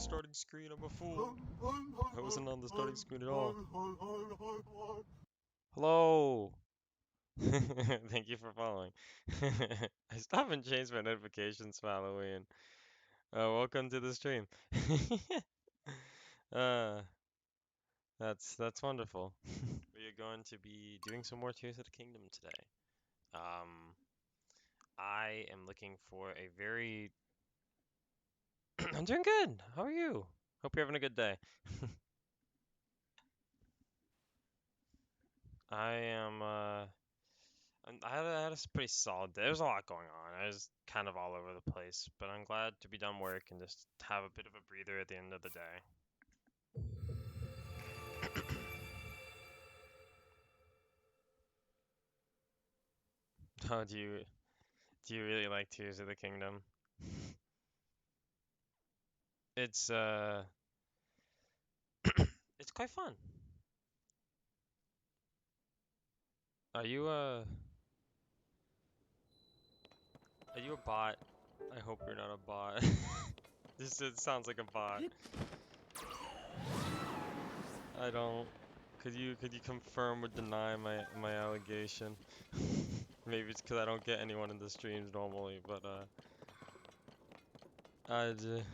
starting screen. I'm a fool. I wasn't on the starting screen at all. Hello. Thank you for following. I stop and change my notifications for Halloween. Welcome to the stream. uh, that's wonderful. We are going to be doing some more Tears of the Kingdom today. Um, I am looking for a very. I'm doing good. How are you? Hope you're having a good day. I am. I had a pretty solid day. There was a lot going on. I was kind of all over the place, but I'm glad to be done work and just have a bit of a breather at the end of the day. Oh, do you really like Tears of the Kingdom? It's it's quite fun. Are you are you a bot? I hope you're not a bot. This it sounds like a bot. I don't. Could you confirm or deny my allegation? Maybe it's because I don't get anyone in the streams normally, but I just.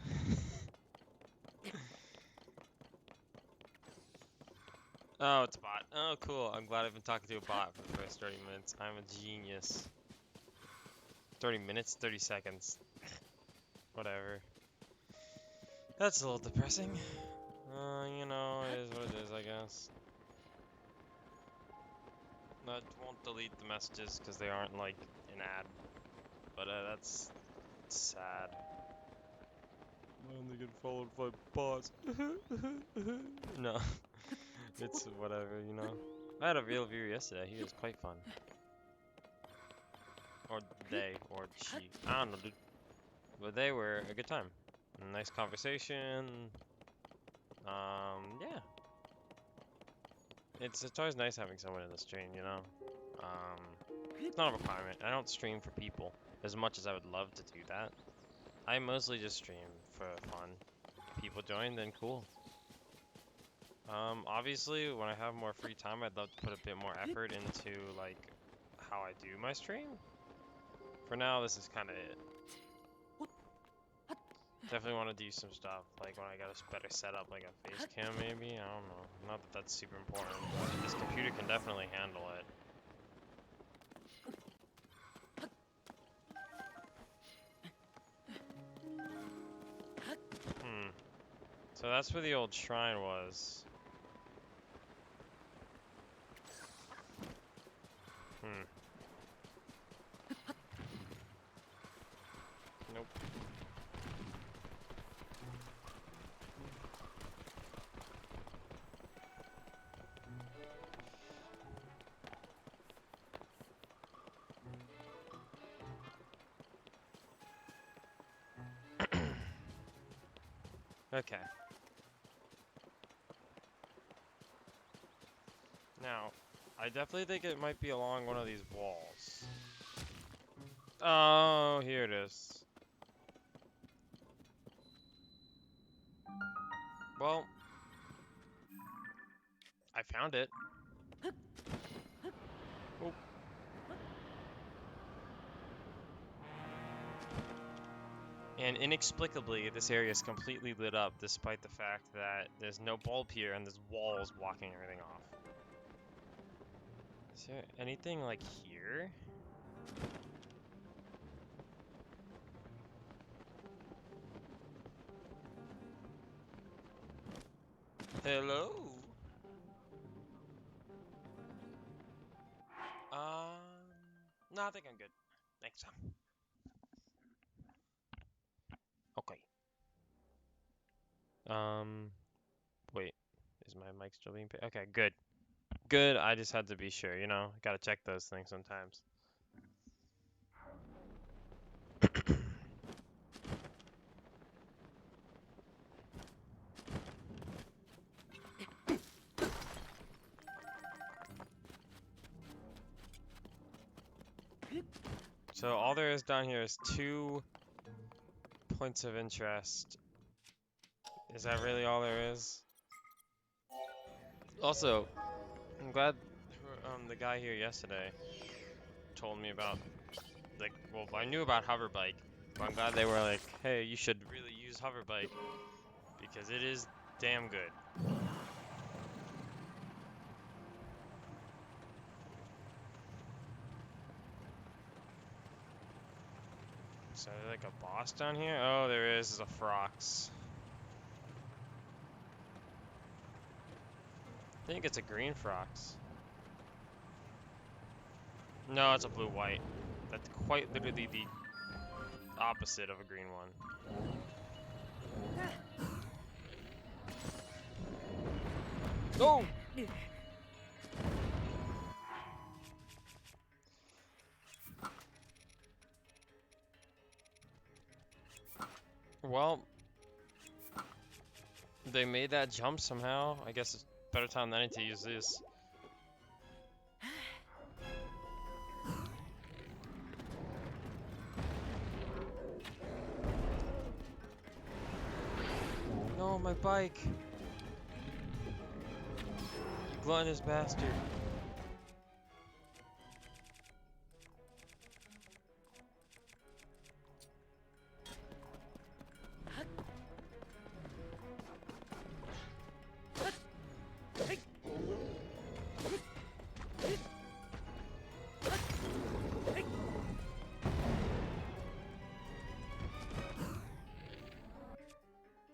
Oh, it's a bot. Oh, cool. I'm glad I've been talking to a bot for the first 30 minutes. I'm a genius. 30 minutes? 30 seconds. Whatever. That's a little depressing. You know, it is what it is, I guess. I won't delete the messages because they aren't, like, an ad. But, that's sad. I only get followed by bots. No. It's whatever, you know. I had a real viewer yesterday. He was quite fun. Or they, or she. I don't know, dude. But they were a good time. Nice conversation. Yeah. It's always nice having someone in the stream, you know? It's not a requirement. I don't stream for people as much as I would love to do that. I mostly just stream for fun. People join, then cool. Obviously, when I have more free time, I'd love to put a bit more effort into, like, how I do my stream. For now, this is kind of it. Definitely want to do some stuff, like when I got a better setup, like a face cam maybe, I don't know. Not that that's super important, but this computer can definitely handle it. So that's where the old shrine was. Nope. Okay. Now, I definitely think it might be along one of these walls. Oh, here it is. Well, I found it. Oh. And inexplicably, this area is completely lit up despite the fact that there's no bulb here and there's walls blocking everything off. Is there anything like here? Hello? No, I think I'm good. Thanks. Okay. Wait. Is my mic still being paid? Okay, good. Good, I just had to be sure, you know? Gotta check those things sometimes. So all there is down here is 2 points of interest. Is that really all there is? Also, I'm glad the guy here yesterday told me about, like, well, I knew about Hoverbike, but I'm glad they were like, hey, you should really use Hoverbike because it is damn good. So there's like a boss down here? Oh, there is a Frox. I think it's a green Frox. No, it's a blue-white. That's quite literally the opposite of a green one. No! Well, they made that jump somehow. I guess it's better time than any to use this. No, my bike! You gluttonous bastard.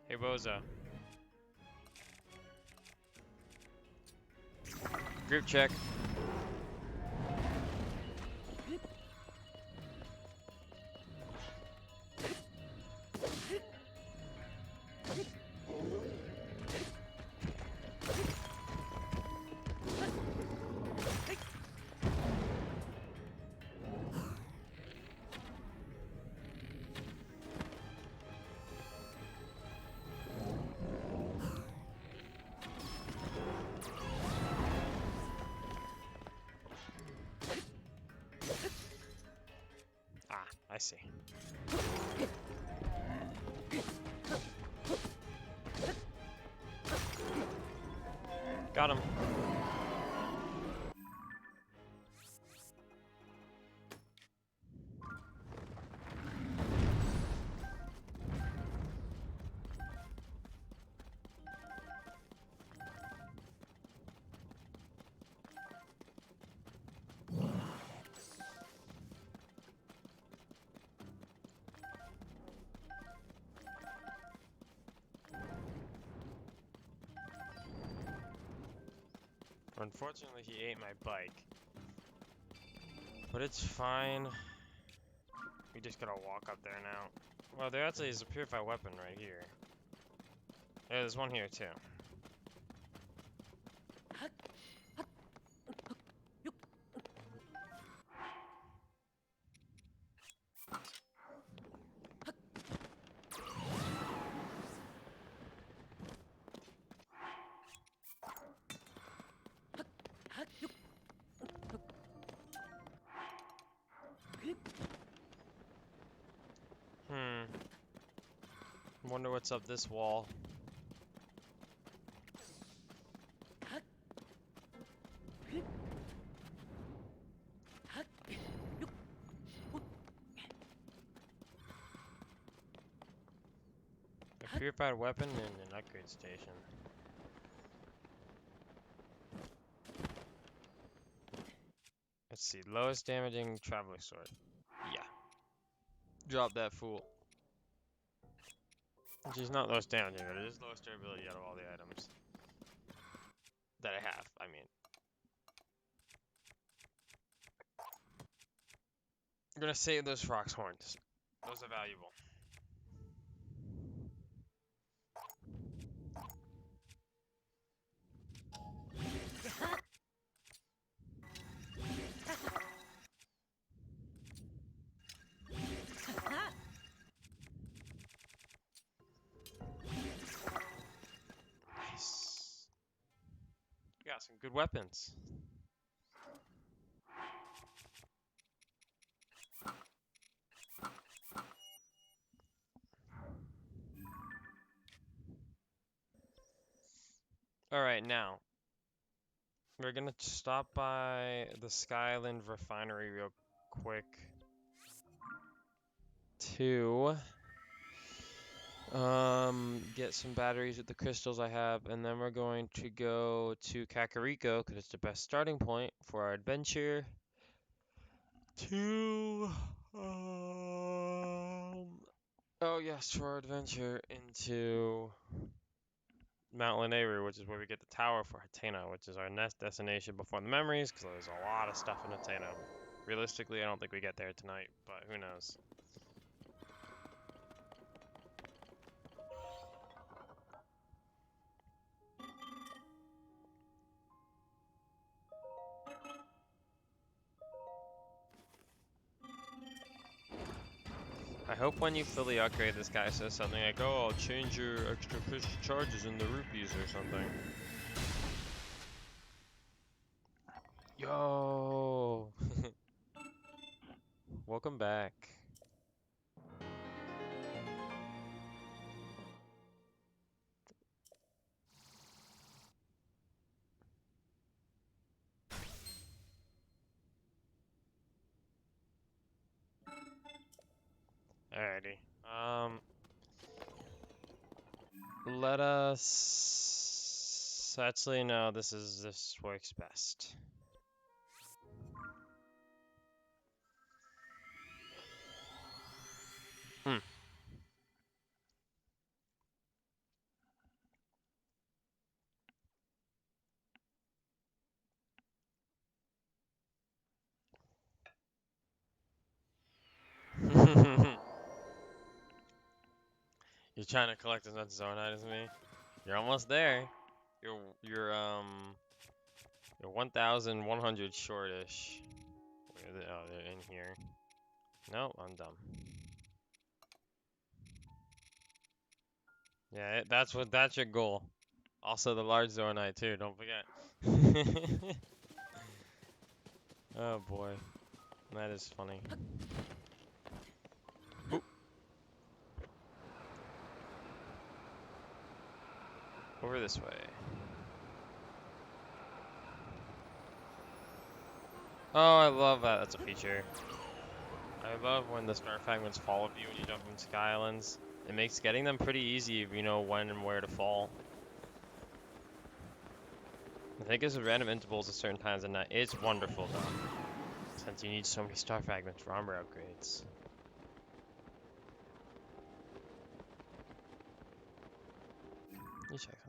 Hey, Boza. Group check. Ah, I see. Got him. Unfortunately, he ate my bike. But it's fine. We just gotta walk up there now. Well, there actually is a purified weapon right here. Yeah, there's one here too. Wonder what's up this wall. A purified weapon and an upgrade station. Let's see, lowest damaging traveler sword. Yeah. Drop that fool. Which is not lowest damaging, but it is lowest durability out of all the items that I have, I mean. I'm gonna save those Frox horns. Those are valuable. Nice. We got some good weapons. Alright, now. We're gonna stop by the Skyland refinery real quick to get some batteries with the crystals I have, and then we're going to go to Kakariko because it's the best starting point for our adventure to oh yes, for our adventure into Mount Lanayru, which is where we get the tower for Hateno, which is our next destination before the memories, because there's a lot of stuff in Hateno. Realistically, I don't think we get there tonight, but who knows. I hope when you fully upgrade, this guy says something like, oh, I'll change your extra crystal charges into rupees or something. Yo! Welcome back. Alrighty. Let us... Actually, no, this works best. Hmm. You're trying to collect as much Zonite as me? You're almost there. You're 1,100 shortish. Where are they? Oh, they're in here. No, I'm dumb. Yeah, that's your goal. Also the large Zonite too, don't forget. Oh boy. That is funny. Oop. Over this way. Oh, I love that. That's a feature. I love when the star fragments follow you when you jump from Sky Islands. It makes getting them pretty easy if you know when and where to fall. I think it's random intervals at certain times of night. It's wonderful though, since you need so many star fragments for armor upgrades. You check something.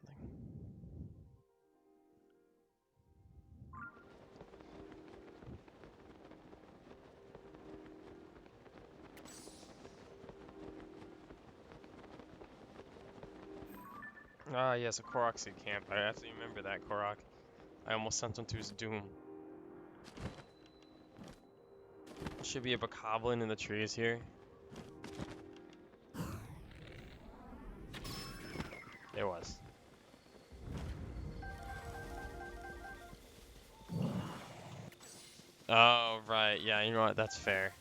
Ah, yes, a Korok seed camp. I absolutely remember that Korok. I almost sent him to his doom. Should be a bokoblin in the trees here. There was. Oh, right. Yeah, you know what? That's fair.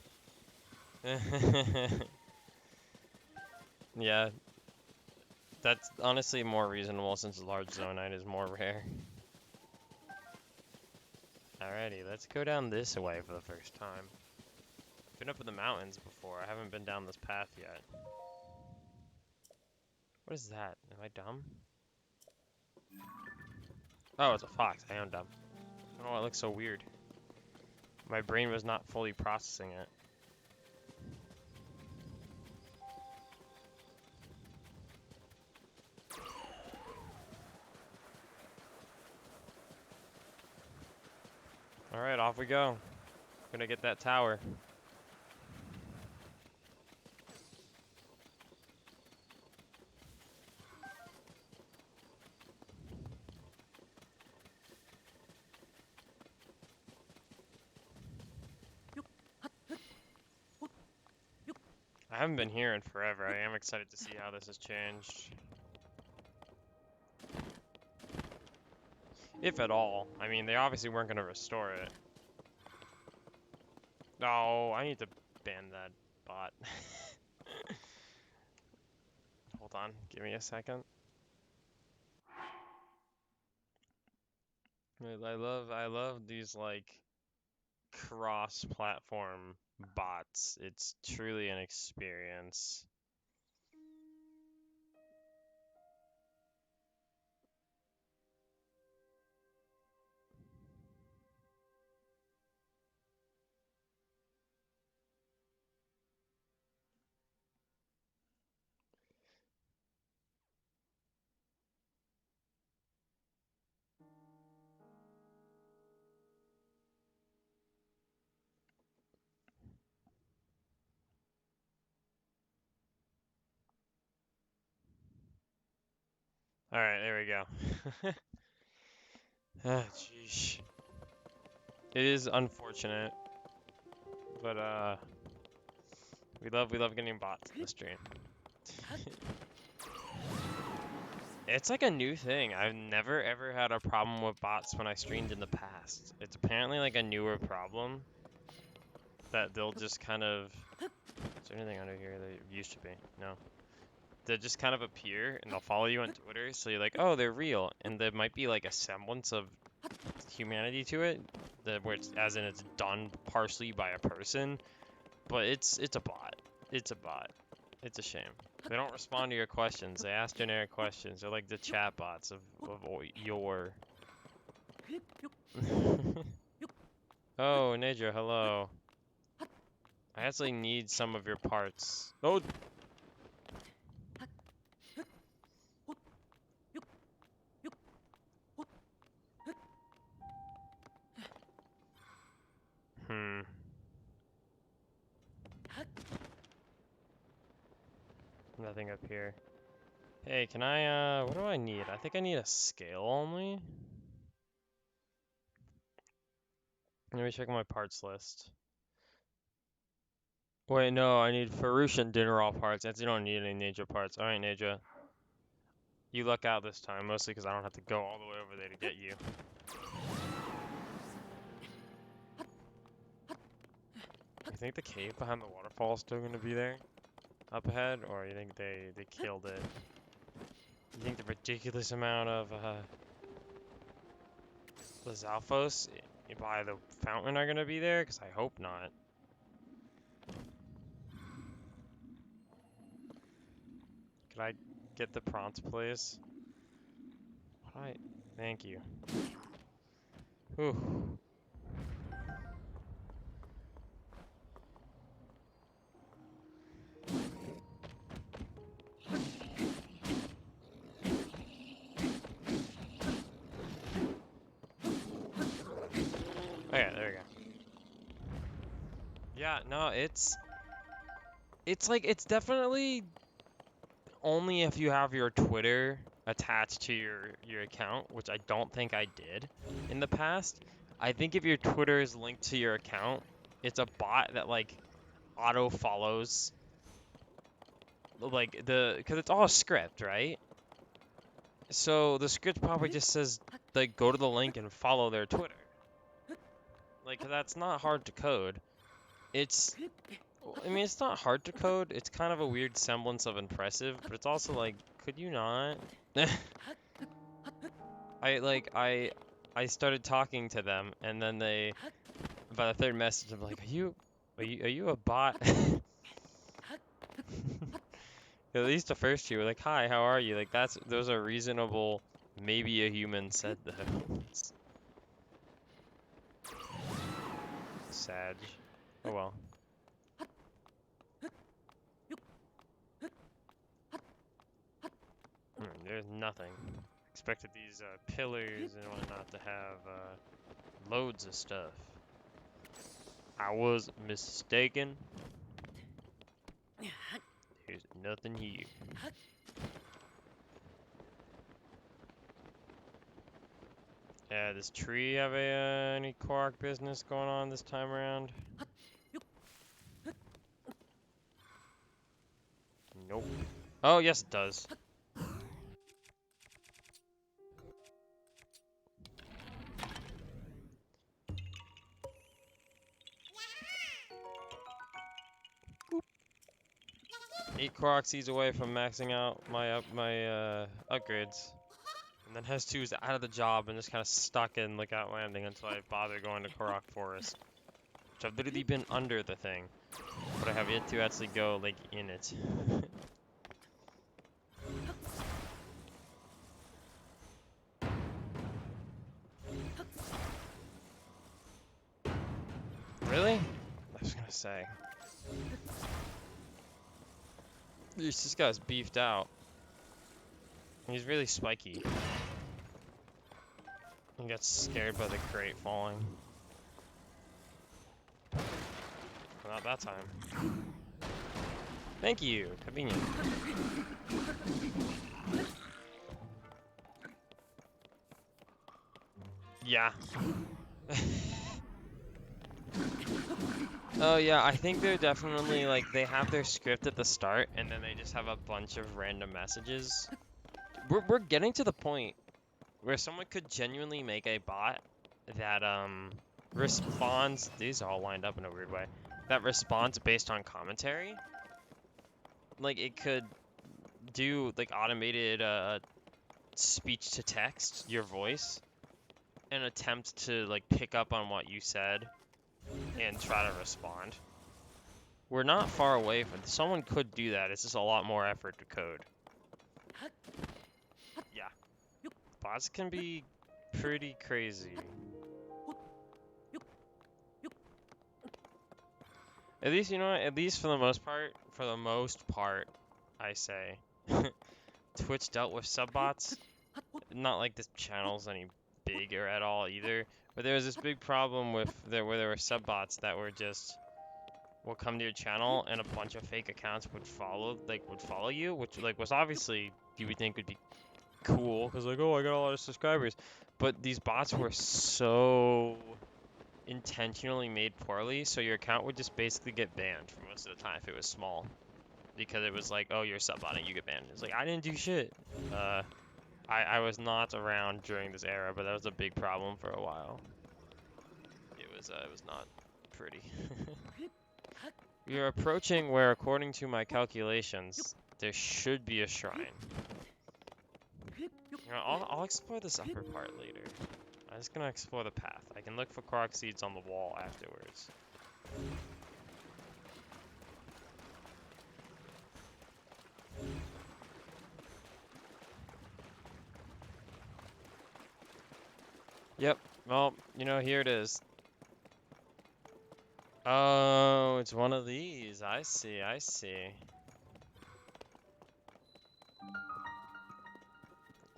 Yeah, that's honestly more reasonable since large Zonite is more rare. Alrighty, let's go down this way for the first time. Been up in the mountains before. I haven't been down this path yet. What is that? Am I dumb? Oh, it's a fox. I am dumb. Oh, it looks so weird. My brain was not fully processing it. Alright, off we go. Gonna get that tower. I haven't been here in forever. I am excited to see how this has changed. If at all. I mean, they obviously weren't going to restore it. No, I need to ban that bot. Hold on, give me a second. I love these like cross-platform bots. It's truly an experience. All right, there we go. Ah, jeez. It is unfortunate, but we love getting bots in the stream. It's like a new thing. I've never ever had a problem with bots when I streamed in the past. It's apparently like a newer problem that they'll just kind of. Is there anything under here that used to be? No. They just kind of appear and they'll follow you on Twitter, so you're like, oh, they're real, and there might be like a semblance of humanity to it, that where it's as in it's done partially by a person, but it's a bot. It's a bot. It's a shame. They don't respond to your questions. They ask generic questions. They're like the chat bots of your. Oh, Nedra, hello. I actually need some of your parts. Oh. Hmm. Nothing up here. Hey, can I, what do I need? I think I need a scale only. Let me check my parts list. Wait, no, I need Farouche and Dinnerall parts. You don't need any Naja parts. Alright, Naja. You luck out this time, mostly because I don't have to go all the way over there to get you. You think the cave behind the waterfall is still going to be there? Up ahead? Or you think they killed it? You think the ridiculous amount of, the Zalfos by the fountain are going to be there? Because I hope not. Could I get the prompts, please? Hi. Thank you. Whew. Okay, there we go. Yeah, no, it's like it's definitely only if you have your Twitter attached to your account, which I don't think I did in the past. I think if your Twitter is linked to your account, it's a bot that like auto follows like because it's all a script, right? So the script probably just says like go to the link and follow their Twitter. Like that's not hard to code. It's I mean, it's not hard to code. It's kind of a weird semblance of impressive, but it's also like, could you not? I started talking to them, and then they, by the third message, I'm like, are you a bot? At least the first two were like, hi, how are you? Like those are reasonable. Maybe a human said those. Sag. Oh well. There's nothing. Expected these pillars and whatnot to have loads of stuff. I was mistaken. There's nothing here. Yeah, does Tree have any Quark business going on this time around? Nope. Oh, yes it does. Boop. 8 Quarks away from maxing out my upgrades. And then Hes 2 is out of the job and just kind of stuck in Lookout Landing until I bother going to Korok Forest. Which I've literally been under the thing. But I have yet to actually go, like, in it. Really? I was gonna say. This guy's beefed out. He's really spiky. He got scared by the crate falling. Not that time. Thank you. Convenient. Yeah. Oh yeah, I think they're definitely like they have their script at the start and then they just have a bunch of random messages. We're getting to the point where someone could genuinely make a bot that responds, these are all lined up in a weird way, that responds based on commentary. Like it could do like automated speech to text, your voice, and attempt to like pick up on what you said and try to respond. We're not far away from someone could do that. It's just a lot more effort to code. Yeah. Bots can be pretty crazy. At least, you know what? At least for the most part, I say, Twitch dealt with subbots. Not like this channel's any bigger at all either. But there was this big problem with where there were subbots that were just will come to your channel and a bunch of fake accounts would follow you, which like was obviously you would think would be cool because like, oh, I got a lot of subscribers. But these bots were so intentionally made poorly, so your account would just basically get banned for most of the time if it was small. Because it was like, oh, you're subbotting, you get banned. It's like, I didn't do shit. I was not around during this era, but that was a big problem for a while. It was not pretty. We are approaching where, according to my calculations, there should be a shrine. You know, I'll explore this upper part later. I'm just gonna explore the path. I can look for Korok seeds on the wall afterwards. Yep. Well, you know, here it is. Oh, it's one of these. I see, I see.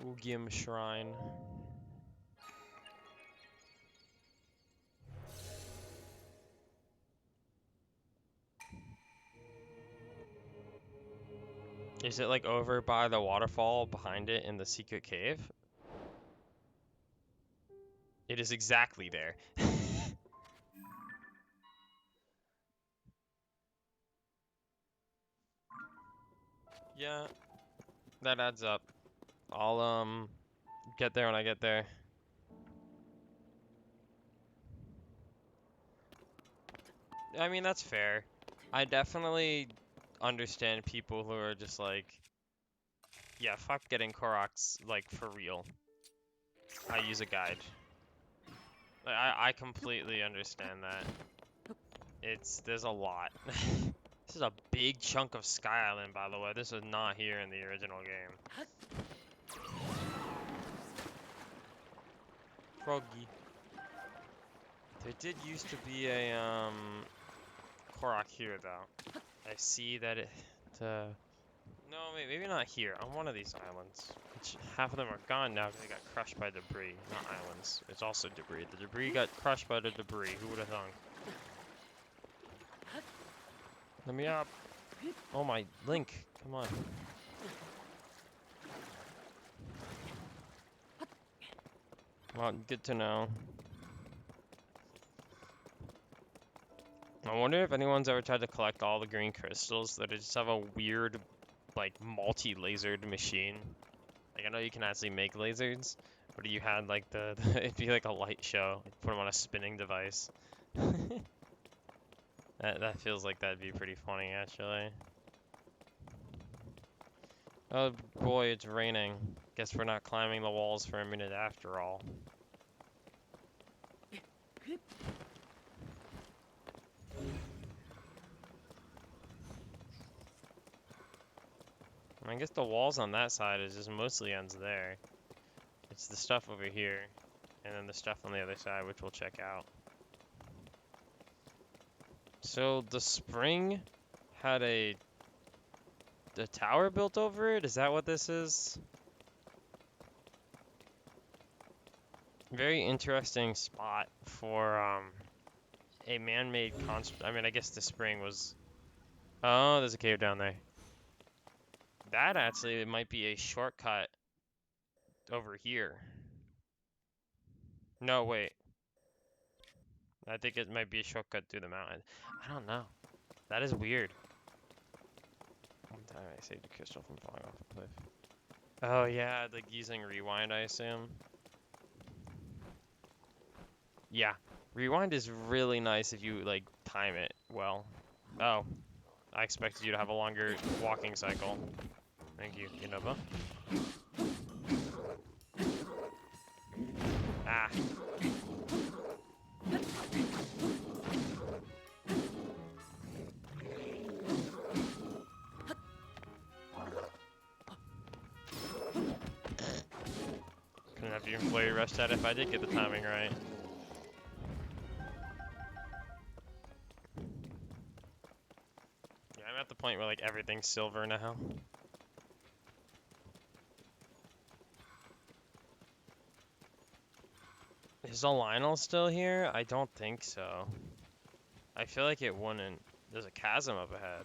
Ugyim Shrine. Is it like over by the waterfall behind it in the secret cave? It is exactly there. Yeah, that adds up. I'll get there when I get there. I mean, that's fair. I definitely understand people who are just like, yeah, fuck getting Koroks, like, for real. I use a guide. Like, I completely understand that. There's a lot. This is a big chunk of Sky Island, by the way. This is not here in the original game. Froggy. There did used to be a, Korok here, though. I see that no, maybe not here. On one of these islands. Which half of them are gone now because they got crushed by debris. Not islands. It's also debris. The debris got crushed by the debris. Who would have thunk? Let me up. Oh my, Link. Come on. Well, good to know. I wonder if anyone's ever tried to collect all the green crystals that just have a weird, like, multi-lasered machine. Like, I know you can actually make lasers, but you had, like, it'd be like a light show. You'd put them on a spinning device. That feels like that'd be pretty funny, actually. Oh boy, it's raining. Guess we're not climbing the walls for a minute after all. I guess the walls on that side is just mostly ends there. It's the stuff over here, and then the stuff on the other side, which we'll check out. So the spring had a tower built over it? Is that what this is? Very interesting spot for a man-made construct. I mean, I guess the spring was... Oh, there's a cave down there. That actually might be a shortcut over here. No, wait. I think it might be a shortcut through the mountain. I don't know. That is weird. One time I saved a crystal from falling off a cliff. Oh yeah, like using rewind, I assume. Yeah, rewind is really nice if you like time it well. Oh, I expected you to have a longer walking cycle. Thank you, Yanoba. Ah. Couldn't have even flurry rushed that if I did get the timing right. Yeah, I'm at the point where like everything's silver now. Is the Lionel still here? I don't think so. I feel like it wouldn't. There's a chasm up ahead.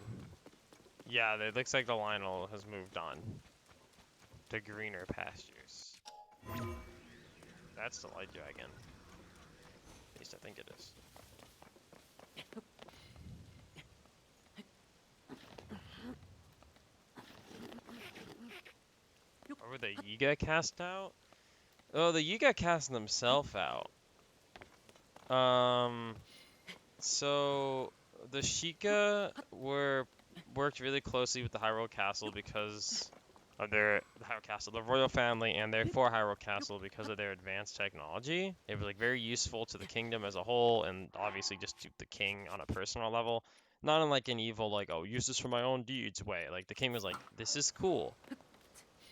Yeah, it looks like the Lionel has moved on to greener pastures. That's the light dragon. At least I think it is. Or were the Yiga cast out? Oh, the Yiga cast themselves out. So the Sheikah worked really closely with the Hyrule Castle because of the Hyrule Castle, the royal family, and therefore Hyrule Castle because of their advanced technology. It was like very useful to the kingdom as a whole, and obviously just to the king on a personal level. Not in like an evil like, oh, use this for my own deeds way. Like the king was like, this is cool.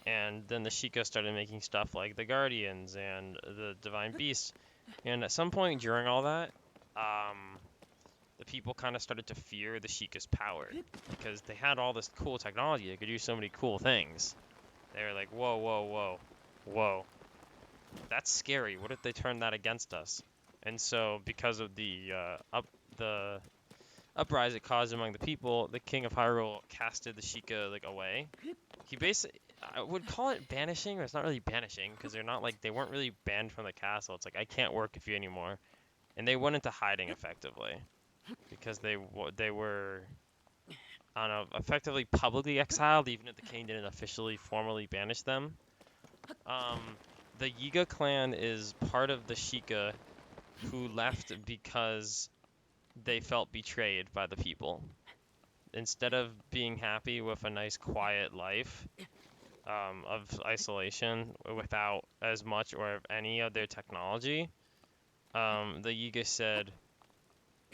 And then the Sheikah started making stuff like the Guardians and the Divine Beasts. And at some point during all that, the people kind of started to fear the Sheikah's power because they had all this cool technology. They could do so many cool things. They were like, whoa, whoa, whoa, whoa. That's scary. What if they turn that against us? And so, because of the uprising it caused among the people, the king of Hyrule casted the Sheikah like away. He basically, I would call it banishing, but it's not really banishing because they're not like they weren't really banned from the castle. It's like I can't work with you anymore, and they went into hiding effectively because they were, I don't know, effectively publicly exiled, even if the king didn't officially formally banish them. The Yiga clan is part of the Sheikah who left because they felt betrayed by the people. Instead of being happy with a nice quiet life of isolation without as much or any of their technology, the Yiga said,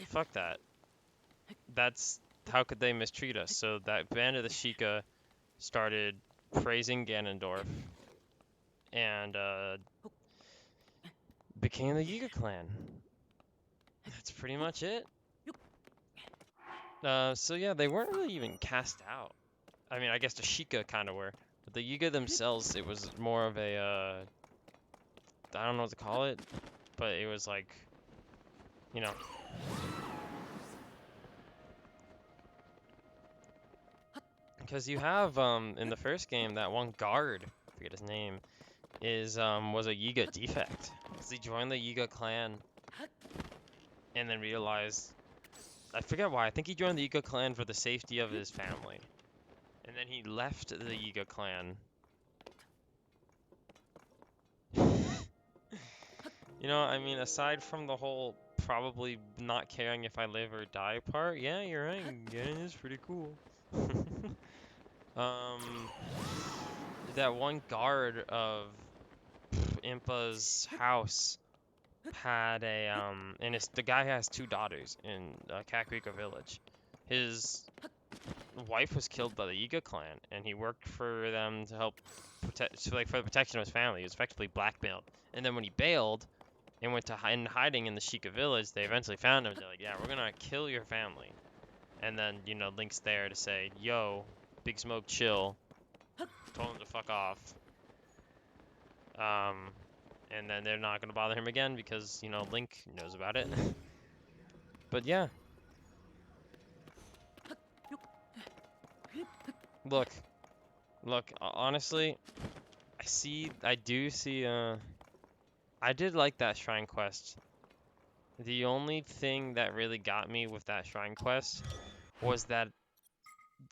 fuck that. That's, how could they mistreat us? So that band of the Sheikah started praising Ganondorf and became the Yiga clan. That's pretty much it. So yeah, they weren't really even cast out. I mean, I guess the Sheikah kind of were. But the Yiga themselves, it was more of a, I don't know what to call it, but it was like, you know. Because you have, in the first game, that one guard, I forget his name, was a Yiga defect. Because he joined the Yiga clan and then realized, I forget why, I think he joined the Yiga clan for the safety of his family. And then he left the Yiga clan. You know, I mean, aside from the whole probably not caring if I live or die part, yeah, you're right, Ganon is pretty cool. that one guard of Impa's house had a and the guy has two daughters in Kakariko village. His wife was killed by the Yiga clan, and he worked for them to help protect, so like for the protection of his family. He was effectively blackmailed. And then when he bailed and went to in hiding in the Sheikah village, they eventually found him. They're like, "Yeah, we're gonna kill your family." And then Link's there to say, "Yo, Big Smoke, chill." Told him to fuck off. And then they're not gonna bother him again because Link knows about it. But yeah, look, honestly, I do see. I did like that shrine quest. The only thing that really got me with that shrine quest was that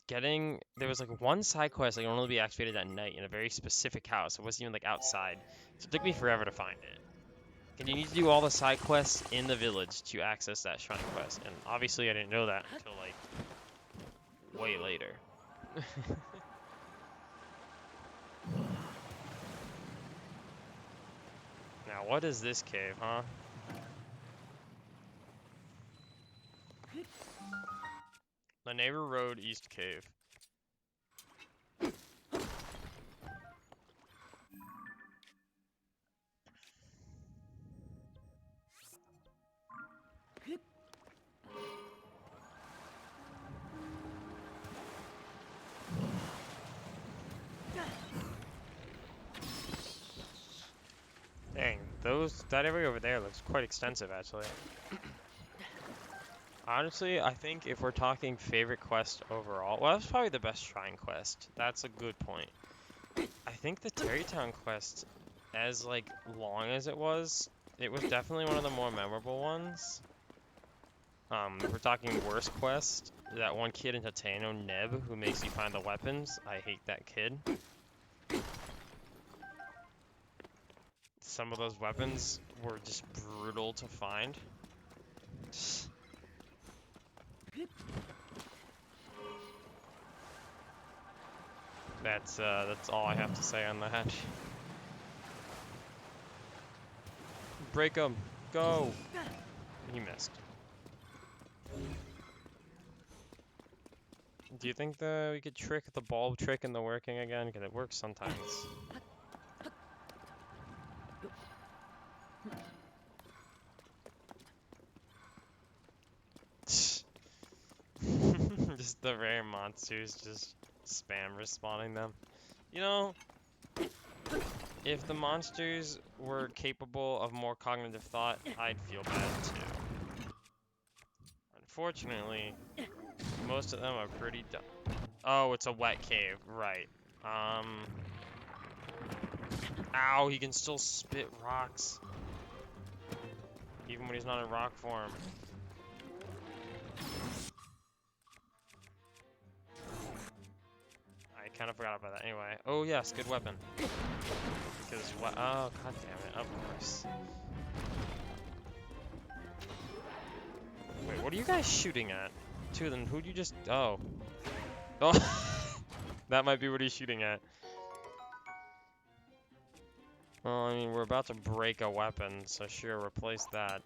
there was like one side quest that can only be activated at night in a very specific house. It wasn't even like outside, so it took me forever to find it. And you need to do all the side quests in the village to access that shrine quest. And obviously I didn't know that until like way later. Now what is this cave, huh? The Neighbor Road East Cave. Dang, that area over there looks quite extensive actually. Honestly, I think if we're talking favorite quest overall, well, that's probably the best shrine quest. That's a good point. I think the Terrytown quest, as like long as it was definitely one of the more memorable ones. If we're talking worst quest, that one kid in Tateno, Neb, who makes you find the weapons. I hate that kid. Some of those weapons were just brutal to find. That's all I have to say on that. Break him! Go! He missed. Do you think we could trick the bulb trick into working again? Because it works sometimes. Just the rare monsters just spam respawning them. If the monsters were capable of more cognitive thought, I'd feel bad too. Unfortunately, most of them are pretty dumb. Oh, it's a wet cave, right. Ow, he can still spit rocks. Even when he's not in rock form. I kind of forgot about that anyway. Oh yes, good weapon. Because what? Oh, god damn it, of course. Wait, what are you guys shooting at? Two of them, who'd you just... Oh. Oh, that might be what he's shooting at. Well, I mean, we're about to break a weapon, so sure, replace that.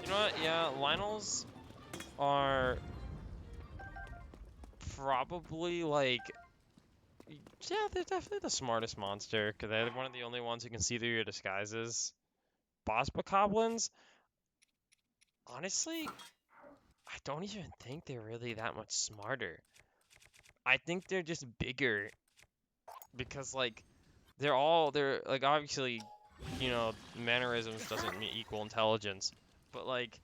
You know what? Yeah, Lionels are probably like... Yeah, they're definitely the smartest monster, because they're one of the only ones who can see through your disguises. Boss Bokoblins, honestly, I don't even think they're really that much smarter. I think they're just bigger because like they're like obviously, mannerisms doesn't equal intelligence, but like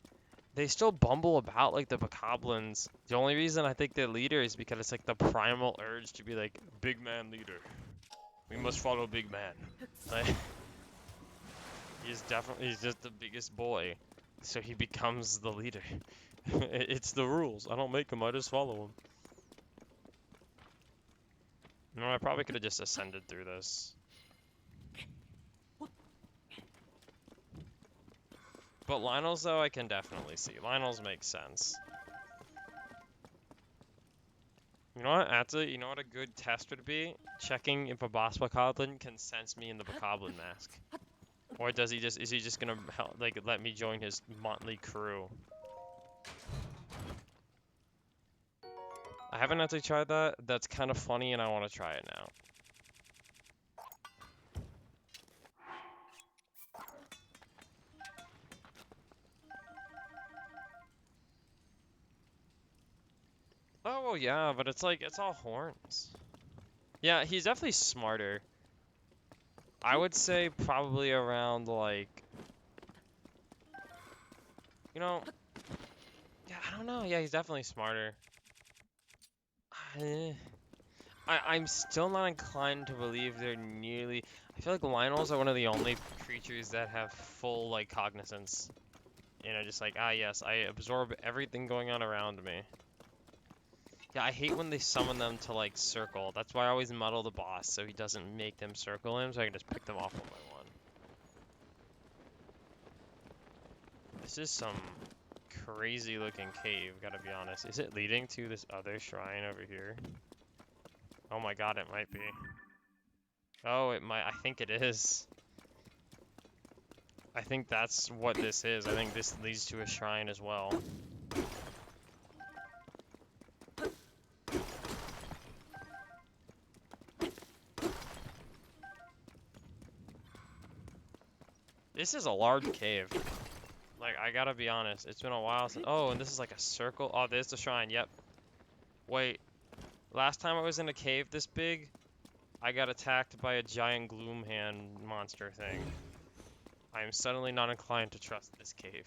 they still bumble about like the Bokoblins. The only reason I think they're leader is because it's like the primal urge to be like big man leader. We must follow big man. Like, he's just the biggest boy, so he becomes the leader. It's the rules. I don't make them. I just follow them. No, I probably could have just ascended through this. But Lionel's, though, I can definitely see. Lionel's makes sense. You know what? Actually, you know what a good test would be? Checking if a boss bokoblin can sense me in the bokoblin mask. Or is he just gonna like let me join his motley crew? I haven't actually tried that. That's kind of funny and I want to try it now. Oh, well, yeah, but it's like, it's all horns. Yeah, he's definitely smarter. I would say probably around like, you know, yeah, I don't know. Yeah, he's definitely smarter. Eh, I'm still not inclined to believe they're nearly. I feel like Lionels are one of the only creatures that have full like cognizance. You know, just like, ah, yes, I absorb everything going on around me. Yeah, I hate when they summon them to like circle. That's why I always muddle the boss so he doesn't make them circle him, so I can just pick them off one by one. This is some crazy looking cave, gotta be honest. Is it leading to this other shrine over here? Oh my god, it might be. Oh, it might. I think it is. I think that's what this is. I think this leads to a shrine as well. This is a large cave. Like, I gotta be honest. It's been a while since. Oh, and this is like a circle. Oh, there's the shrine. Yep. Wait. Last time I was in a cave this big, I got attacked by a giant gloom hand monster thing. I am suddenly not inclined to trust this cave.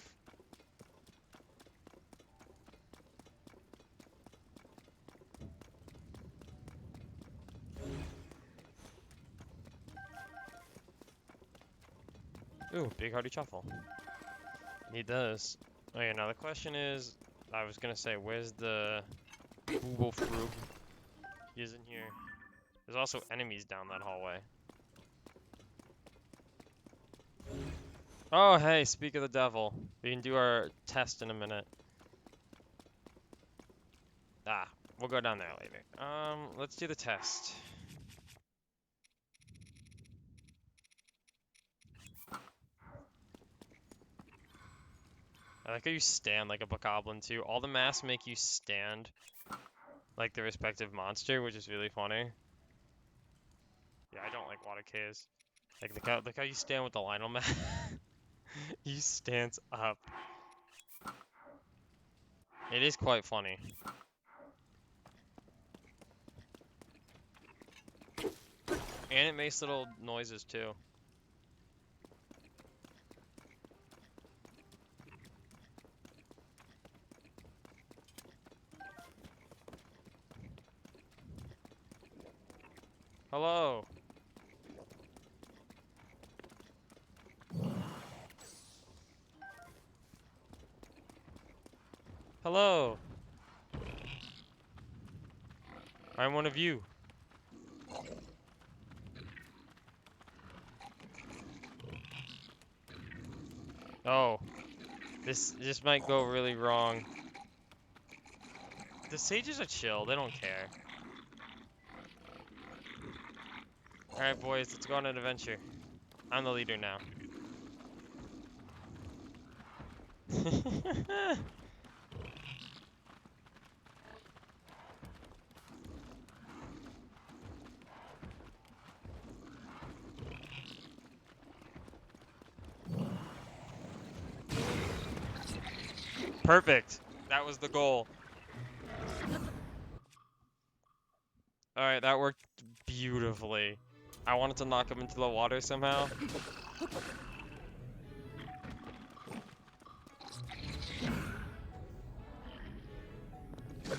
Ooh, big hearty truffle. Need those. Oh yeah, now the question is, I was gonna say, where's the Google Frug? He isn't here. There's also enemies down that hallway. Oh, hey, speak of the devil. We can do our test in a minute. Ah, we'll go down there later. Let's do the test. I like how you stand like a bokoblin too. All the masks make you stand like the respective monster, which is really funny. Yeah, I don't like water caves. Like look how you stand with the Lionel mask. You stands up. It is quite funny. And it makes little noises too. Hello. Hello. I'm one of you. Oh. This might go really wrong. The sages are chill, they don't care. Alright boys, let's go on an adventure. I'm the leader now. Perfect. That was the goal. Alright, that worked beautifully. I wanted to knock him into the water somehow.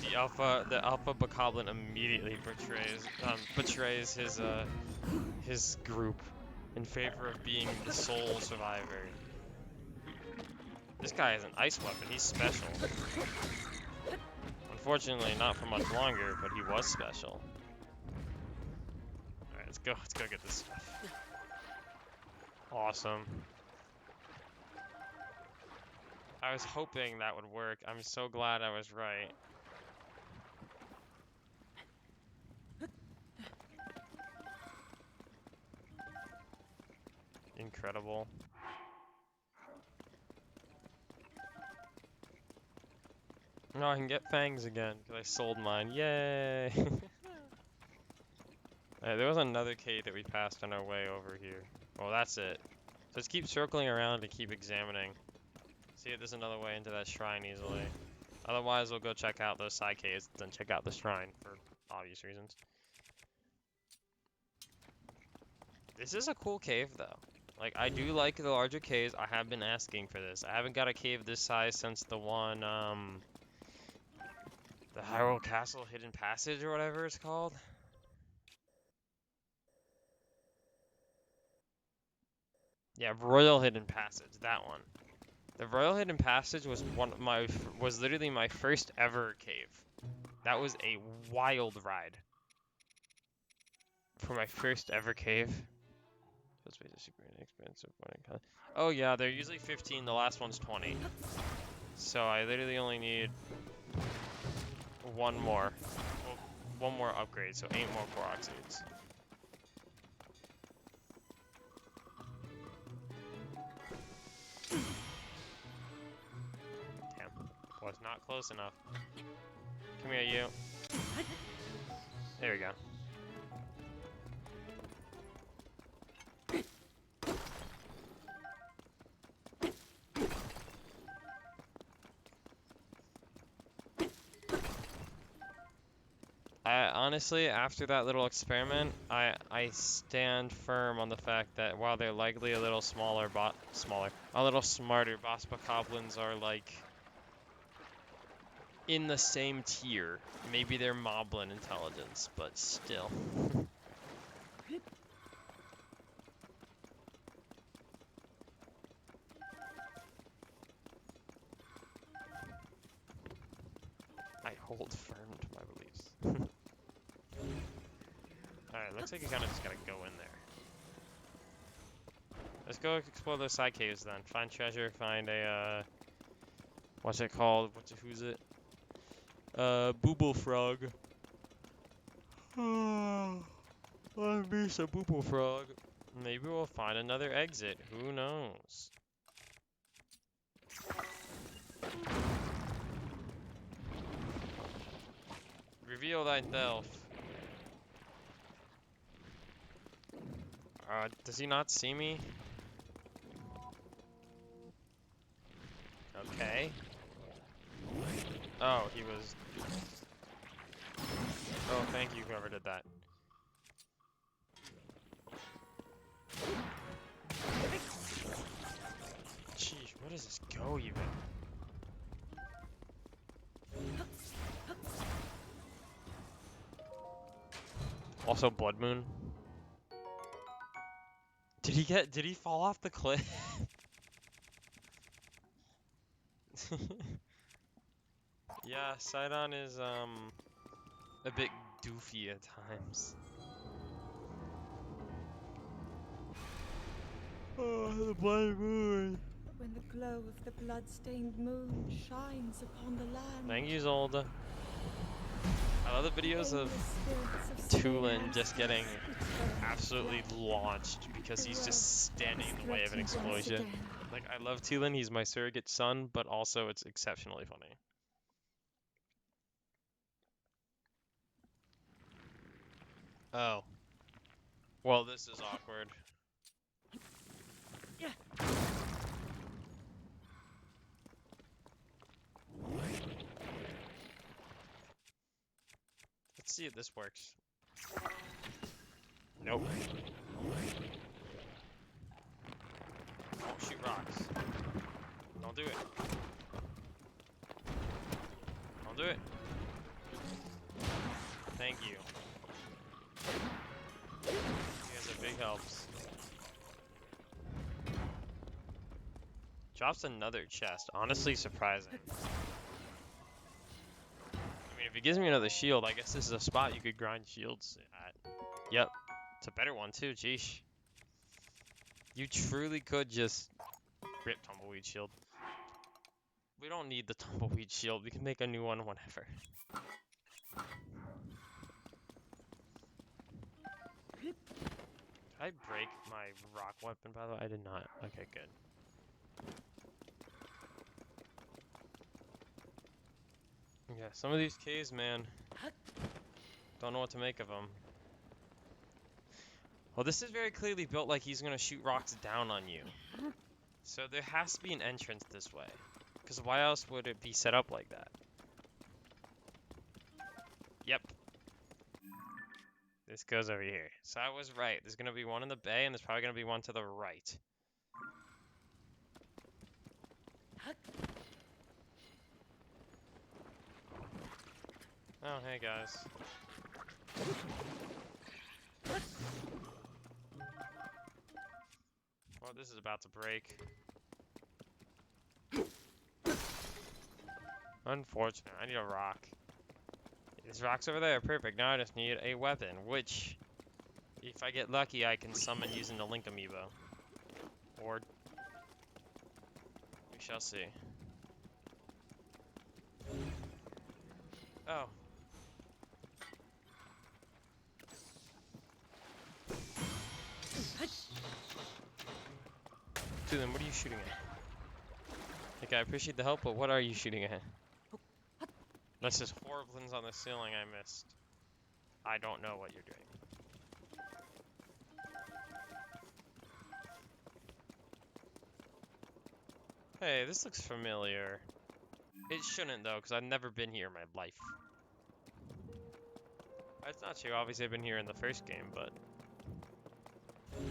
The alpha bokoblin immediately betrays his group in favor of being the sole survivor. This guy has an ice weapon. He's special. Unfortunately, not for much longer, but he was special. All right, let's go. Let's go get this stuff. Awesome. I was hoping that would work. I'm so glad I was right. incredible. No, I can get fangs again because I sold mine. Yay! There was another cave that we passed on our way over here. Well, that's it. So let's keep circling around and keep examining. See if there's another way into that shrine easily. Otherwise, we'll go check out those side caves, then check out the shrine for obvious reasons. This is a cool cave, though. Like, I do like the larger caves. I have been asking for this. I haven't got a cave this size since the one, the Hyrule Castle Hidden Passage or whatever it's called. Yeah, Royal Hidden Passage, that one. The Royal Hidden Passage was was literally my first ever cave. That was a wild ride for my first ever cave. Oh yeah, they're usually 15. The last one's 20. So I literally only need one more. Well, one more upgrade, so 8 more Korok seeds. Damn, was not close enough. Come here, you. There we go. Honestly, after that little experiment, I stand firm on the fact that while they're likely a little a little smarter, boss bokoblins are like in the same tier. Maybe they're moblin intelligence, but still. I hold firm to my beliefs. Alright, looks like you kind of just gotta go in there. Let's go explore those side caves then. Find treasure, find a, what's it called? Who's it? Booble Frog. Let me some Booble Frog. Maybe we'll find another exit. Who knows? Reveal thyself. Does he not see me? Okay. Oh, he was... Oh, thank you, whoever did that. Jeez, where does this go even? Also, Blood Moon. Did he fall off the cliff? Yeah, Sidon is, a bit goofy at times. Oh, the Blood Moon. When the glow of the blood-stained moon shines upon the land. Thank you, Zelda. I love the videos of Tulin just getting absolutely launched because he's just standing in the way of an explosion. Like, I love Tulin, he's my surrogate son, but also it's exceptionally funny. Oh. Well, this is awkward. Yeah. Let's see if this works. Nope. Don't shoot rocks. Don't do it. Don't do it. Thank you. You guys are big helps. Drops another chest. Honestly surprising. I mean, if it gives me another shield, I guess this is a spot you could grind shields at. Yep. It's a better one too, jeesh. You truly could just rip Tumbleweed Shield. We don't need the Tumbleweed Shield. We can make a new one whenever. I break my rock weapon, by the way? I did not. Okay, good. Yeah, some of these caves, man. Don't know what to make of them. Well, this is very clearly built like he's gonna shoot rocks down on you. So there has to be an entrance this way. Because why else would it be set up like that? Yep. This goes over here. So I was right. There's gonna be one in the bay, and there's probably gonna be one to the right. Oh, hey guys. Well, this is about to break. Unfortunate. I need a rock. This rock's over there. Perfect. Now I just need a weapon, which, if I get lucky, I can summon using the Link amiibo. Or we shall see. Oh. Dude, then what are you shooting at? Like, I appreciate the help, but what are you shooting at? That's just horrible things on the ceiling I missed. I don't know what you're doing. Hey, this looks familiar. It shouldn't, though, because I've never been here in my life. That's not true. Obviously, I've been here in the first game, but...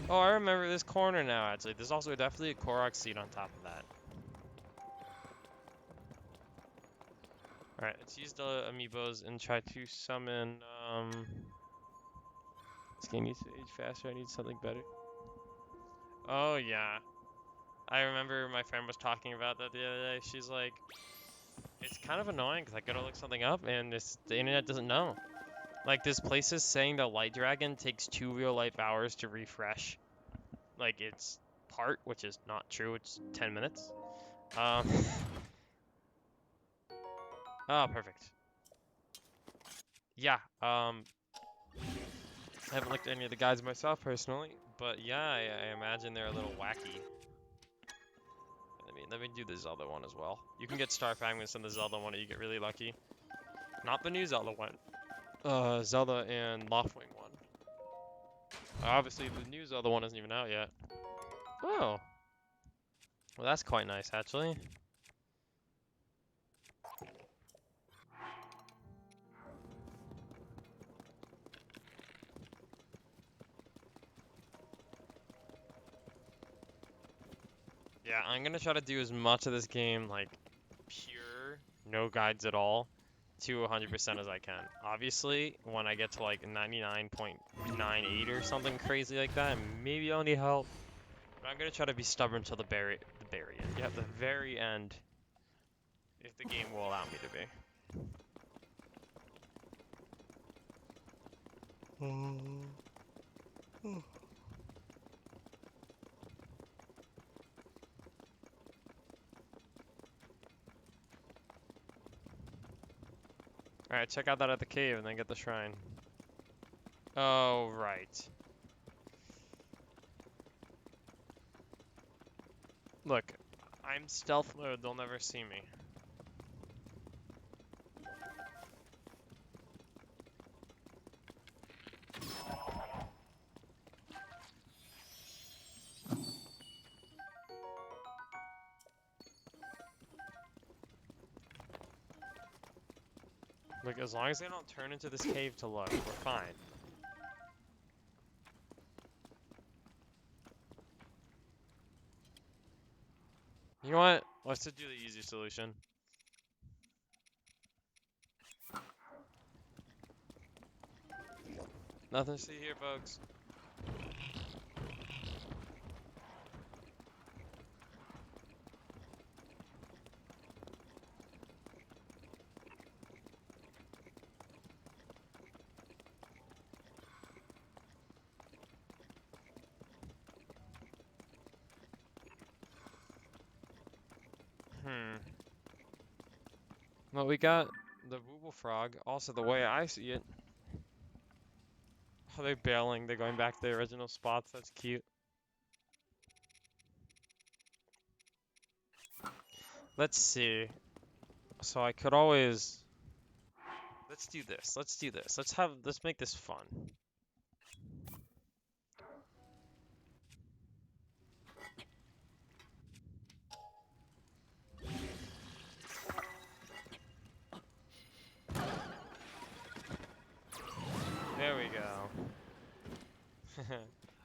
Oh, I remember this corner now, actually. There's also definitely a Korok seed on top of that. Alright, let's use the amiibos and try to summon, This game needs to age faster. I need something better. Oh, yeah. I remember my friend was talking about that the other day. She's like, it's kind of annoying because I gotta look something up and the internet doesn't know. Like, there's places saying the Light Dragon takes 2 real life hours to refresh. Like, its part, which is not true. It's 10 minutes. Oh, perfect. Yeah, I haven't looked at any of the guides myself personally, but yeah, I imagine they're a little wacky. Let me do the Zelda one as well. You can get Star Fragments in the Zelda one if you get really lucky. Not the new Zelda one. Zelda and Loftwing one. Obviously, the new Zelda one isn't even out yet. Oh. Well, that's quite nice, actually. Yeah, I'm gonna try to do as much of this game, like, pure, no guides at all, to 100% as I can. Obviously, when I get to, like, 99.98 or something crazy like that, maybe I'll need help. But I'm gonna try to be stubborn till the very end. Yeah, the very end, if the game will allow me to be. Alright, check out that at the cave and then get the shrine. Oh, right. Look, I'm stealth mode, they'll never see me. Look, as long as they don't turn into this cave to look, we're fine. You know what? Let's just do the easy solution. Nothing to see here, folks. Well, we got the Wooble Frog. Also, the way I see it, Oh, they're bailing. They're going back to their original spots. That's cute. Let's see. So I could always. Let's do this. Let's do this. Let's make this fun. There we go.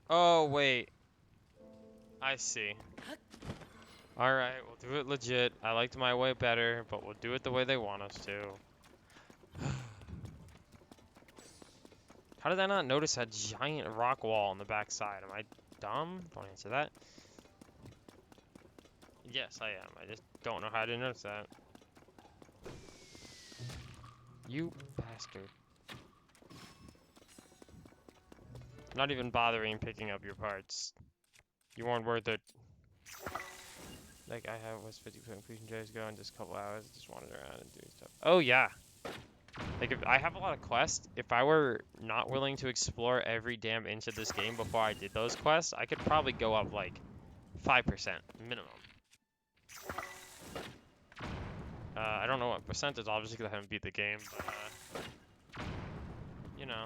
Oh, wait. I see. Alright, we'll do it legit. I liked my way better, but we'll do it the way they want us to. How did I not notice that giant rock wall on the backside? Am I dumb? Don't answer that. Yes, I am. I just don't know how to notice that. You bastard. Not even bothering picking up your parts. You weren't worth it. Like, I was 50% completion days ago in just a couple hours. Just wandered around and doing stuff. Oh, yeah. Like, if I have a lot of quests, if I were not willing to explore every damn inch of this game before I did those quests, I could probably go up, like, 5% minimum. I don't know what percentage, obviously, because I haven't beat the game, but, you know.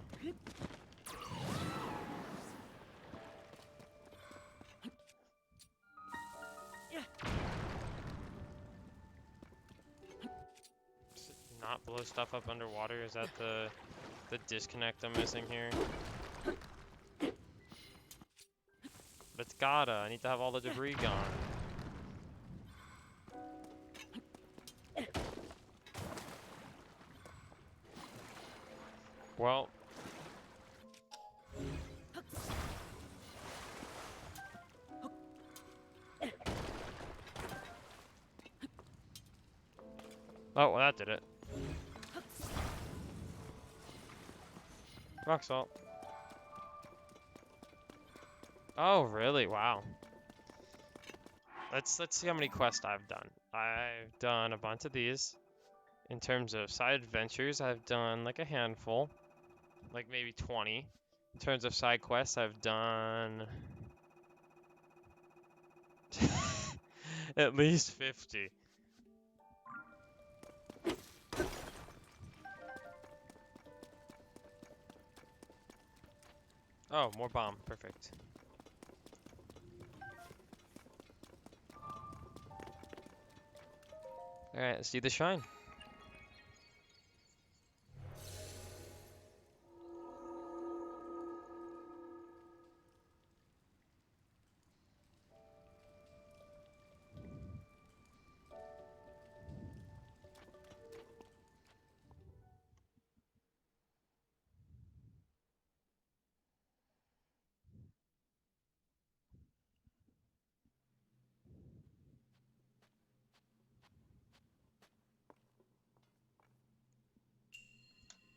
Not blow stuff up underwater? Is that the disconnect I'm missing here? But it's gotta. I need to have all the debris gone. Well. Oh, well that did it. Rock salt. Oh, really? Wow. Let's see how many quests I've done. I've done a bunch of these. In terms of side adventures, I've done like a handful, like maybe 20. In terms of side quests, I've done at least 50. Oh, more bomb. Perfect. Alright, let's do the shrine.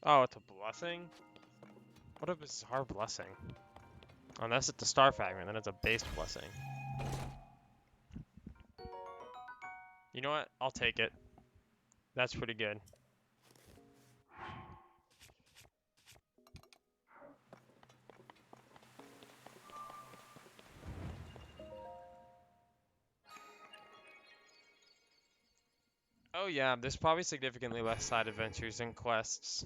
Oh, it's a blessing? What a bizarre blessing. Unless it's a star fragment, then it's a based blessing. You know what? I'll take it. That's pretty good. Oh yeah, there's probably significantly less side adventures and quests.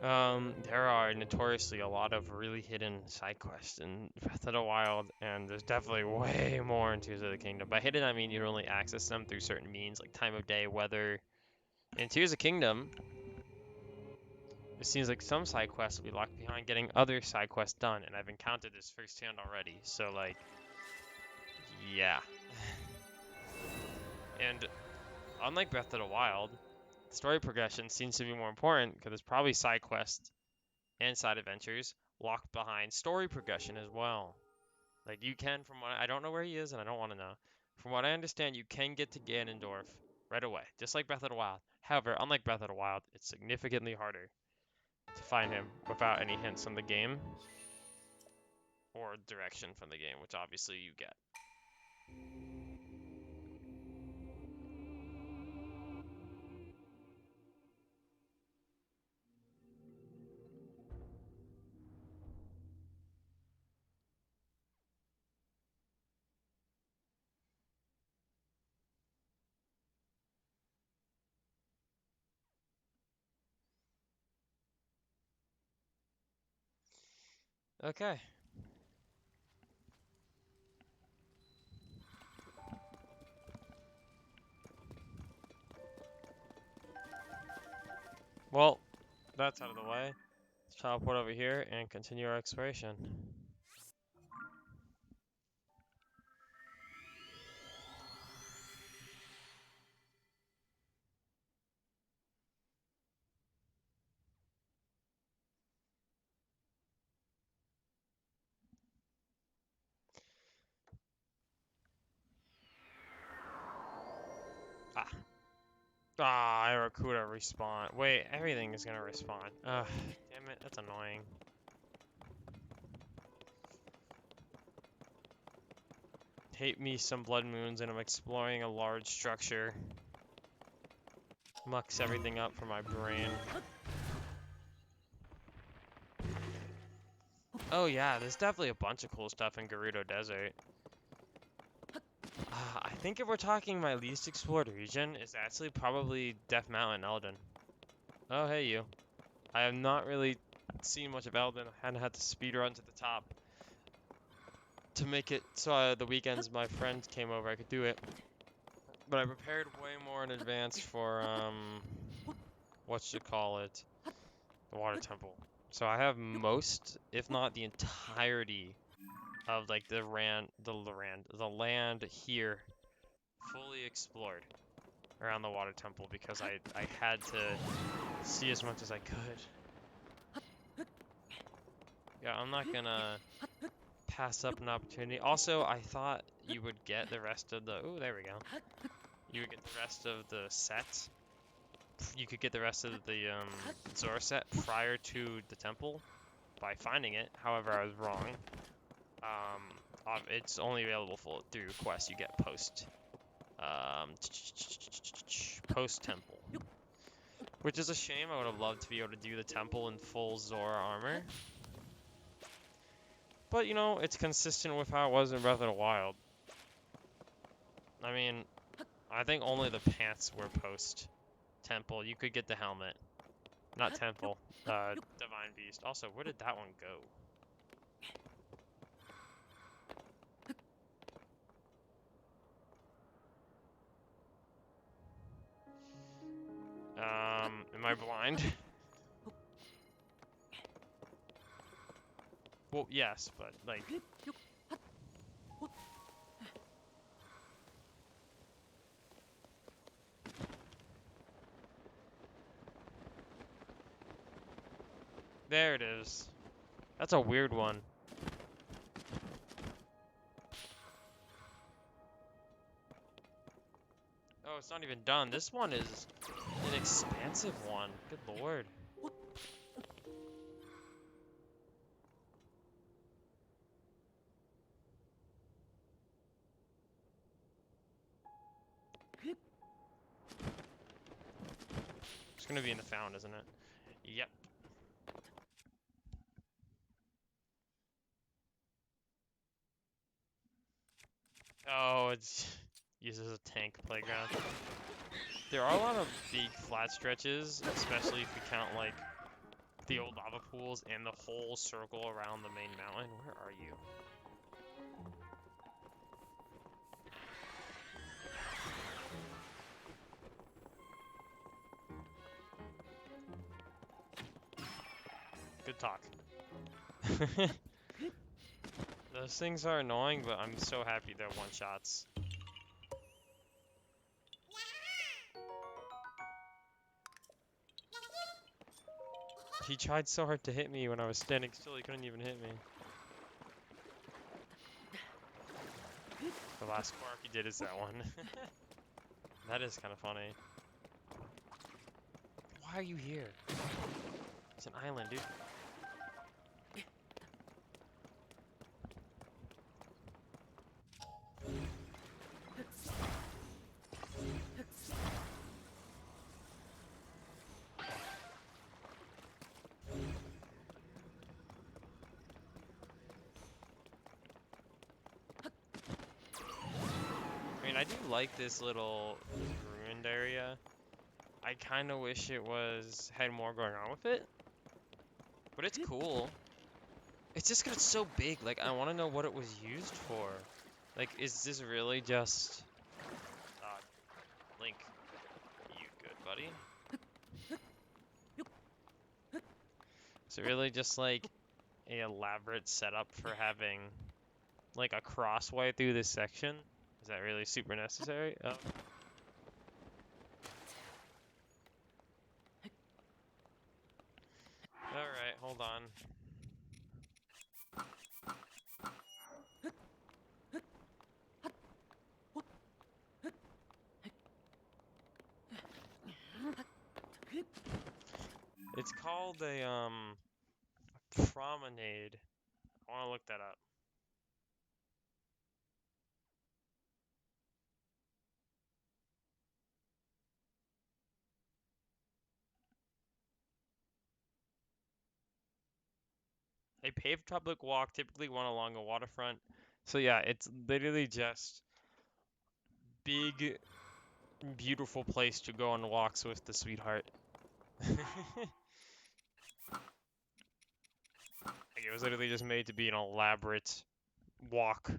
There are notoriously a lot of really hidden side quests in Breath of the Wild, and there's definitely way more in Tears of the Kingdom. By hidden, I mean you only access them through certain means, like time of day, weather. In Tears of the Kingdom, it seems like some side quests will be locked behind getting other side quests done, and I've encountered this firsthand already, so like, yeah. And unlike Breath of the Wild, story progression seems to be more important because there's probably side quests and side adventures locked behind story progression as well. Like you can, from what I don't know where he is, and I don't want to know. From what I understand, you can get to Ganondorf right away, just like Breath of the Wild. However, unlike Breath of the Wild, it's significantly harder to find him without any hints from the game or direction from the game, which obviously you get. Okay. Well, that's out of the way. Let's teleport over here and continue our exploration. Ah. Ah, Irakuda respawn. Wait, everything is gonna respawn. Ugh, damn it, that's annoying. Hate me some blood moons and I'm exploring a large structure. Mucks everything up for my brain. Oh yeah, there's definitely a bunch of cool stuff in Gerudo Desert. I think if we're talking my least explored region, it's actually probably Death Mountain, Elden. Oh hey you. I have not really seen much of Elden. I hadn't had to speed run to the top to make it so the weekends my friends came over I could do it. But I prepared way more in advance for what you call it, the water temple. So I have most, if not the entirety, of like the land here fully explored around the water temple because I had to see as much as I could. Yeah, I'm not gonna pass up an opportunity. Also, I thought you would get the rest of the. Oh, there we go. You would get the rest of the set. You could get the rest of the Zora set prior to the temple by finding it. However, I was wrong. It's only available through quests you get um, post temple, which is a shame. I would have loved to be able to do the temple in full Zora armor, but you know, it's consistent with how it was in Breath of the Wild. I mean, I think only the pants were post temple. You could get the helmet, not temple. Divine Beast. Also, where did that one go? Am I blind? Well, yes, but like, there it is. That's a weird one. Oh, it's not even done. This one is an expansive one. Good lord. It's gonna be in the fountain, isn't it? Yep. Oh, it's uses a tank playground. There are a lot of big flat stretches, especially if you count like the old lava pools and the whole circle around the main mountain. Where are you? Good talk. Those things are annoying, but I'm so happy they're one shots. He tried so hard to hit me when I was standing still, he couldn't even hit me. The last quark he did is that one. That is kind of funny. Why are you here? It's an island, dude. I mean, I do like this little ruined area. I kind of wish it had more going on with it, but it's cool. It's just 'cause it's so big. Like, I want to know what it was used for. Like, is this really just... Link, you good, buddy? Is it really just, like, a elaborate setup for having, like, a crossway through this section? Is that really super necessary? Oh. Alright, hold on. It's called a promenade. I want to look that up. A paved public walk, typically one along a waterfront. So yeah, it's literally just big, beautiful place to go on walks with the sweetheart. Like, it was literally just made to be an elaborate walk.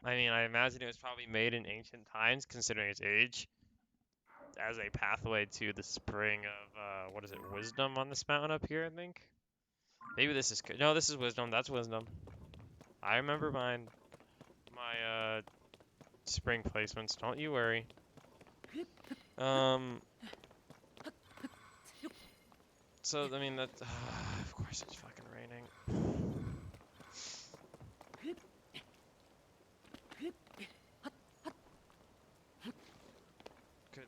I mean, I imagine it was probably made in ancient times, considering its age, as a pathway to the spring of, what is it, wisdom on this mountain up here, I think? Maybe this is, no, this is wisdom, that's wisdom. I remember my spring placements, don't you worry. So, I mean, that, of course it's fucking raining. Good.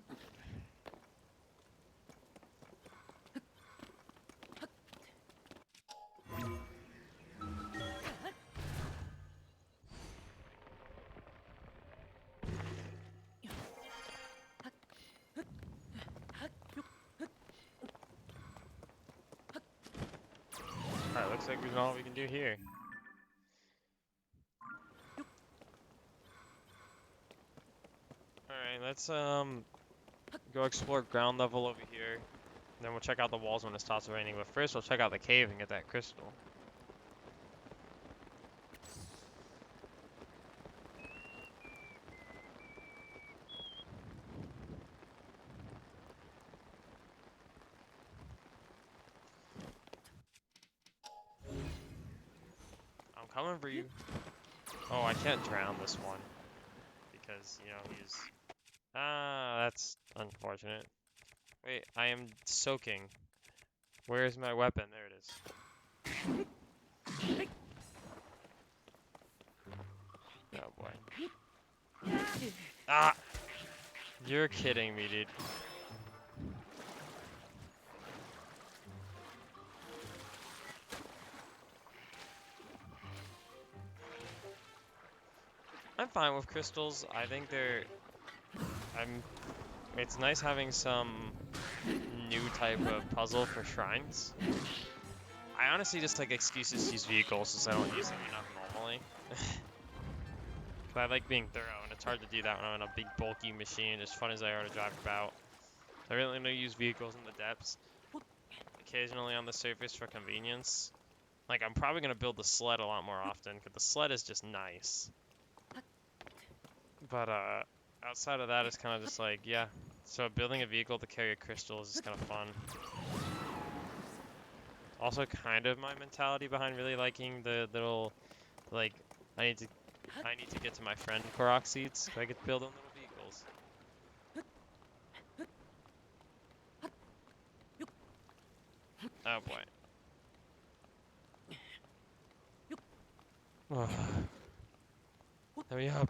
Alright, looks like we've done all we can do here. Alright, let's go explore ground level over here. Then we'll check out the walls when it stops raining. But first we'll check out the cave and get that crystal. I'm coming for you. Oh, I can't drown this one. Because, you know, he's... Ah, that's unfortunate. Wait, I am soaking. Where's my weapon? There it is. Oh boy. Ah! You're kidding me, dude. I'm fine with crystals. I think they're... It's nice having some new type of puzzle for shrines. I honestly just like excuses to use vehicles since I don't use them enough normally. But I like being thorough, and it's hard to do that when I'm in a big bulky machine, as fun as I are to drive about. I really only use vehicles in the depths, occasionally on the surface for convenience. Like, I'm probably going to build the sled a lot more often, because the sled is just nice. But, outside of that, it's kind of just like, yeah. So building a vehicle to carry a crystal is just kind of fun. Also kind of my mentality behind really liking the little, like, I need to get to my friend Korok seeds so I could build them little vehicles. Oh boy. Hurry up.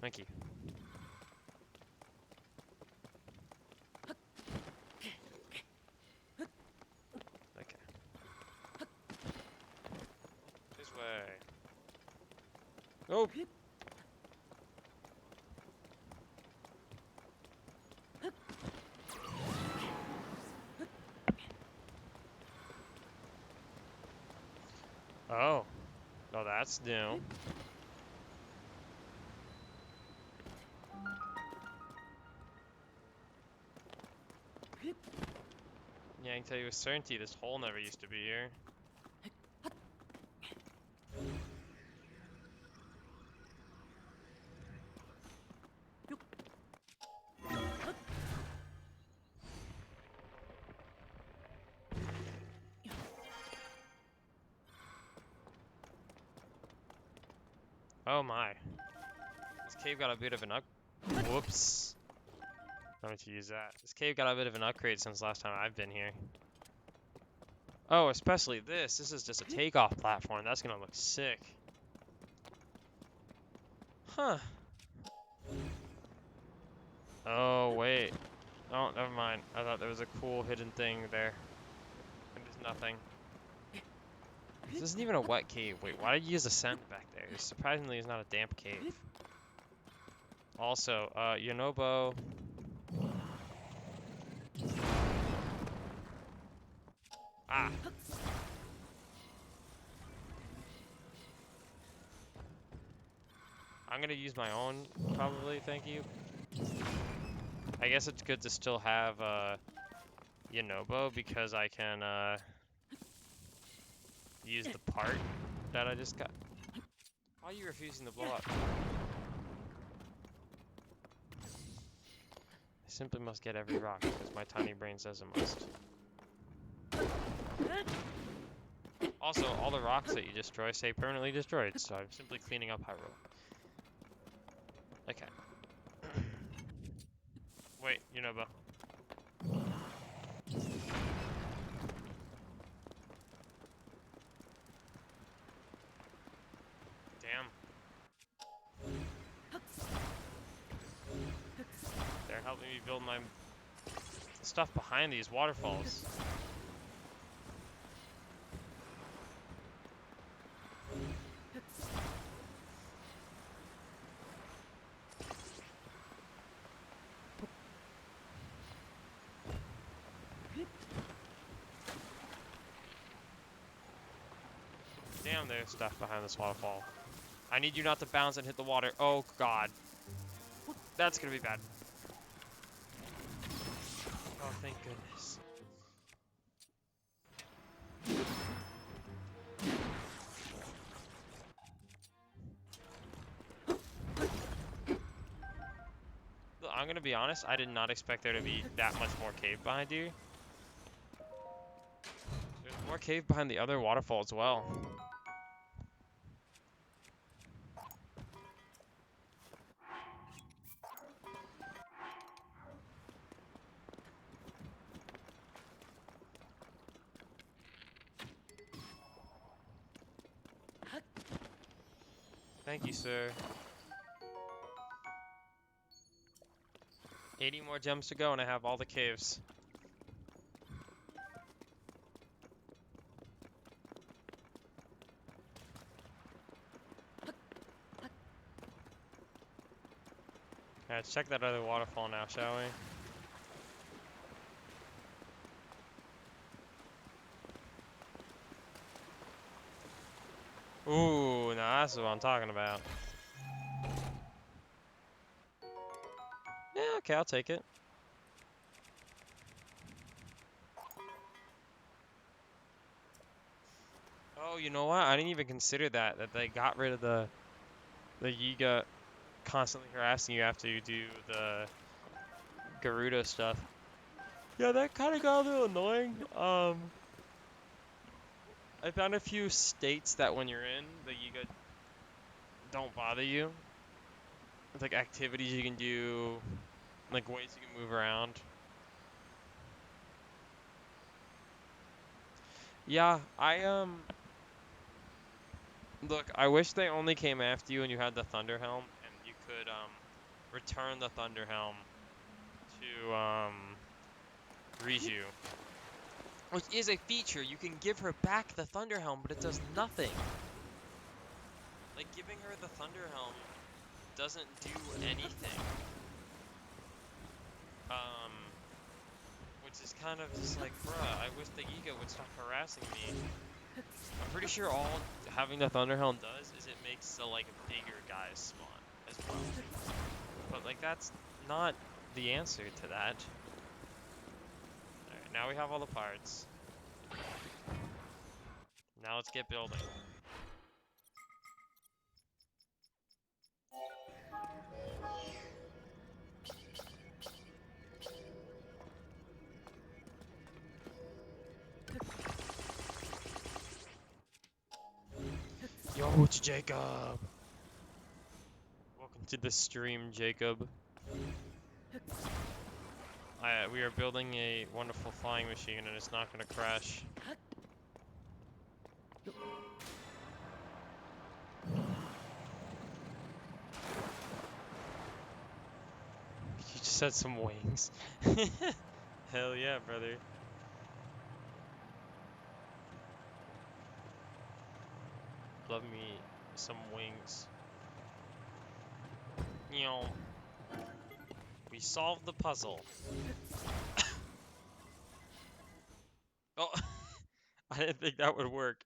Thank you. Okay. This way. Oh! Oh. Oh, that's new. Yeah, I can tell you with certainty this hole never used to be here. Oh my. This cave got a bit of an up. Whoops. I meant to use that. This cave got a bit of an upgrade since last time I've been here. Oh, especially this. This is just a takeoff platform. That's gonna look sick. Huh. Oh, wait. Oh, never mind. I thought there was a cool hidden thing there. And there's nothing. This isn't even a wet cave. Wait, why did you use a scent back there? Surprisingly, it's not a damp cave. Also, Yonobo. Ah. I'm gonna use my own, probably, thank you. I guess it's good to still have, Yonobo because I can, use the part that I just got. Why are you refusing to blow up? I simply must get every rock because my tiny brain says I must. Also, all the rocks that you destroy say permanently destroyed, so I'm simply cleaning up Hyrule. Okay. Wait, Yonobo. Damn. They're helping me build my stuff behind these waterfalls. Damn, there's stuff behind this waterfall. I need you not to bounce and hit the water. Oh, God. That's gonna be bad. Oh, thank goodness. Look, I'm gonna be honest, I did not expect there to be that much more cave behind you. There's more cave behind the other waterfall as well. Thank you, sir. 80 more gems to go and I have all the caves. Okay, let's check that other waterfall now, shall we? Ooh, now that's what I'm talking about. Yeah, okay, I'll take it. Oh, you know what? I didn't even consider that they got rid of the Yiga constantly harassing you after you do the Gerudo stuff. Yeah, that kind of got a little annoying. I found a few states that when you're in, the Yiga don't bother you. It's like activities you can do, like ways you can move around. Yeah, look, I wish they only came after you and you had the Thunder Helm and you could return the Thunder Helm to Riju. Which is a feature. You can give her back the Thunder Helm, but it does nothing. Like, giving her the Thunder Helm doesn't do anything. Which is kind of just like, bruh, I wish the Giga would stop harassing me. I'm pretty sure all having the Thunder Helm does is it makes the, like, bigger guys spawn as well. But, like, that's not the answer to that. Alright, now we have all the parts. Now let's get building. Yo, it's Jacob. to the stream, Jacob. We are building a wonderful flying machine and it's not gonna crash. You just had some wings. Hell yeah, brother. Love me some wings. You know, we solved the puzzle. Oh, I didn't think that would work.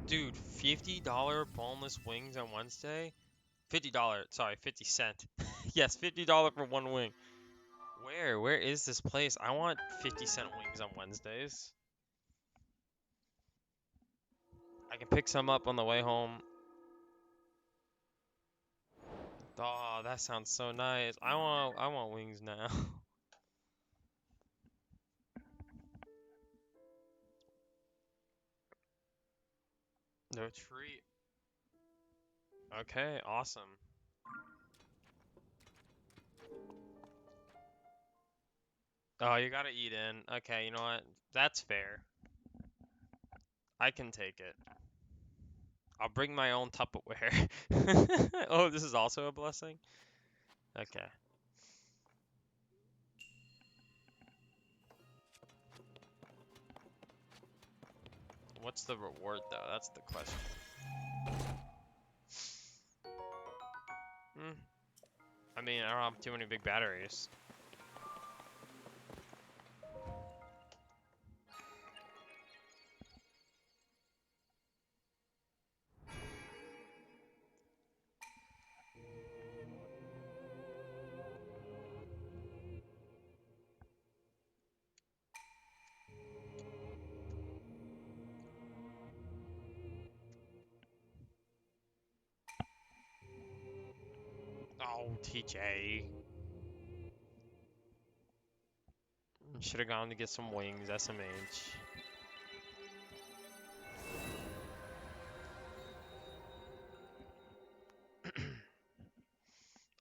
Dude, $50 boneless wings on Wednesday? $50, sorry, 50 cent. Yes, $50 for one wing. Where? Where is this place? I want 50-cent wings on Wednesdays. I can pick some up on the way home. Oh, that sounds so nice. I want wings now. No treat. Okay, awesome. Oh, you gotta eat in. Okay, you know what? That's fair. I can take it. I'll bring my own Tupperware. Oh, this is also a blessing? Okay. What's the reward, though? That's the question. Hmm. I mean, I don't have too many big batteries. Oh, TJ. Should have gone to get some wings, SMH.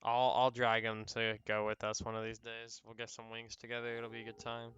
I'll drag him to go with us one of these days. We'll get some wings together. It'll be a good time.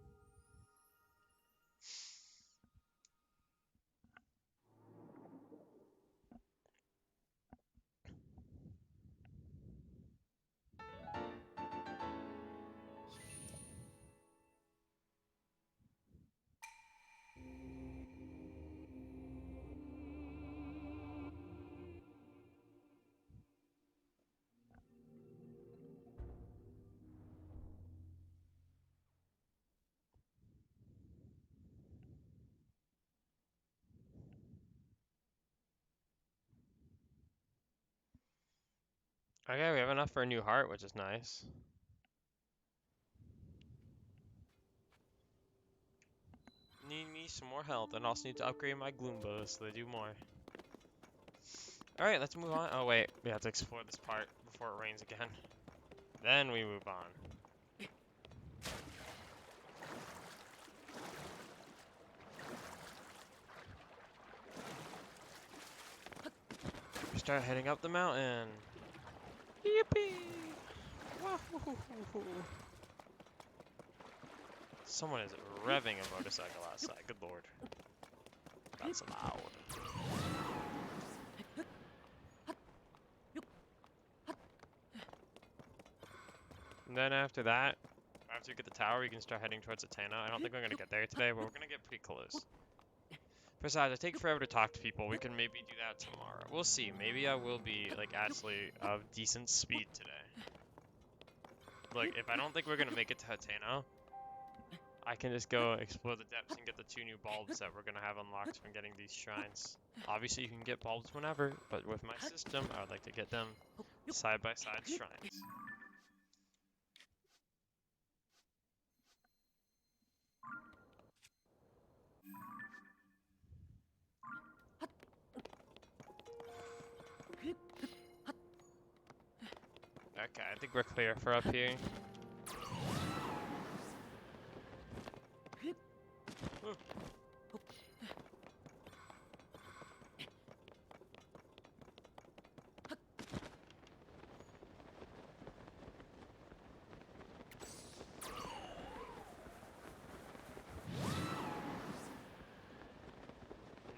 Okay, we have enough for a new heart, which is nice. Need me some more health, and also need to upgrade my Gloombas so they do more. Alright, let's move on. Oh wait, we have to explore this part before it rains again. Then we move on. We start heading up the mountain. Yippee! Wahoo! Someone is revving a motorcycle outside. Good lord. That's loud. And then after that, after you get the tower, we can start heading towards Atena. I don't think we're gonna get there today, but we're gonna get pretty close. Besides, I take forever to talk to people. We can maybe do that tomorrow. We'll see. Maybe I will be, like, actually of decent speed today. Like, if I don't think we're gonna make it to Hateno, I can just go explore the depths and get the 2 new bulbs that we're gonna have unlocked from getting these shrines. Obviously, you can get bulbs whenever, but with my system, I would like to get them side-by-side shrines. Okay, I think we're clear for up here. Ooh.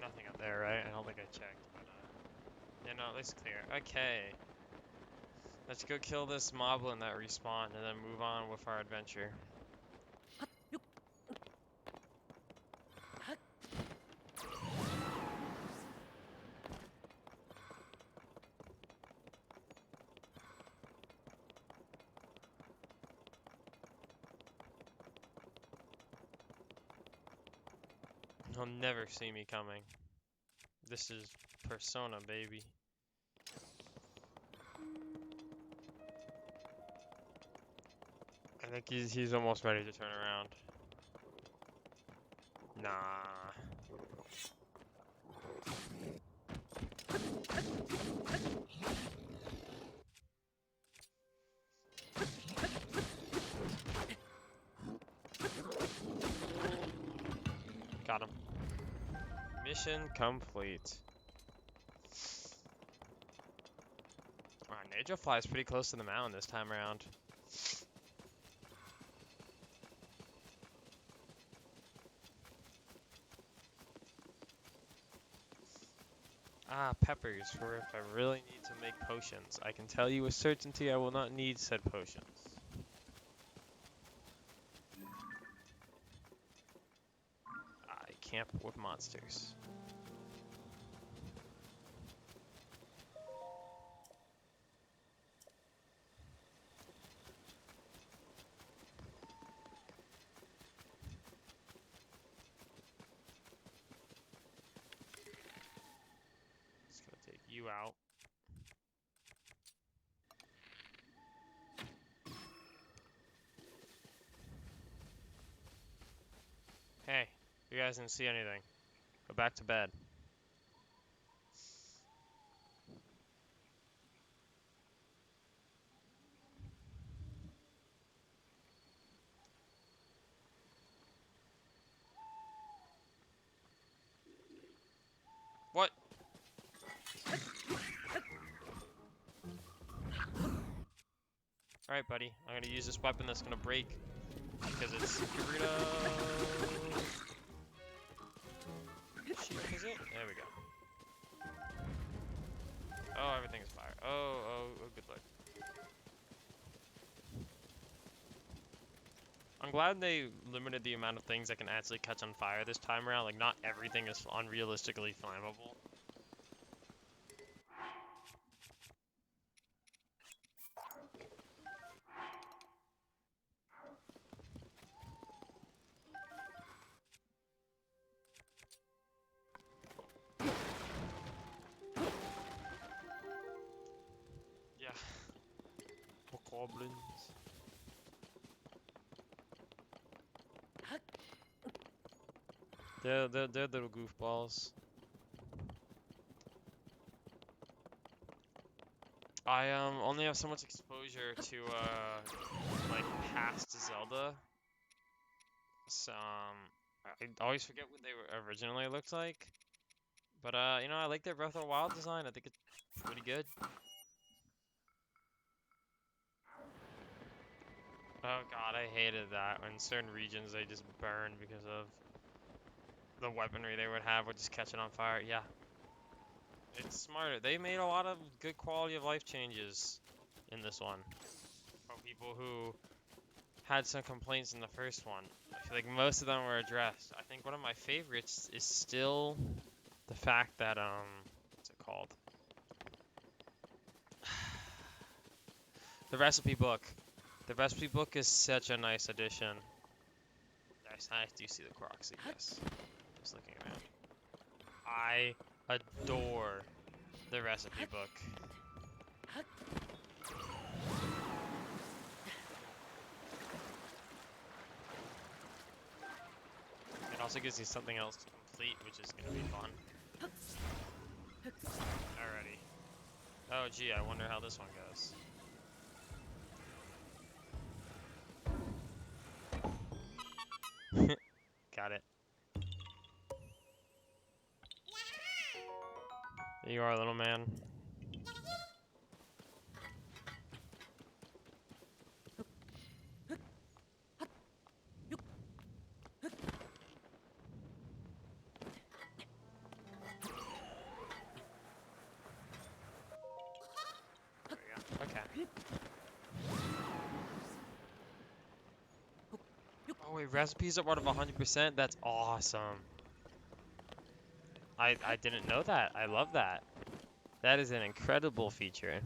Nothing up there, right? I don't think I checked, but yeah, no, it looks clear. Okay. Let's go kill this moblin that respawned and then move on with our adventure. He'll never see me coming. This is Persona, baby. I think he's almost ready to turn around. Nah. Got him. Mission complete. Alright, Nature flies pretty close to the mountain this time around. Ah, peppers, for if I really need to make potions. I can tell you with certainty I will not need said potions. I camp with monsters. Just gonna take you out. Hey, you guys didn't see anything. Go back to bed. What? Alright, buddy. I'm gonna use this weapon that's gonna break because it's Burrito. Sheep, is it? There we go. Oh, everything's fire. Oh, good luck. I'm glad they limited the amount of things that can actually catch on fire this time around. Like, not everything is unrealistically flammable. Yeah. Goblins. They're little goofballs. I only have so much exposure to like past Zelda. So I always forget what they were originally looked like. But you know, I like their Breath of the Wild design. I think it's pretty good. Oh god, I hated that. In certain regions they just burn because of the weaponry they would have would just catch it on fire. Yeah. It's smarter. They made a lot of good quality of life changes in this one. For people who had some complaints in the first one. I feel like most of them were addressed. I think one of my favorites is still the fact that what's it called? The recipe book. The recipe book is such a nice addition. Yes, I do see the Croxy, yes. Just looking around. I adore the recipe book. It also gives you something else to complete, which is going to be fun. Alrighty. Oh gee, I wonder how this one goes. got it. There you are, little man. There we go. Okay. Oh wait, recipes are out of 100%? That's awesome. I didn't know that. I love that. That is an incredible feature.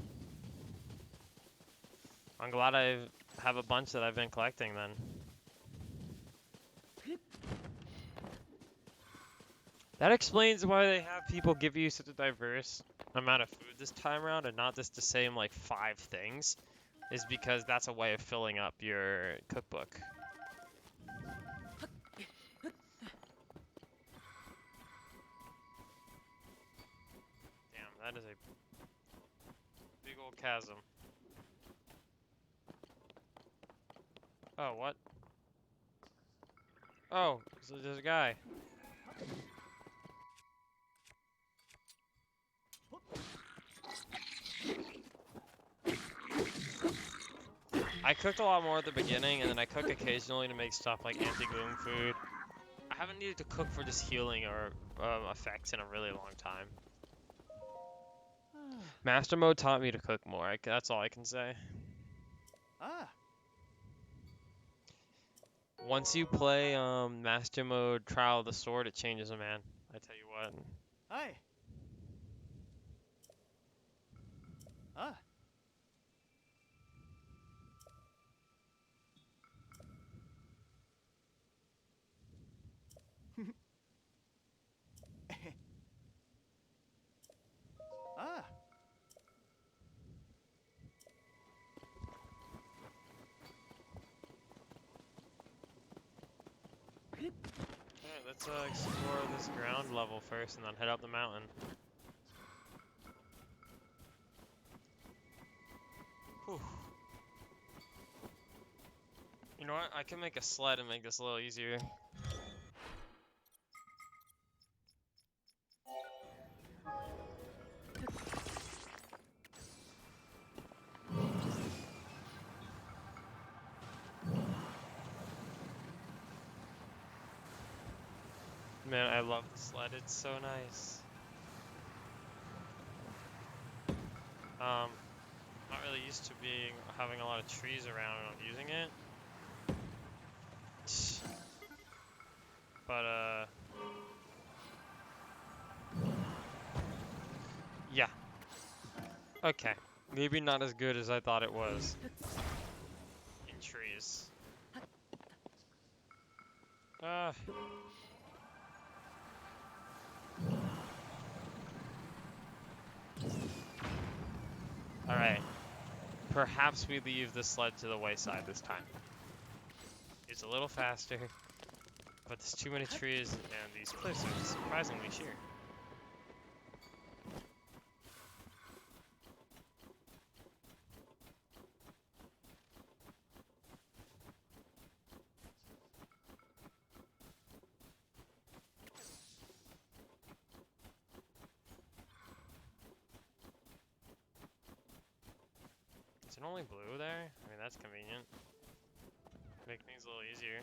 I'm glad I have a bunch that I've been collecting then. That explains why they have people give you such a diverse amount of food this time around and not just the same like 5 things, is because that's a way of filling up your cookbook. Damn, that is a big old chasm. Oh, what? Oh, so there's a guy. I cooked a lot more at the beginning, and then I cook occasionally to make stuff like anti-gloom food. I haven't needed to cook for just healing or effects in a really long time. Master mode taught me to cook more. That's all I can say. Ah. Once you play Master mode Trial of the Sword, it changes a man. I tell you what. Hi. Ah. Ah. Alright, let's explore this ground level first and then head up the mountain. Whew. You know what? I can make a sled and make this a little easier. Man, I love the sled. It's so nice. Not really used to having a lot of trees around when I'm using it. But yeah. Okay. Maybe not as good as I thought it was. In trees. Alright. Perhaps we leave the sled to the wayside this time. It's a little faster, but there's too many trees and these cliffs are surprisingly sheer. Is it only blue there? I mean, that's convenient. Make things a little easier.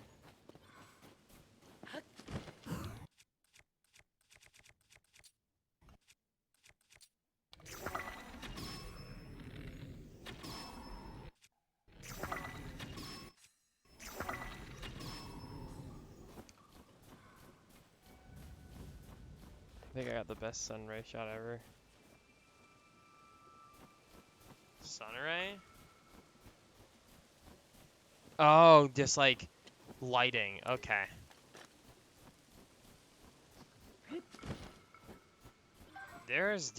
I think I got the best sunray shot ever. Sunray? Oh, just like lighting. Okay. There's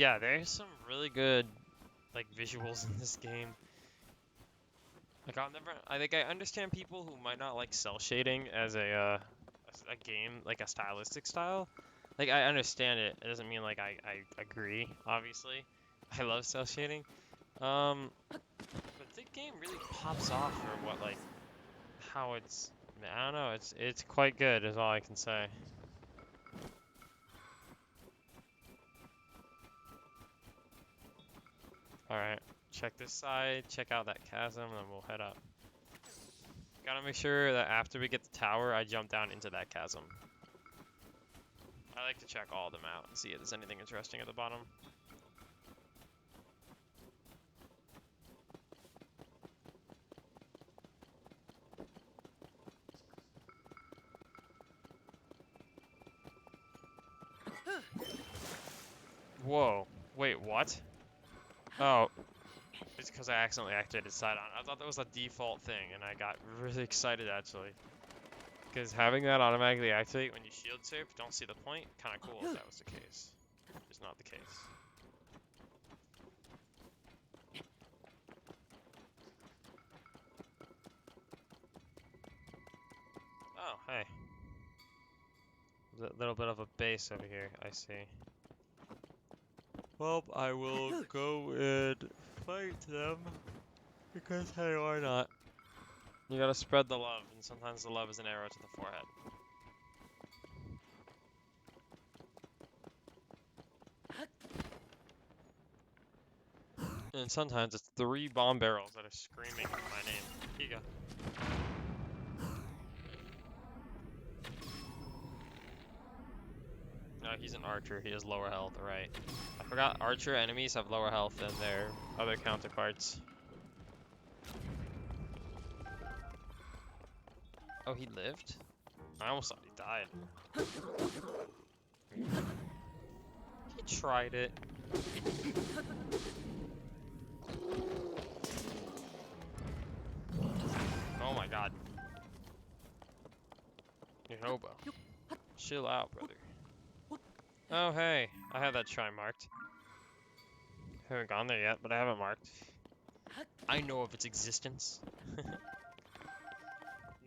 some really good like visuals in this game. Like I think I understand people who might not like cell shading as a game, like a stylistic style. Like I understand it. It doesn't mean like I agree, obviously. I love cell shading. But the game really pops off for what like how it's I don't know. It's quite good, is all I can say. All right, check this side. Check out that chasm, and then we'll head up. Gotta make sure that after we get the tower, I jump down into that chasm. I like to check all of them out and see if there's anything interesting at the bottom. Whoa. Wait, what? Oh. It's because I accidentally activated side on. I thought that was a default thing, and I got really excited, actually. Because having that automatically activate when you shield surf, don't see the point, kind of cool if that was the case. It's not the case. Oh, hey. There's a little bit of a base over here, I see. Well, I will go and fight them. Because, hey, why not? You gotta spread the love, and sometimes the love is an arrow to the forehead. And sometimes it's 3 bomb barrels that are screaming my name. Here you go. No, he's an archer. He has lower health, right. I forgot archer enemies have lower health than their other counterparts. Oh, he lived? I almost thought he died. He tried it. Oh my god. Your hobo. Chill out, brother. Oh, hey. I have that shrine marked. Haven't gone there yet, but I have it marked. I know of its existence.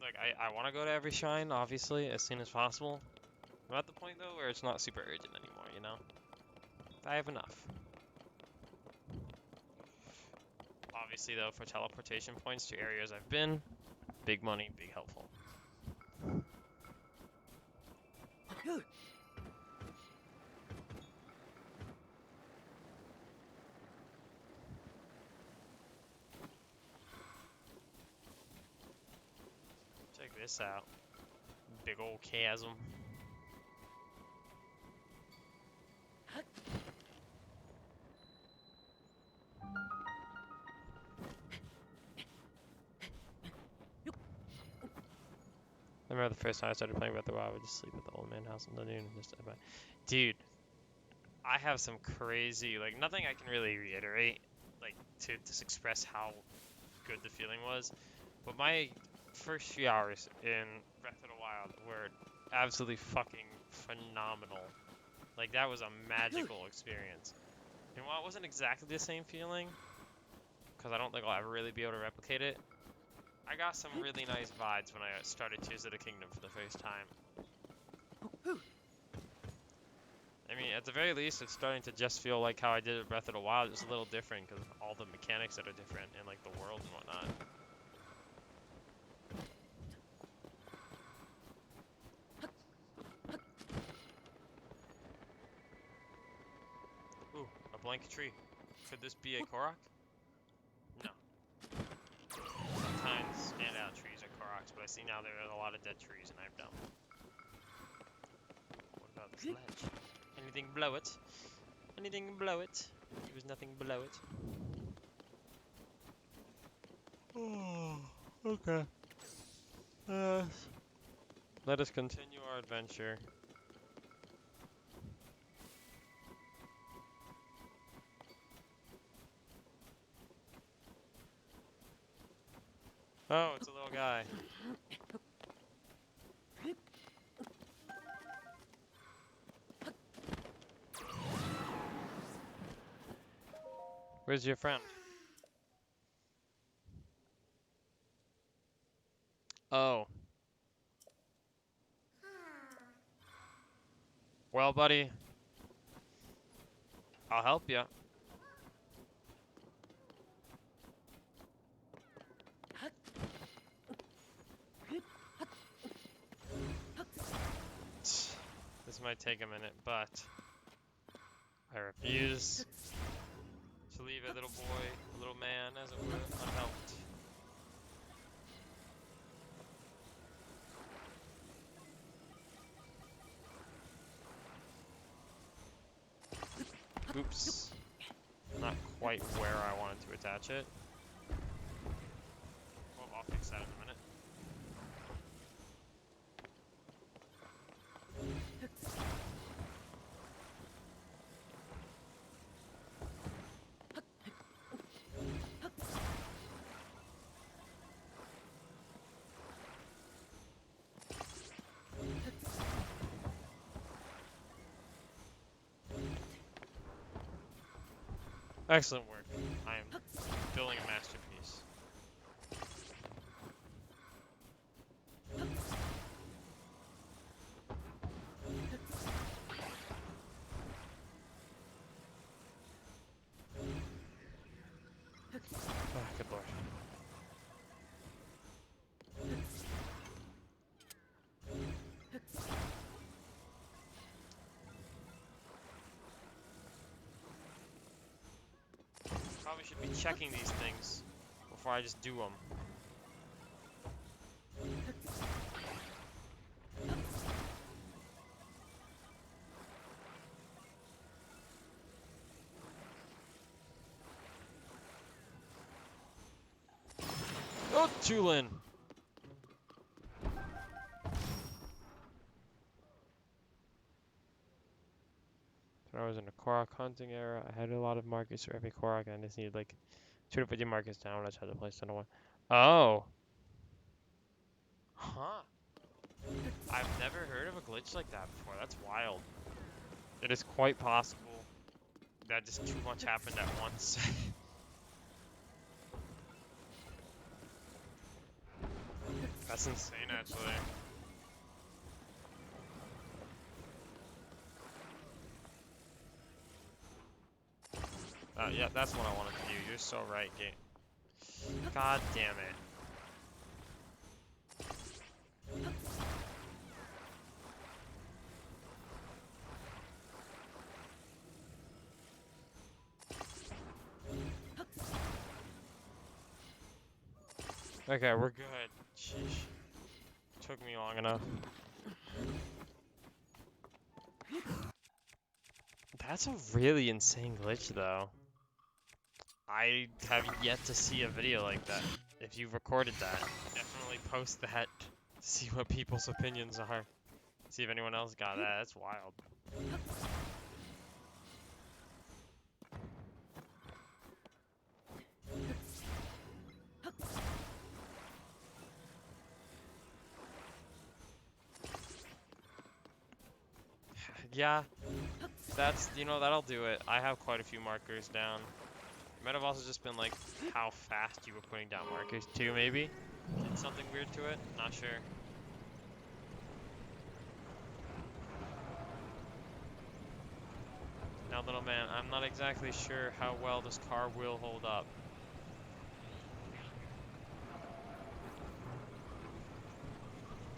Like, I want to go to every shrine, obviously, as soon as possible. I'm at the point, though, where it's not super urgent anymore, you know? I have enough. Obviously, though, for teleportation points to areas I've been, big money, big helpful. Check this out. Big old chasm. I remember the first time I started playing Breath of the Wild, I would just sleep at the old man house in the noon and just dude, I have some crazy, like, nothing I can really reiterate, like, to just express how good the feeling was. But my first few hours in Breath of the Wild were absolutely fucking phenomenal. Like, that was a magical experience. And while it wasn't exactly the same feeling, because I don't think I'll ever really be able to replicate it, I got some really nice vibes when I started Tears of the Kingdom for the first time. I mean, at the very least, it's starting to just feel like how I did with Breath of the Wild. It's a little different because of all the mechanics that are different and, like, the world and whatnot. Ooh, a blank tree. Could this be a Korok? No. Sometimes standout trees are Koroks, but I see now there are a lot of dead trees, and I'm dumb. What about this ledge? Anything below it? Anything below it? There was nothing below it. Oh, okay. Let us continue our adventure. Oh, it's a little guy. Where's your friend? Oh. Well, buddy. I'll help you. might take a minute, but I refuse to leave a little boy, a little man, as it were, unhelped. Oops. Not quite where I wanted to attach it. Well, I'll fix that in a minute. Excellent work. I am building a masterpiece. Oh, good lord. Probably should be checking these things before I just do them. Oh, Tulin! When I was in the Korok hunting era, I had a lot of markers for every Korok, and I just needed like 250 markers down when I tried to place another one. Oh! Huh. I've never heard of a glitch like that before. That's wild. It is quite possible that just too much happened at once. That's insane, actually. Yeah, that's what I wanted to do. You're so right, game. God damn it. Okay, we're good. Sheesh. Took me long enough. That's a really insane glitch, though. I have yet to see a video like that. If you recorded that, definitely post that to see what people's opinions are. See if anyone else got that. That's wild. Yeah, that's, that'll do it. I have quite a few markers down. It might have also just been like how fast you were putting down markers too, maybe? Did something weird to it? Not sure. Now, little man, I'm not exactly sure how well this car will hold up.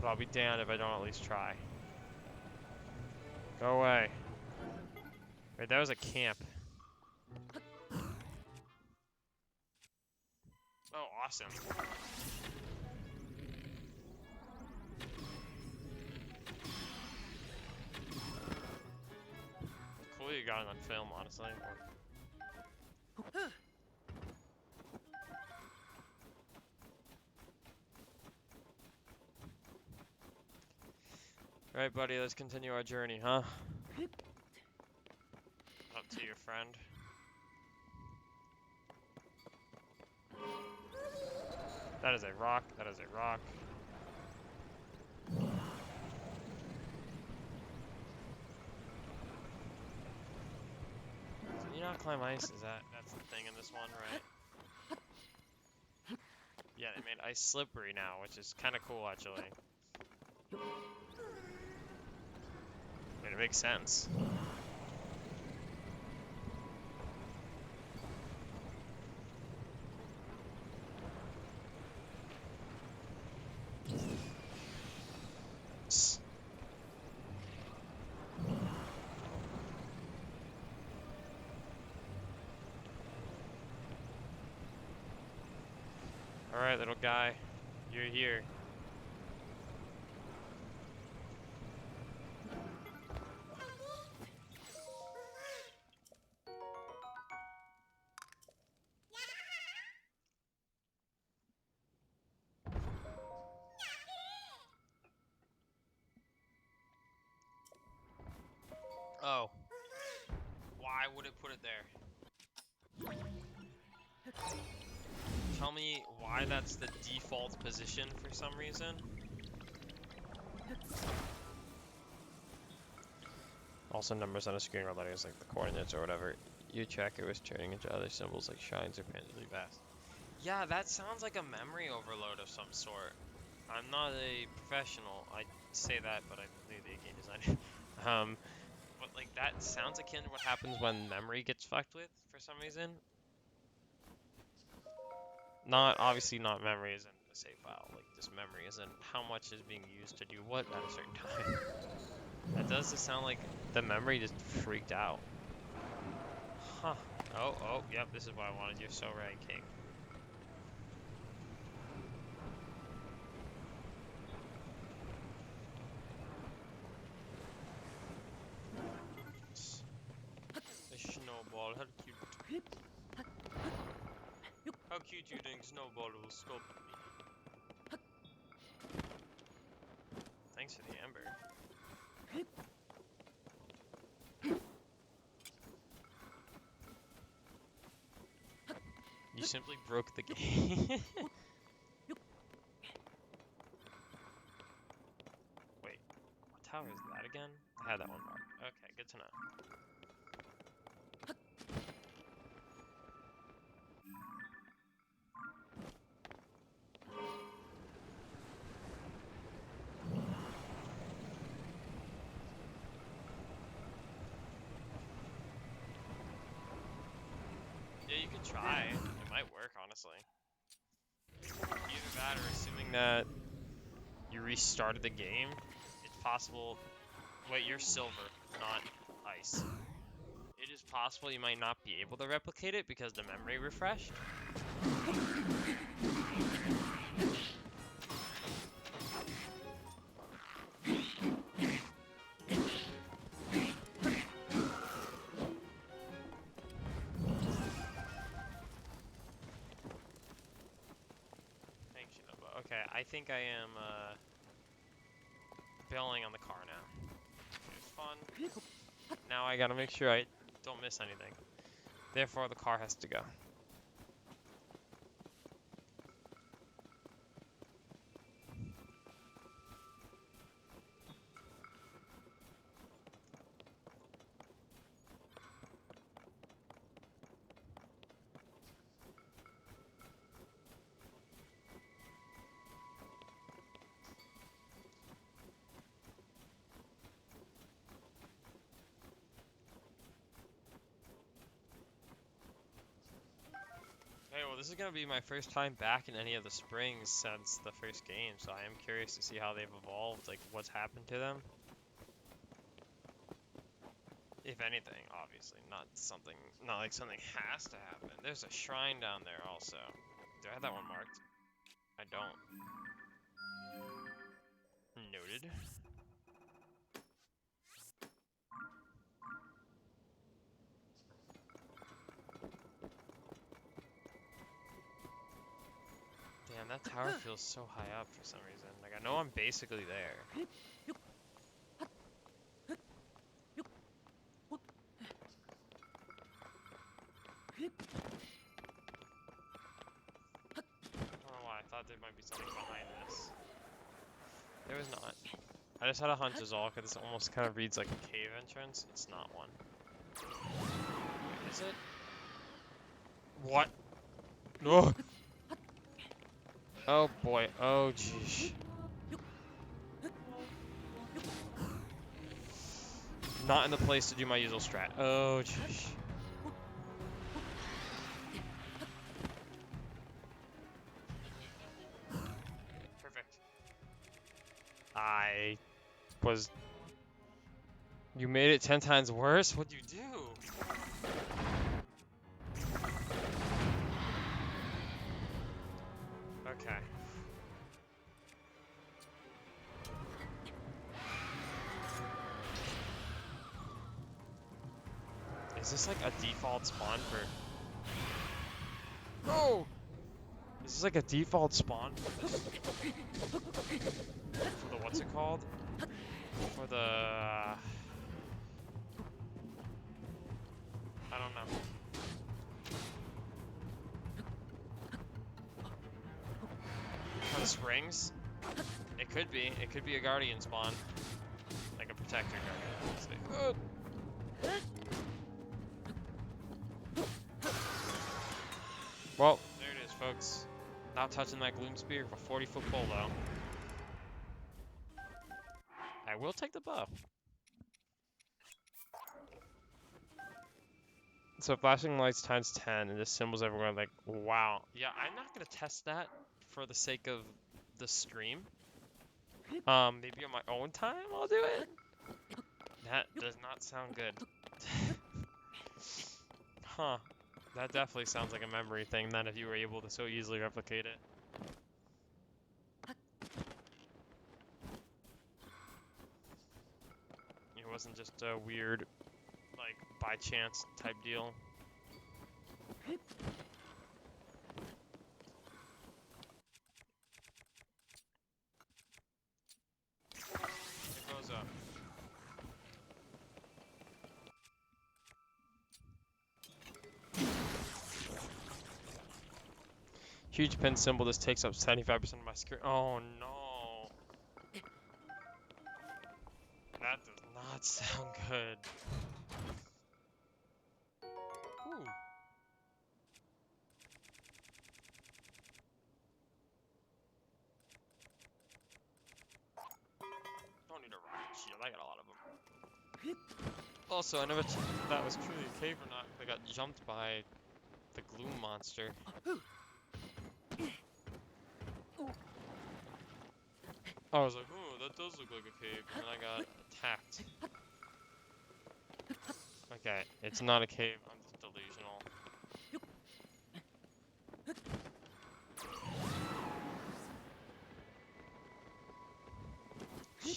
But I'll be damned if I don't at least try. Go away. Wait, that was a camp. Oh, awesome. Cool you got it on film, honestly. Alright, buddy, let's continue our journey, huh? Up to your friend. That is a rock, that is a rock. Can you not climb ice? That's the thing in this one, right? Yeah, they made ice slippery now, which is kind of cool, actually. I mean, it makes sense. Alright, little guy. You're here. Oh. Why would it put it there? Tell me why that's the default position for some reason. Also numbers on a screen or letters like the coordinates or whatever. You check it was turning into other symbols like shines or randomly vast. Yeah, that sounds like a memory overload of some sort. I'm not a professional. I say that, but I'm literally a game designer. But like that sounds akin to what happens when memory gets fucked with for some reason. Not obviously not memory isn't a save file. Like just memory isn't how much is being used to do what at a certain time. That does just sound like the memory just freaked out. Huh. Oh, yep, this is what I wanted. You're so right, King. A snowball, how cute. How cute you think snowball will stop me? Thanks for the ember. You simply broke the game. Wait, what tower is that again? I had that one marked. Okay, good to know. Yeah, you could try. It might work, honestly. Either that or assuming that you restarted the game, it's possible. Wait, you're silver, not ice. It is possible you might not be able to replicate it because the memory refreshed. Thanks, Shinobu. Okay, I think I am bailing on the car now. It was fun. Now I gotta make sure I don't miss anything. Therefore, the car has to go. Okay, well, this is gonna be my first time back in any of the springs since the first game, so I am curious to see how they've evolved, like what's happened to them. If anything, obviously, not like something has to happen. There's a shrine down there also. Do I have that one marked? I don't. Noted. Damn, that tower feels so high up for some reason. Like, I know I'm basically there. I don't know why, I thought there might be something behind this. There was not. I just had a hunch is all, because it almost kind of reads like a cave entrance. It's not one. Is it? What? Oh! Oh boy, oh jeez. Not in the place to do my usual strat. Oh jeez. Perfect. I was... You made it 10 times worse? What'd you do? Is this like a default spawn for... No! Is this like a default spawn for this? For the, what's it called? For the... I don't know. For the springs? It could be. It could be a guardian spawn. Like a protector guardian. Well, there it is, folks. Not touching that gloom spear with a 40-foot pole, though. I will take the bow. So flashing lights times 10 and just symbols everywhere, like, wow. Yeah, I'm not going to test that for the sake of the stream. Maybe on my own time I'll do it. That does not sound good. Huh. That definitely sounds like a memory thing, then, if you were able to so easily replicate it. It wasn't just a weird, like, by chance type deal. It goes up. Huge pin symbol. This takes up 75% of my screen. Oh no. That does not sound good. Ooh. Don't need a rocket shield. I got a lot of them. Also, I never checked if that was truly a cave or not. I got jumped by the gloom monster. I was like, ooh, that does look like a cave. And then I got attacked. Okay, it's not a cave. I'm just delusional.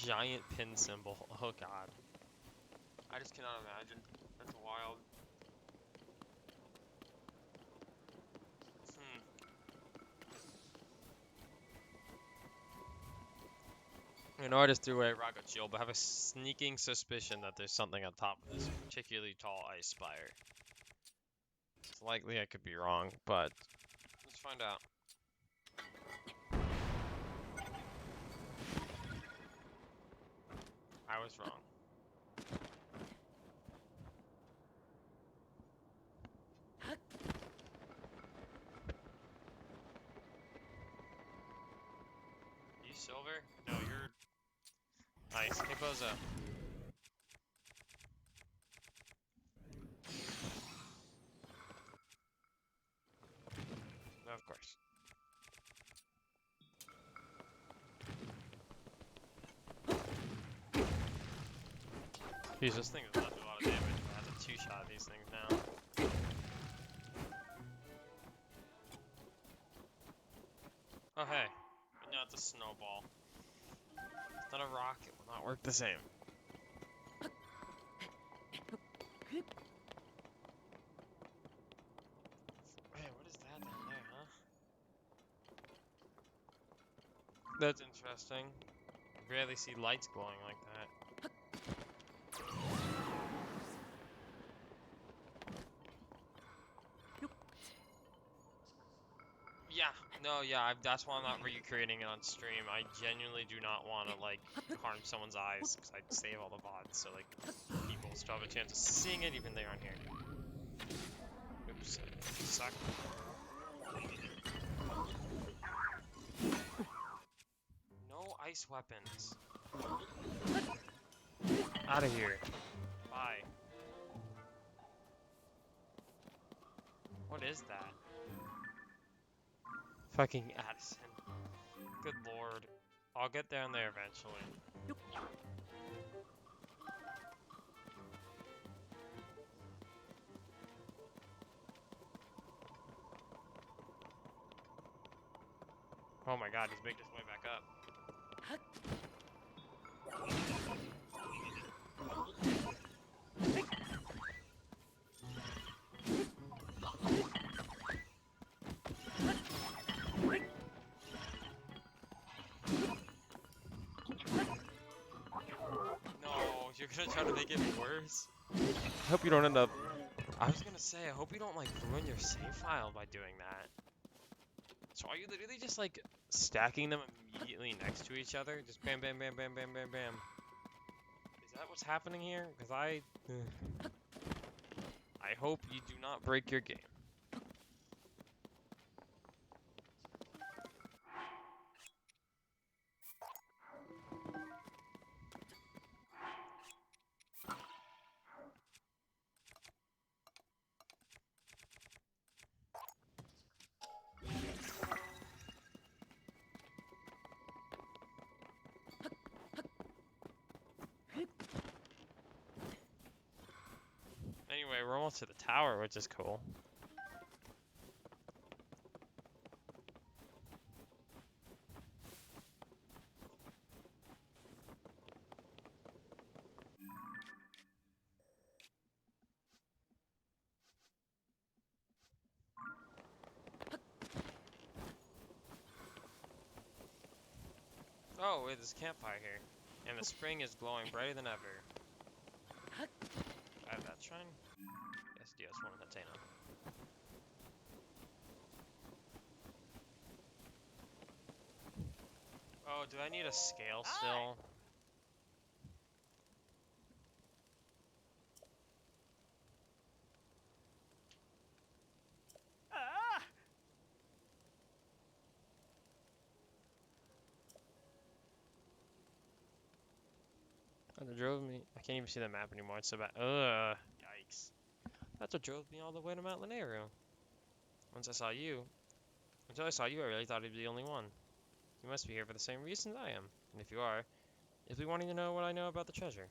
Giant pin symbol. Oh god. I just cannot imagine. That's wild. I know I just threw away a rocket shield, but I have a sneaking suspicion that there's something on top of this particularly tall ice spire. It's likely I could be wrong, but let's find out. I was wrong. You silver? No, you're ice. Hey, Bozo. No, of course. Jeez, this thing does not do a lot of damage. I have to two-shot these things now. Oh, hey. But now it's a snowball. It's not a rock. It will not work the same. Hey, what is that down there, huh? That's interesting. I rarely see lights glowing like that. That's why I'm not recreating it on stream. I genuinely do not want to, like, harm someone's eyes, because I'd save all the VODs, so, like, people still have a chance of seeing it, even if they aren't here. Oops. Suck. No ice weapons. Out of here. Bye. What is that? Fucking Addison. Good lord. I'll get down there eventually. Oh my god, he's making his way back up. You're gonna try to make it worse? I hope you don't end up... I was gonna say, I hope you don't, like, ruin your save file by doing that. So are you literally just, like, stacking them immediately next to each other? Just bam, bam, bam, bam, bam, bam, bam. Is that what's happening here? Because I hope you do not break your game. Anyway, we're almost to the tower, which is cool. Oh, wait, there's a campfire here. And the spring is glowing brighter than ever. I have that shrine? Yes, DS1 Hatena. Oh, do I need a scale still? Ah! Oh, that drove me. I can't even see the map anymore. It's so bad. Ugh. Yikes. That's what drove me all the way to Mount Lanero. Once I saw you. Until I saw you, I really thought I'd be the only one. You must be here for the same reasons I am. And if you are, you'll be wanting to know what I know about the treasure.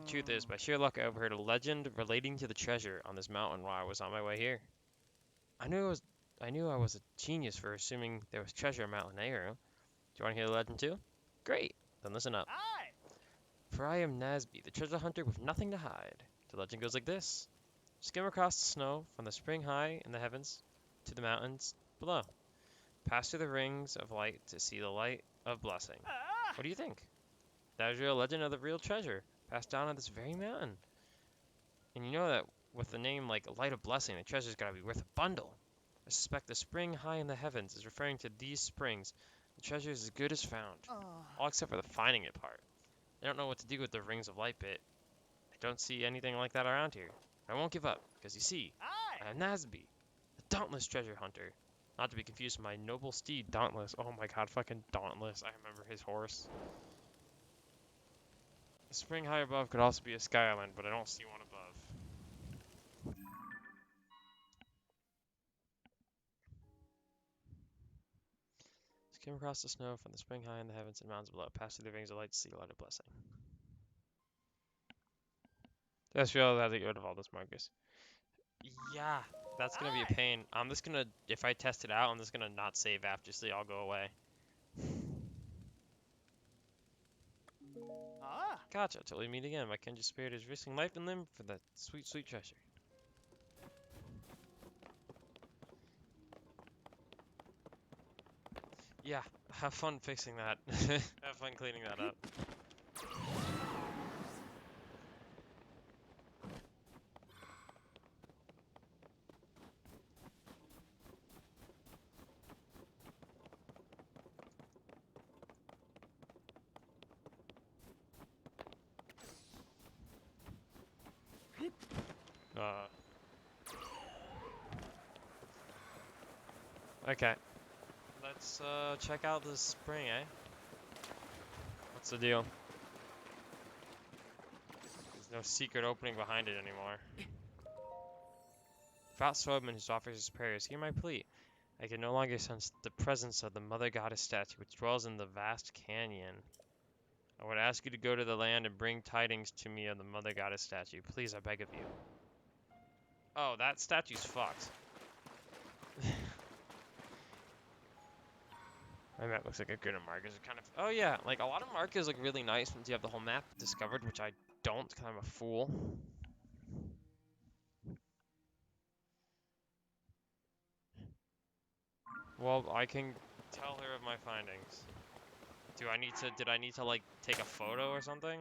The truth is, by sheer luck, I overheard a legend relating to the treasure on this mountain while I was on my way here. I knew I was a genius for assuming there was treasure in Mount Lanero. Do you want to hear the legend too? Great. Then listen up. Aye! For I am Nasby, the treasure hunter with nothing to hide. The legend goes like this. Skim across the snow from the spring high in the heavens to the mountains below. Pass through the rings of light to see the light of blessing. Ah! What do you think? That is your legend of the real treasure, passed down on this very mountain. And you know that with a name like Light of Blessing, the treasure's gotta be worth a bundle. I suspect the spring high in the heavens is referring to these springs. The treasure is as good as found. All except for the finding it part. I don't know what to do with the rings of light bit. I don't see anything like that around here. I won't give up, because you see, I am Nasby, the dauntless treasure hunter. Not to be confused with my noble steed, Dauntless. Oh my god, fucking Dauntless. I remember his horse. The spring high above could also be a sky island, but I don't see one above. Skim across the snow from the spring high in the heavens and mountains below. Pass through the rings of light to see the light of blessing. Just realized I have to get rid of all this, Marcus. Yeah, that's gonna be a pain. I'm just gonna, if I test it out, I'm just gonna not save after, so they all go away. Ah! Gotcha, till we meet again. My kindred spirit is risking life and limb for that sweet, sweet treasure. Yeah, have fun fixing that. Have fun cleaning that up. Okay. Let's check out this spring, eh? What's the deal? There's no secret opening behind it anymore. Devout swordsman who offers his prayers, hear my plea. I can no longer sense the presence of the Mother Goddess statue which dwells in the vast canyon. I would ask you to go to the land and bring tidings to me of the Mother Goddess statue. Please, I beg of you. Oh, that statue's fucked. My map looks like a good markers are kind of... Oh yeah, like a lot of markers look really nice once you have the whole map discovered, which I don't because I'm a fool. Well, I can tell her of my findings. Did I need to like take a photo or something?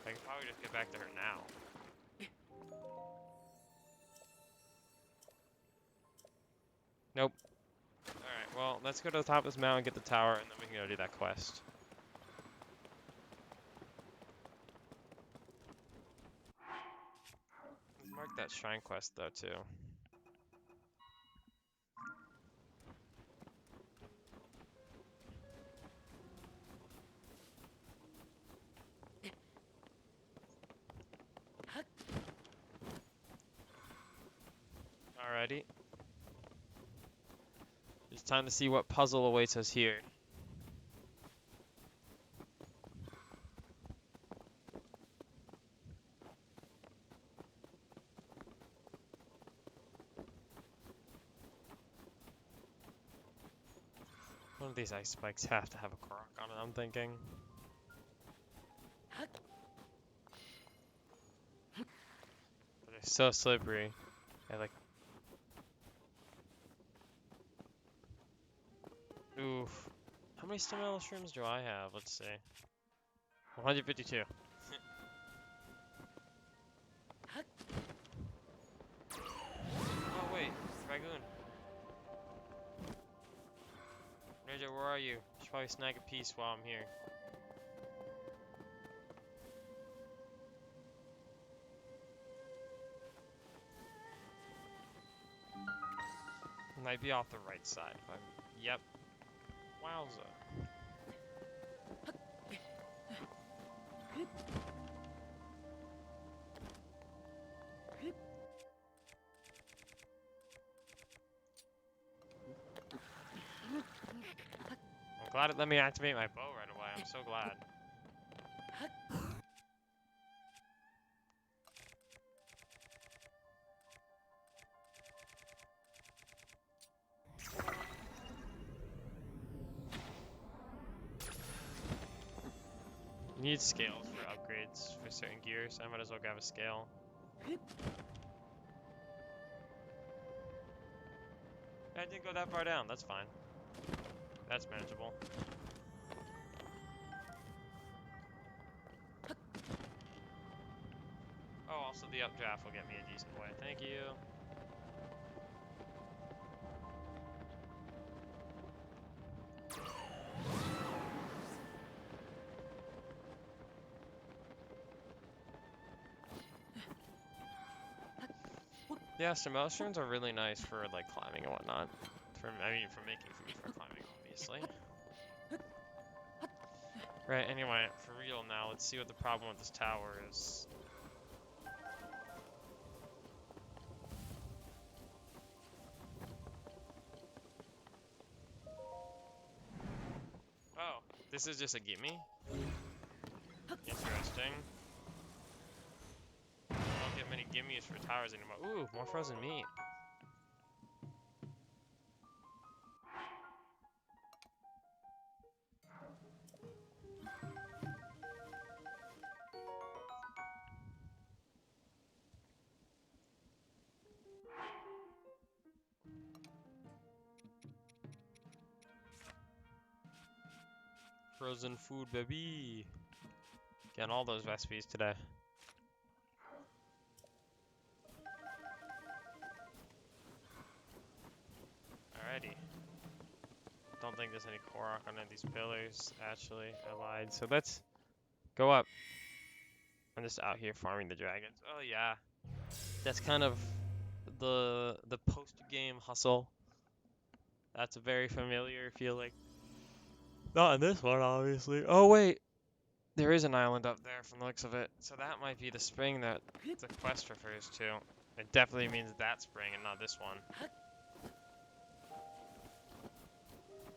I can probably just get back to her now. Nope. Alright, well, let's go to the top of this mountain, get the tower, and then we can go do that quest. Let's mark that shrine quest, though, too. Alrighty. It's time to see what puzzle awaits us here. One of these ice spikes have to have a crock on it, I'm thinking. But they're so slippery. I like... Oof. How many stamina shrooms do I have? Let's see. 152. Oh wait, Dragoon. Ranger, where are you? Should probably snag a piece while I'm here. Might be off the right side. If I'm... Yep. Wowza. I'm glad it let me activate my bow right away. I'm so glad. You need scales for upgrades for certain gears, so I might as well grab a scale. I didn't go that far down, that's fine. That's manageable. Oh, also the updraft will get me a decent way. Thank you. Yeah, some mushrooms are really nice for like climbing and whatnot. For making food for climbing, obviously. Right, anyway, for real now, let's see what the problem with this tower is. Oh, this is just a gimme? Interesting. I don't get many gimmies for towers anymore. Ooh, more frozen meat. Frozen food, baby. Getting all those recipes today. Alrighty. Don't think there's any Korok on any of these pillars, actually. I lied. So let's go up. I'm just out here farming the dragons. Oh yeah. That's kind of the post-game hustle. That's very familiar, I feel like. Not in this one, obviously. Oh wait. There is an island up there from the looks of it. So that might be the spring that the quest refers to. It definitely means that spring and not this one.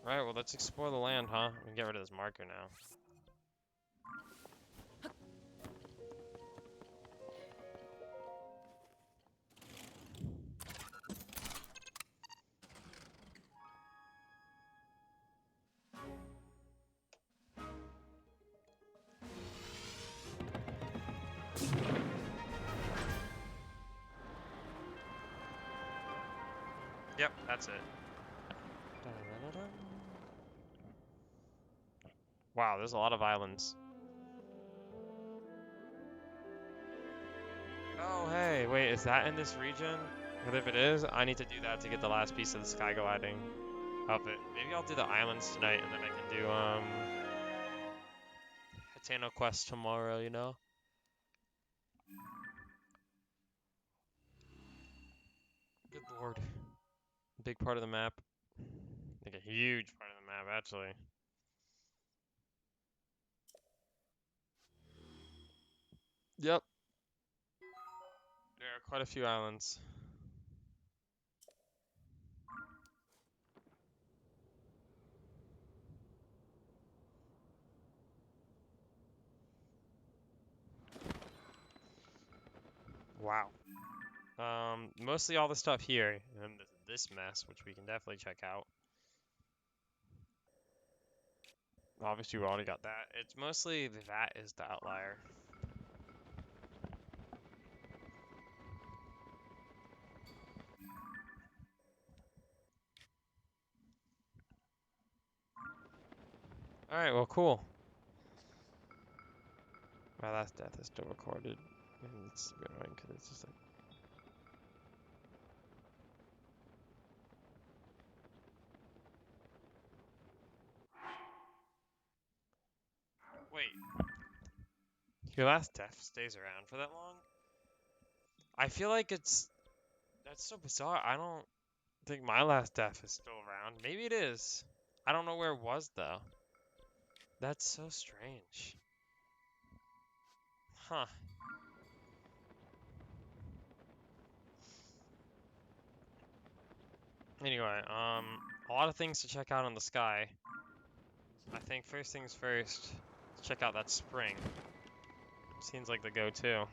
Right, well let's explore the land, huh? We can get rid of this marker now. Yep, that's it. Wow, there's a lot of islands. Oh, hey, wait, is that in this region? And if it is, I need to do that to get the last piece of the sky gliding of it. Maybe I'll do the islands tonight, and then I can do, Hateno Quest tomorrow, you know? Good lord. Big part of the map. Like a huge part of the map, actually. Yep. There are quite a few islands. Wow. Mostly all the stuff here, and this mess, which we can definitely check out. Obviously, we already got that. It's mostly that is the outlier. Alright, well, cool. My last death is still recorded. And it's a bit annoying because it's just like. Wait. Your last death stays around for that long? I feel like it's. That's so bizarre. I don't think my last death is still around. Maybe it is. I don't know where it was, though. That's so strange. Huh. Anyway, a lot of things to check out on the sky. I think first things first, check out that spring. Seems like the go-to.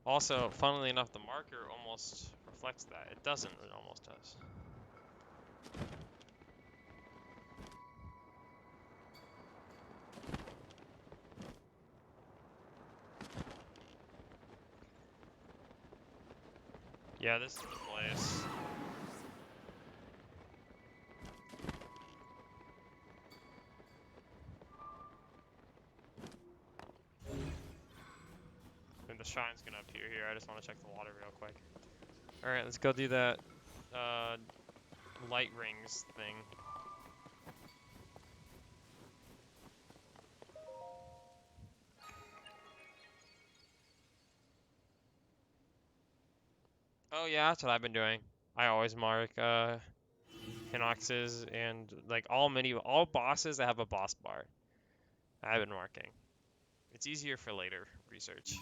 Also, funnily enough, the marker almost reflects that. It doesn't, it almost does. Yeah, this is the place. And the shrine's gonna appear here. I just want to check the water real quick. Alright, let's go do that light rings thing. Oh yeah, that's what I've been doing. I always mark Hinoxes and like all bosses that have a boss bar. I've been marking. It's easier for later research.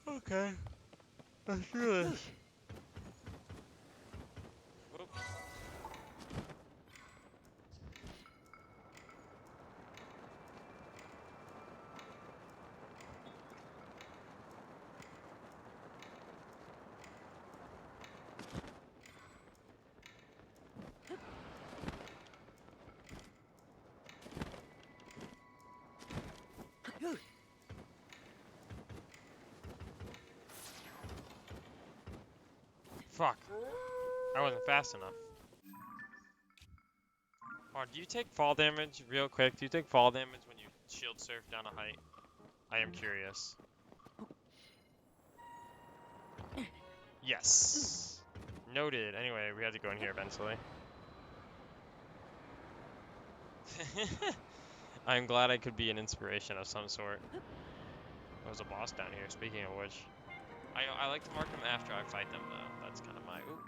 Okay, let's do this. Whoops. Fuck. I wasn't fast enough. Oh, do you take fall damage real quick? Do you take fall damage when you shield surf down a height? I am curious. Yes. Noted. Anyway, we had to go in here eventually. I'm glad I could be an inspiration of some sort. There's a boss down here, speaking of which. I like to mark them after I fight them, though. That's kind of my... Ooh.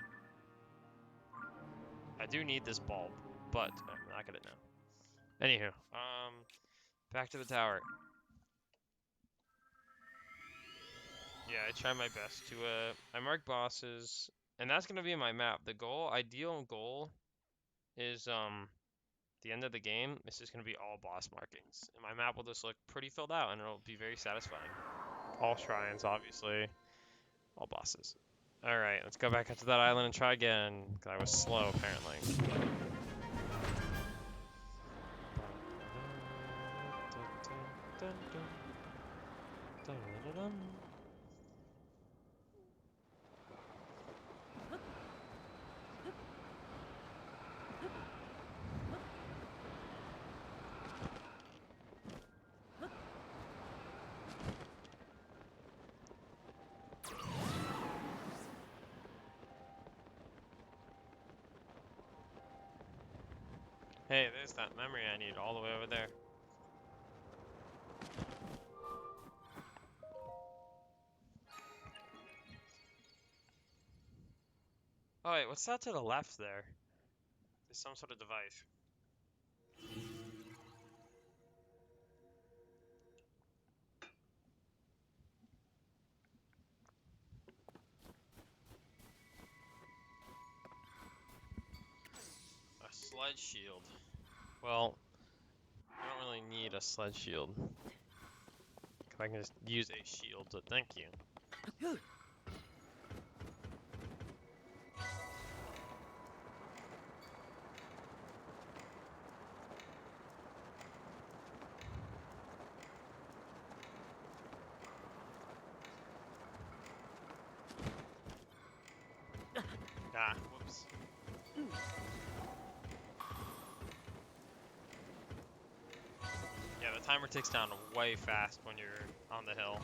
I do need this bulb, but I'm not gonna know. Anywho, back to the tower. Yeah, I try my best to, I mark bosses, and that's gonna be my map. The ideal goal is, the end of the game, it's just gonna be all boss markings. And my map will just look pretty filled out, and it'll be very satisfying. All shrines, obviously. All bosses. Alright, let's go back up to that island and try again, because I was slow, apparently. Hey, there's that memory I need all the way over there. Oh wait, what's that to the left there? There's some sort of device. A sled shield. Well, I don't really need a sled shield. 'Cause I can just use a shield, so thank you. Ah, whoops. Yeah, the timer ticks down way fast when you're on the hill.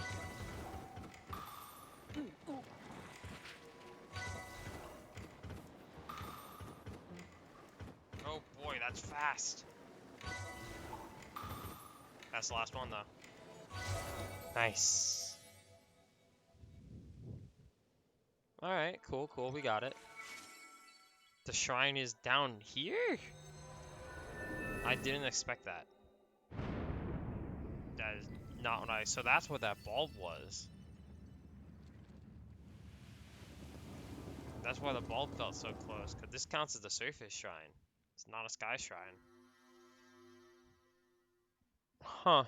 Oh boy, that's fast. That's the last one though. Nice. Alright, cool, cool, we got it. The shrine is down here? I didn't expect that. That is not what I... So that's what that bulb was. That's why the bulb felt so close, because this counts as the surface shrine. It's not a sky shrine. Huh.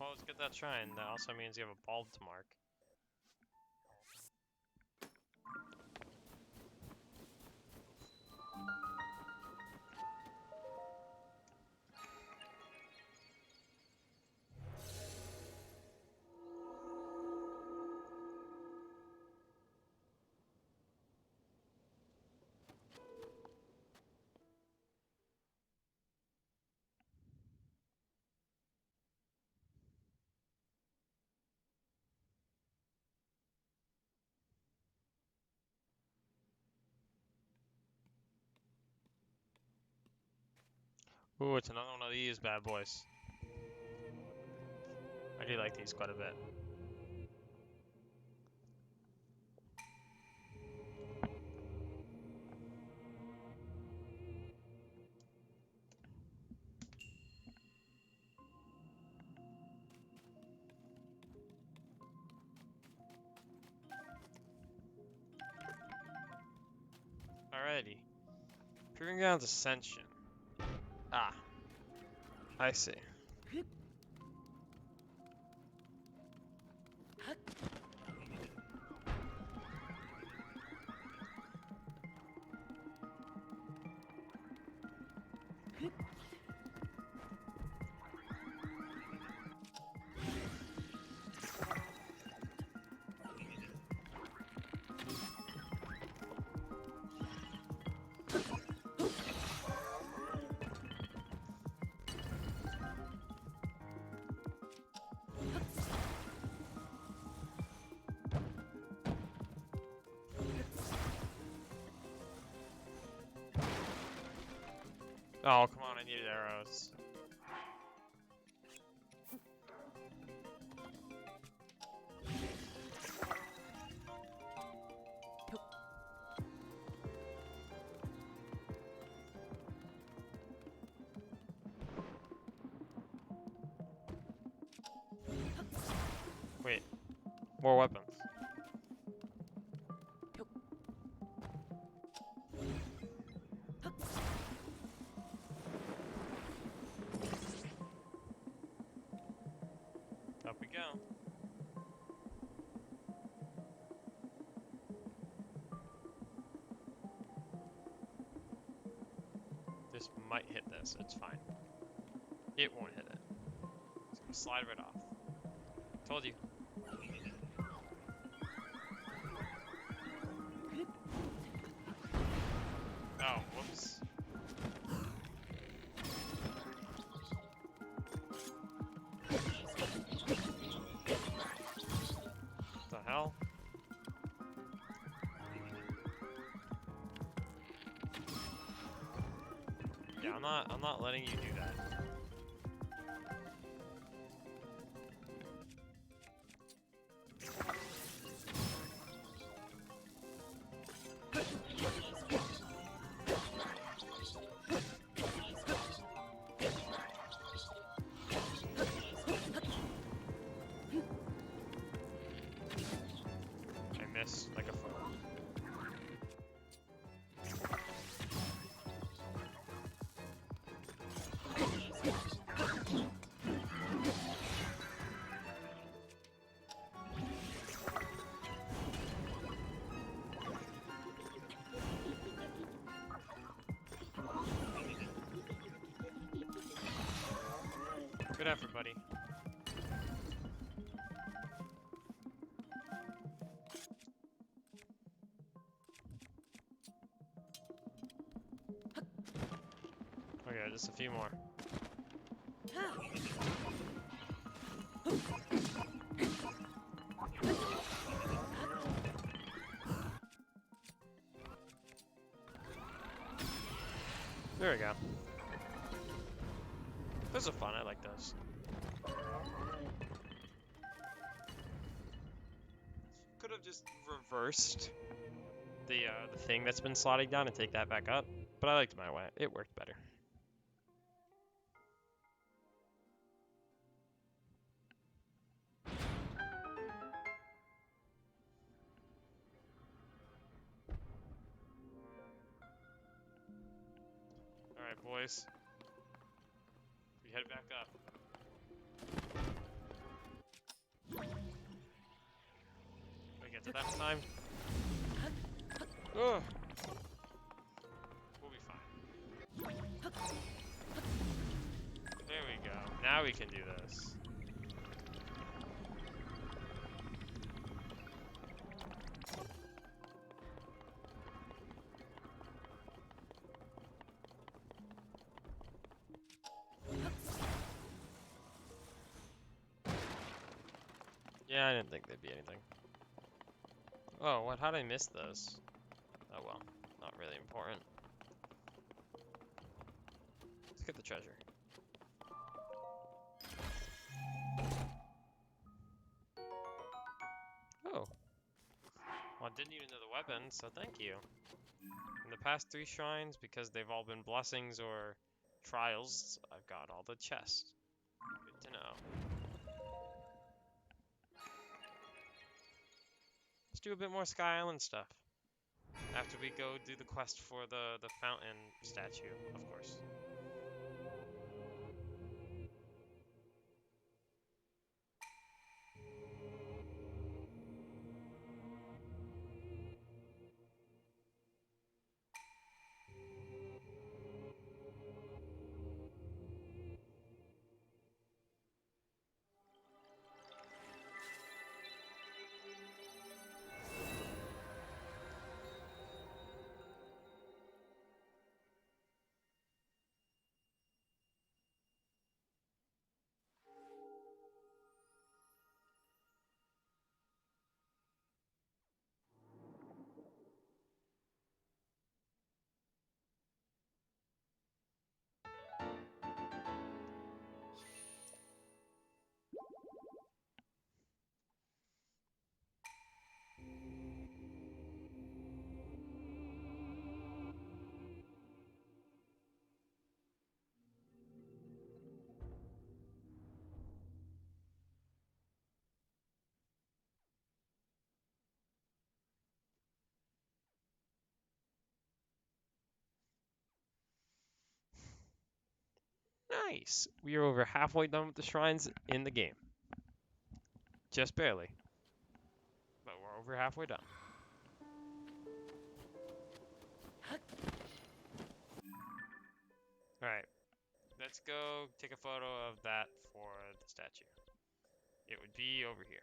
Well, let's get that shrine. That also means you have a bulb to mark. Ooh, it's another one of these bad boys. I do like these quite a bit. Alrighty. Proving grounds ascension. Ah, I see. Oh, come on, I needed arrows. Wait, more weapons. Up we go. This might hit this, it's fine. It won't hit it. It's gonna slide right off. Told you. Oh, whoops. What the hell? Yeah, I'm not letting you do that. I missed like a foot. Good effort, buddy. Okay, just a few more. There we go. Those are fun, I like those. Could have just reversed the thing that's been slotting down and take that back up, but I liked my way. It worked better. Alright, boys. We head back up. We get to that in time. Ugh. We'll be fine. There we go. Now we can do this. Yeah, I didn't think there'd be anything. Oh, what? How did I miss those? Oh well, not really important. Let's get the treasure. Oh. Well, I didn't even know the weapon, so thank you. In the past 3 shrines, because they've all been blessings or trials, I've got all the chests. Good to know. Let's do a bit more Sky Island stuff. After we go do the quest for the fountain statue, of course. Nice! We are over halfway done with the shrines in the game. Just barely. But we're over halfway done. Alright. Let's go take a photo of that for the statue. It would be over here.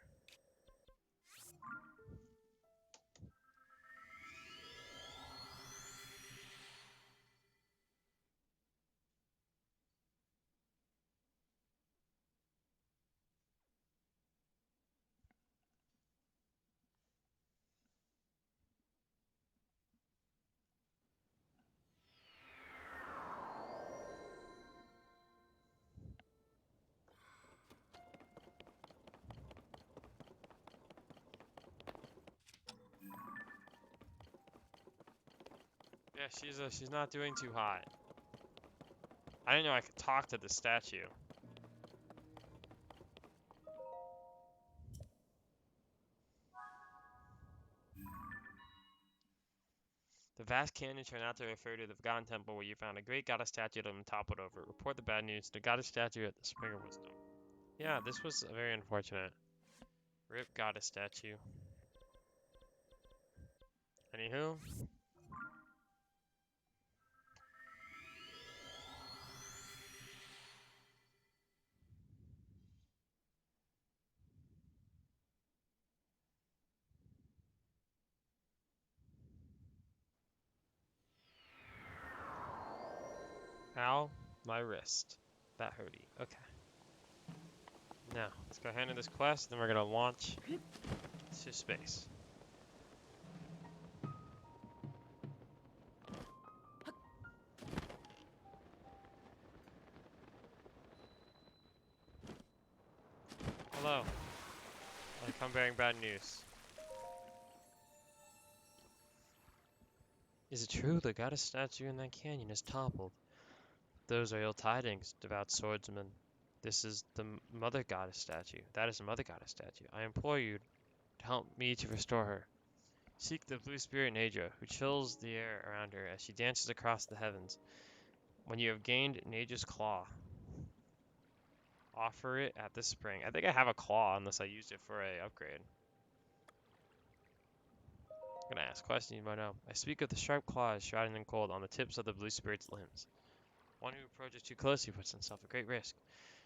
Yeah, she's not doing too hot. I didn't know I could talk to the statue. The vast canyon turned out to refer to the Forgotten Temple where you found a great goddess statue that had been toppled over. Report the bad news to the goddess statue at the Spring of Wisdom. Yeah, this was very unfortunate. Rip goddess statue. Anywho. Ow, my wrist. That hurty. Okay. Now, let's go handle this quest, then we're gonna launch to space. Hello. I come bearing bad news. Is it true the goddess statue in that canyon is toppled? Those are ill tidings, devout swordsman. This is the mother goddess statue. That is the mother goddess statue. I implore you to help me to restore her. Seek the blue spirit Naja, who chills the air around her as she dances across the heavens. When you have gained Naja's claw, offer it at the spring. I think I have a claw unless I used it for a upgrade. I'm gonna ask questions you might know. I speak of the sharp claws shrouding in cold on the tips of the blue spirit's limbs. One who approaches too closely puts himself at great risk.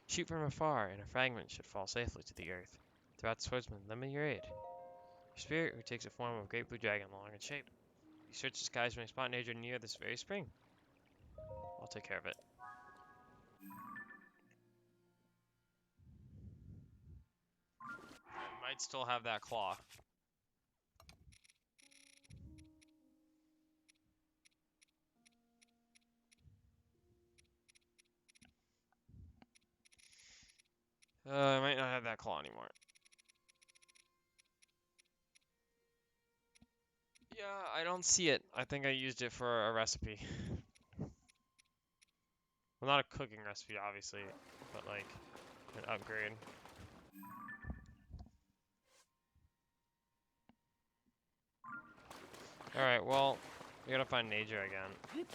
Shoot from afar, and a fragment should fall safely to the earth. Throughout swordsman, lend me your aid. Your spirit, who takes the form of a great blue dragon, long in shape. You search the skies for a spot nature near this very spring. I'll take care of it. I might still have that claw. I might not have that claw anymore. Yeah, I don't see it. I think I used it for a recipe. Well, not a cooking recipe, obviously, but like an upgrade. Alright, well, we gotta find Naja again.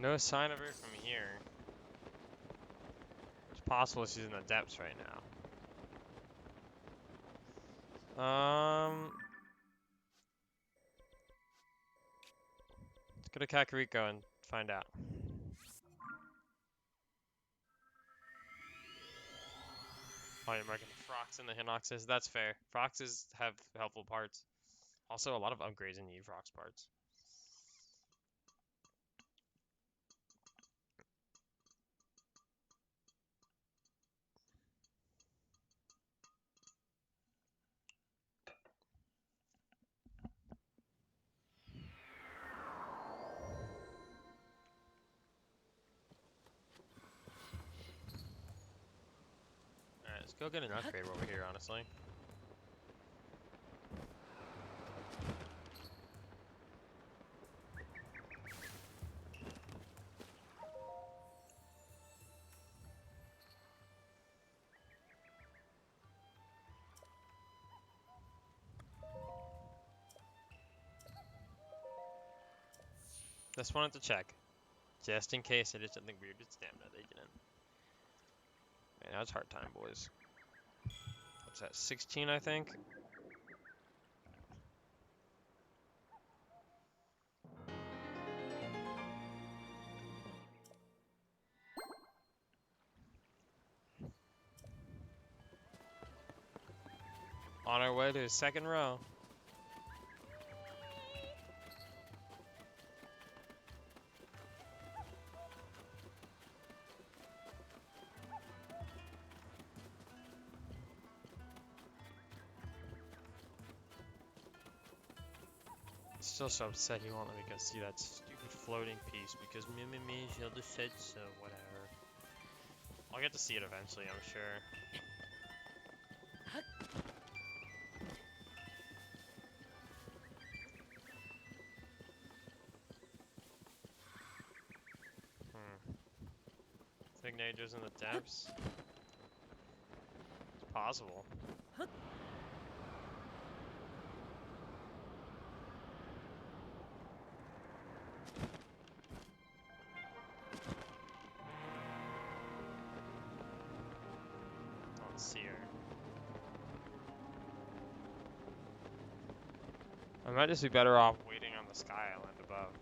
No sign of her from here. It's possible she's in the depths right now. Let's go to Kakariko and find out. Oh, you're marking the Frox and the Hinoxes? That's fair. Froxes have helpful parts. Also, a lot of upgrades in need Frox parts. Alright, let's go get an upgrade while we're here, honestly. Just wanted to check. Just in case I did something weird with stamina, they didn't. Man, now it's hard time, boys. What's that, 16, I think? On our way to the second row. Still so upset he won't let me go see that stupid floating piece because me Zelda said so, whatever. I'll get to see it eventually, I'm sure. Think Nature's in the depths? It's possible. Don't see her. I might just be better off waiting on the sky island above.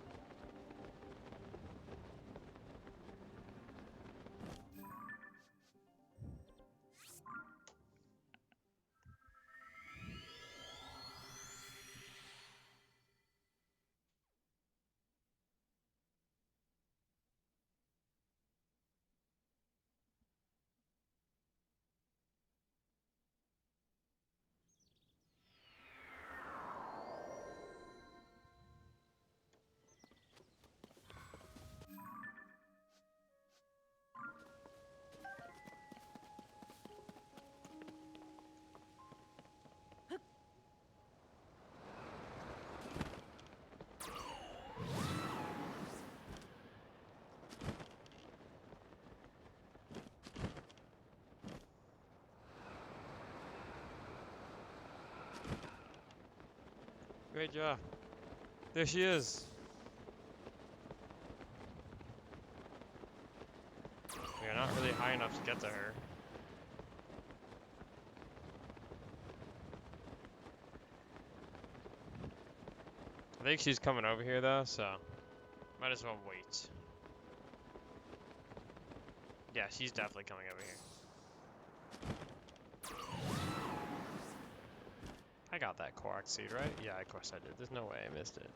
Great job. There she is. We are not really high enough to get to her. I think she's coming over here though, so might as well wait. Yeah, she's definitely coming over here. I got that Korok seed, right? Yeah, of course I did. There's no way I missed it.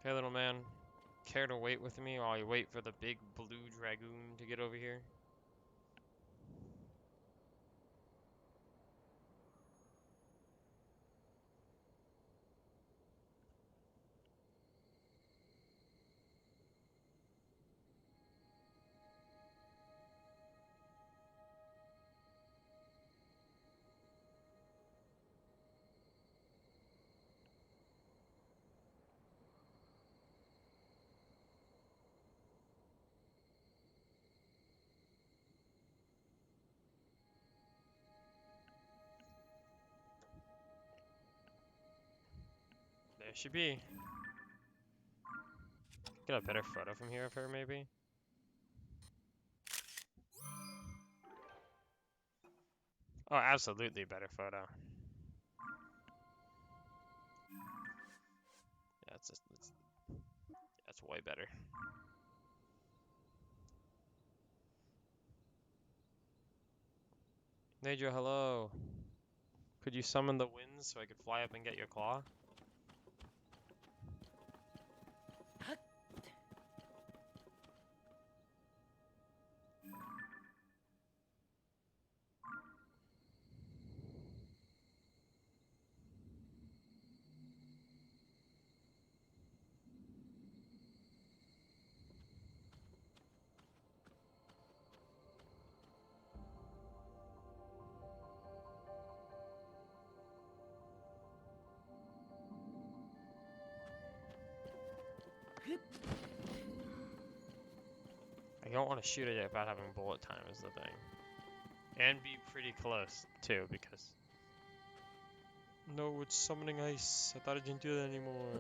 Hey, little man. Care to wait with me while you wait for the big blue dragoon to get over here? There she be. Get a better photo from here of her, maybe? Oh, absolutely better photo. Yeah, that's way better. Naja, hello. Could you summon the winds so I could fly up and get your claw? I don't want to shoot it without having bullet time is the thing. And be pretty close, too, because... No, it's summoning ice. I thought I didn't do that anymore.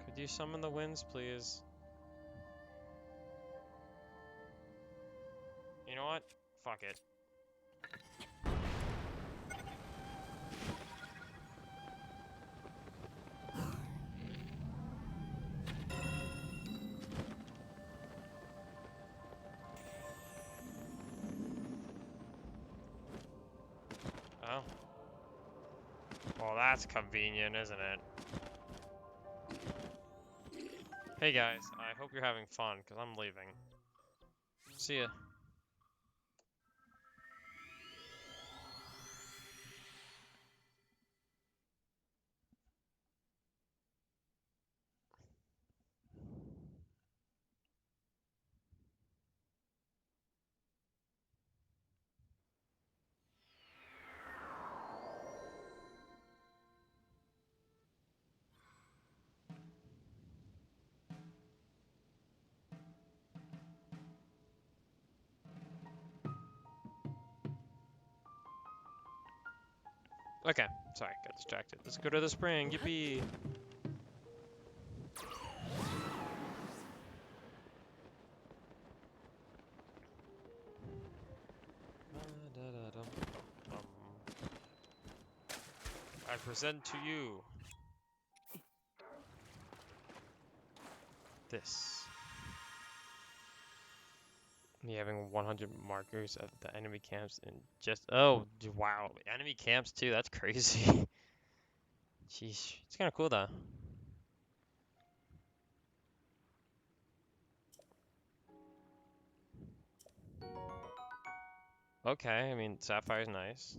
Could you summon the winds, please? You know what? Fuck it. Oh. Well, that's convenient, isn't it? Hey guys, I hope you're having fun, because I'm leaving. See ya. Okay, sorry, got distracted. Let's go to the spring, yippee! I present to you this. Me having 100 markers of the enemy camps and just wow, enemy camps too. That's crazy. Sheesh, it's kind of cool though. Okay, I mean Sapphire's nice.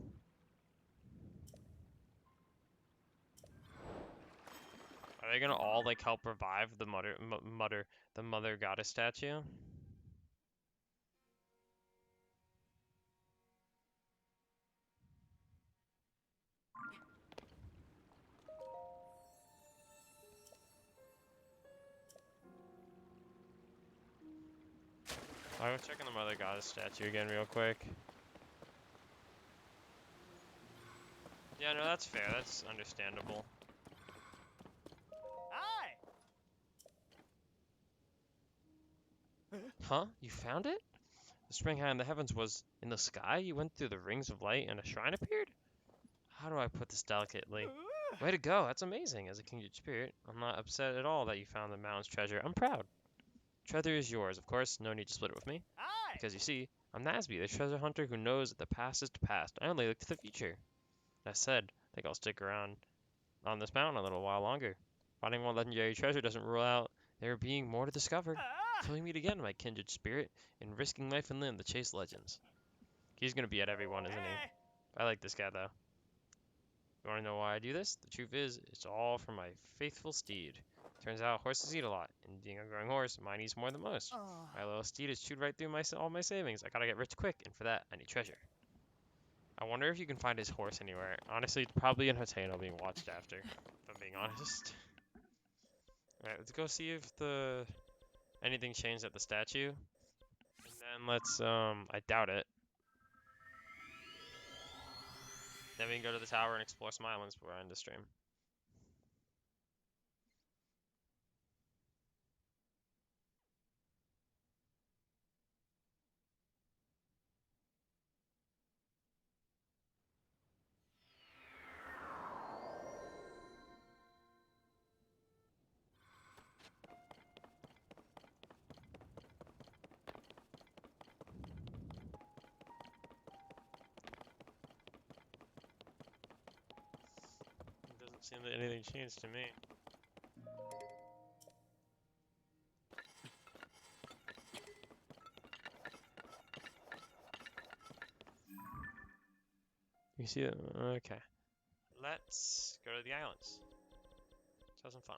Are they gonna all like help revive the mother goddess statue? I'll go check on the mother goddess statue again real quick. Yeah, no, that's fair. That's understandable. Aye. Huh? You found it? The spring high in the heavens was in the sky? You went through the rings of light and a shrine appeared? How do I put this delicately? Way to go, that's amazing. As a kindred spirit, I'm not upset at all that you found the mountain's treasure. I'm proud. Treasure is yours, of course, no need to split it with me. Aye. Because you see, I'm Nasby, the treasure hunter who knows that the past is the past. I only look to the future. That said, I think I'll stick around on this mountain a little while longer. Finding one legendary treasure doesn't rule out there being more to discover. Ah. Till we meet again, my kindred spirit, in risking life and limb to chase legends. He's gonna be at everyone, isn't he? Eh. I like this guy though. You wanna know why I do this? The truth is, it's all for my faithful steed. Turns out horses eat a lot, and being a growing horse, mine eats more than most. Oh. My little steed has chewed right through all my savings. I gotta get rich quick, and for that, I need treasure. I wonder if you can find his horse anywhere. Honestly, it's probably in Hateno being watched after, if I'm being honest. Alright, let's go see if anything changed at the statue. And then let's, I doubt it. Then we can go to the tower and explore some islands before I end the stream. It doesn't seem that anything changed to me. You see it? Okay. Let's go to the islands. Let's have some fun.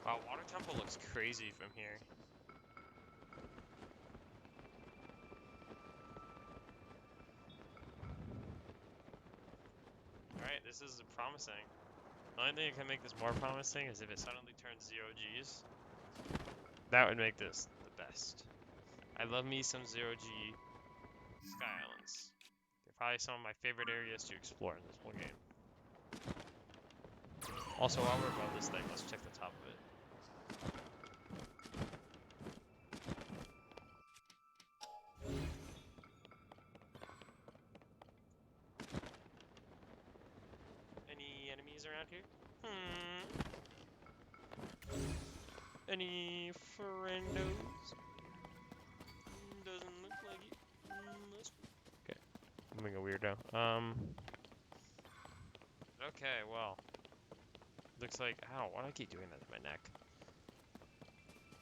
Wow, Water Temple looks crazy from here. Alright, this is promising. The only thing that can make this more promising is if it suddenly turns 0 Gs. That would make this the best. I love me some zero-G Sky Islands. They're probably some of my favorite areas to explore in this whole game. Also, while we're above this thing, let's check the top of it. Any enemies around here? Any friendos? Doesn't look like it. Okay, I'm being a weirdo. Okay, well. Looks like, ow, why do I keep doing that to my neck?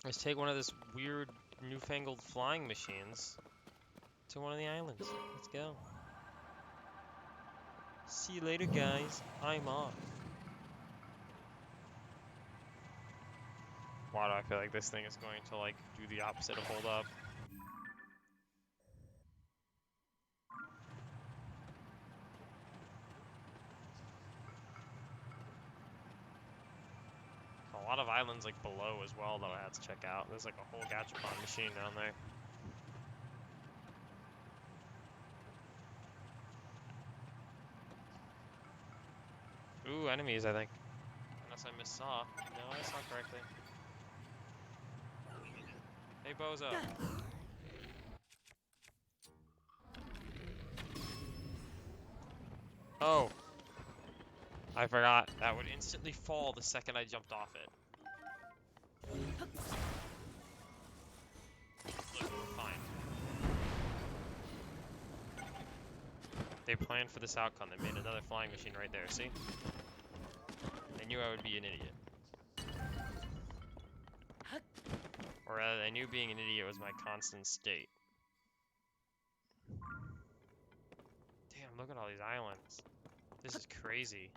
Let's take one of this weird newfangled flying machines to one of the islands. Let's go. See you later, guys. I'm off. Why do I feel like this thing is going to, like, do the opposite of hold up? A lot of islands, like, below as well, though, I have to check out. There's, like, a whole gachapon machine down there. Ooh, enemies, I think. Unless I missaw. No, I saw correctly. Hey, Bozo. Oh. I forgot. That would instantly fall the second I jumped off it. Look, we're fine. They planned for this outcome. They made another flying machine right there, see? They knew I would be an idiot. Or rather, they knew being an idiot was my constant state. Damn, look at all these islands. This is crazy.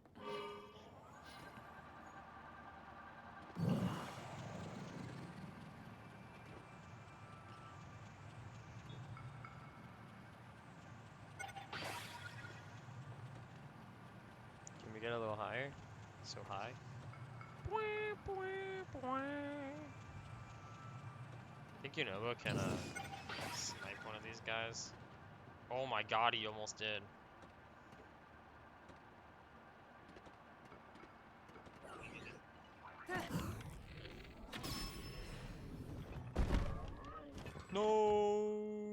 Can we get a little higher? So high. I think Yunobo can snipe one of these guys. Oh my god, he almost did. No.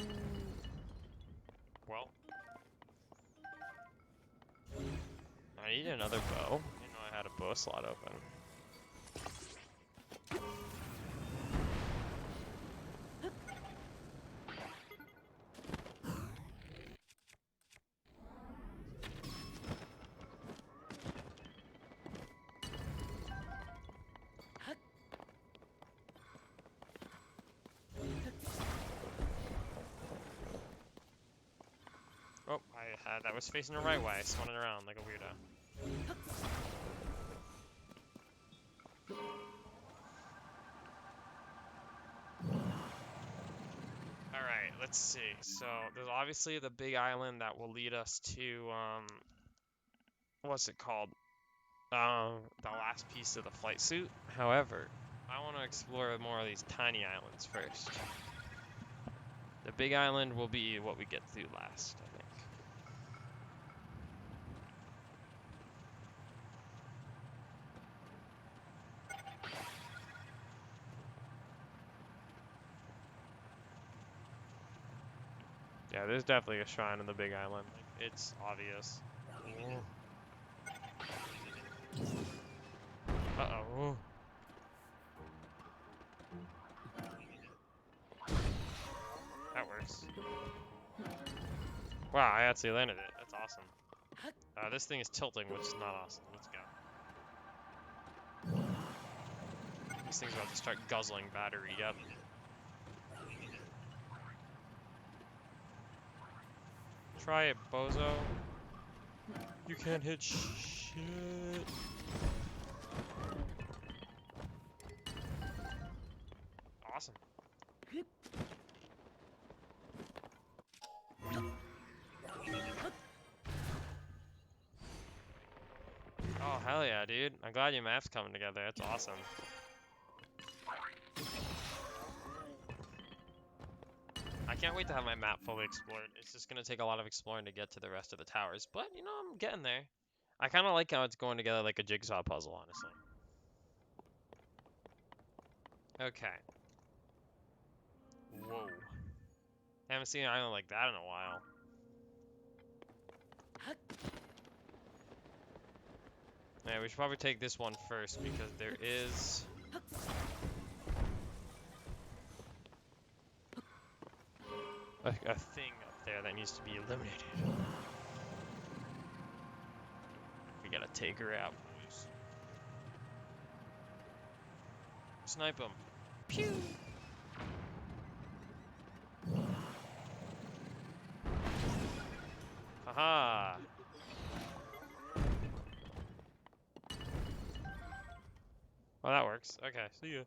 Well, I need another bow. I didn't know I had a bow slot open. Oh, that was facing the right way. I spun it around like a weirdo. Alright, let's see. So, there's obviously the big island that will lead us to, what's it called? The last piece of the flight suit. However, I want to explore more of these tiny islands first. The big island will be what we get through last, I think. Yeah, there's definitely a shrine in the big island. Like, it's obvious. Uh-oh. That works. Wow, I actually landed it. That's awesome. This thing is tilting, which is not awesome. Let's go. This thing's about to start guzzling battery. Yep. Try it, bozo. You can't hit shit. Awesome. Oh, hell yeah, dude. I'm glad your map's coming together. That's awesome. I can't wait to have my map fully explored. It's just gonna take a lot of exploring to get to the rest of the towers, but you know, I'm getting there. I kind of like how it's going together like a jigsaw puzzle, honestly. Okay. Whoa. Haven't seen an island like that in a while. Yeah, we should probably take this one first because there is a thing up there that needs to be eliminated. We gotta take her out, boys. Snipe him. Pew! Haha! Well, that works. Okay, see ya.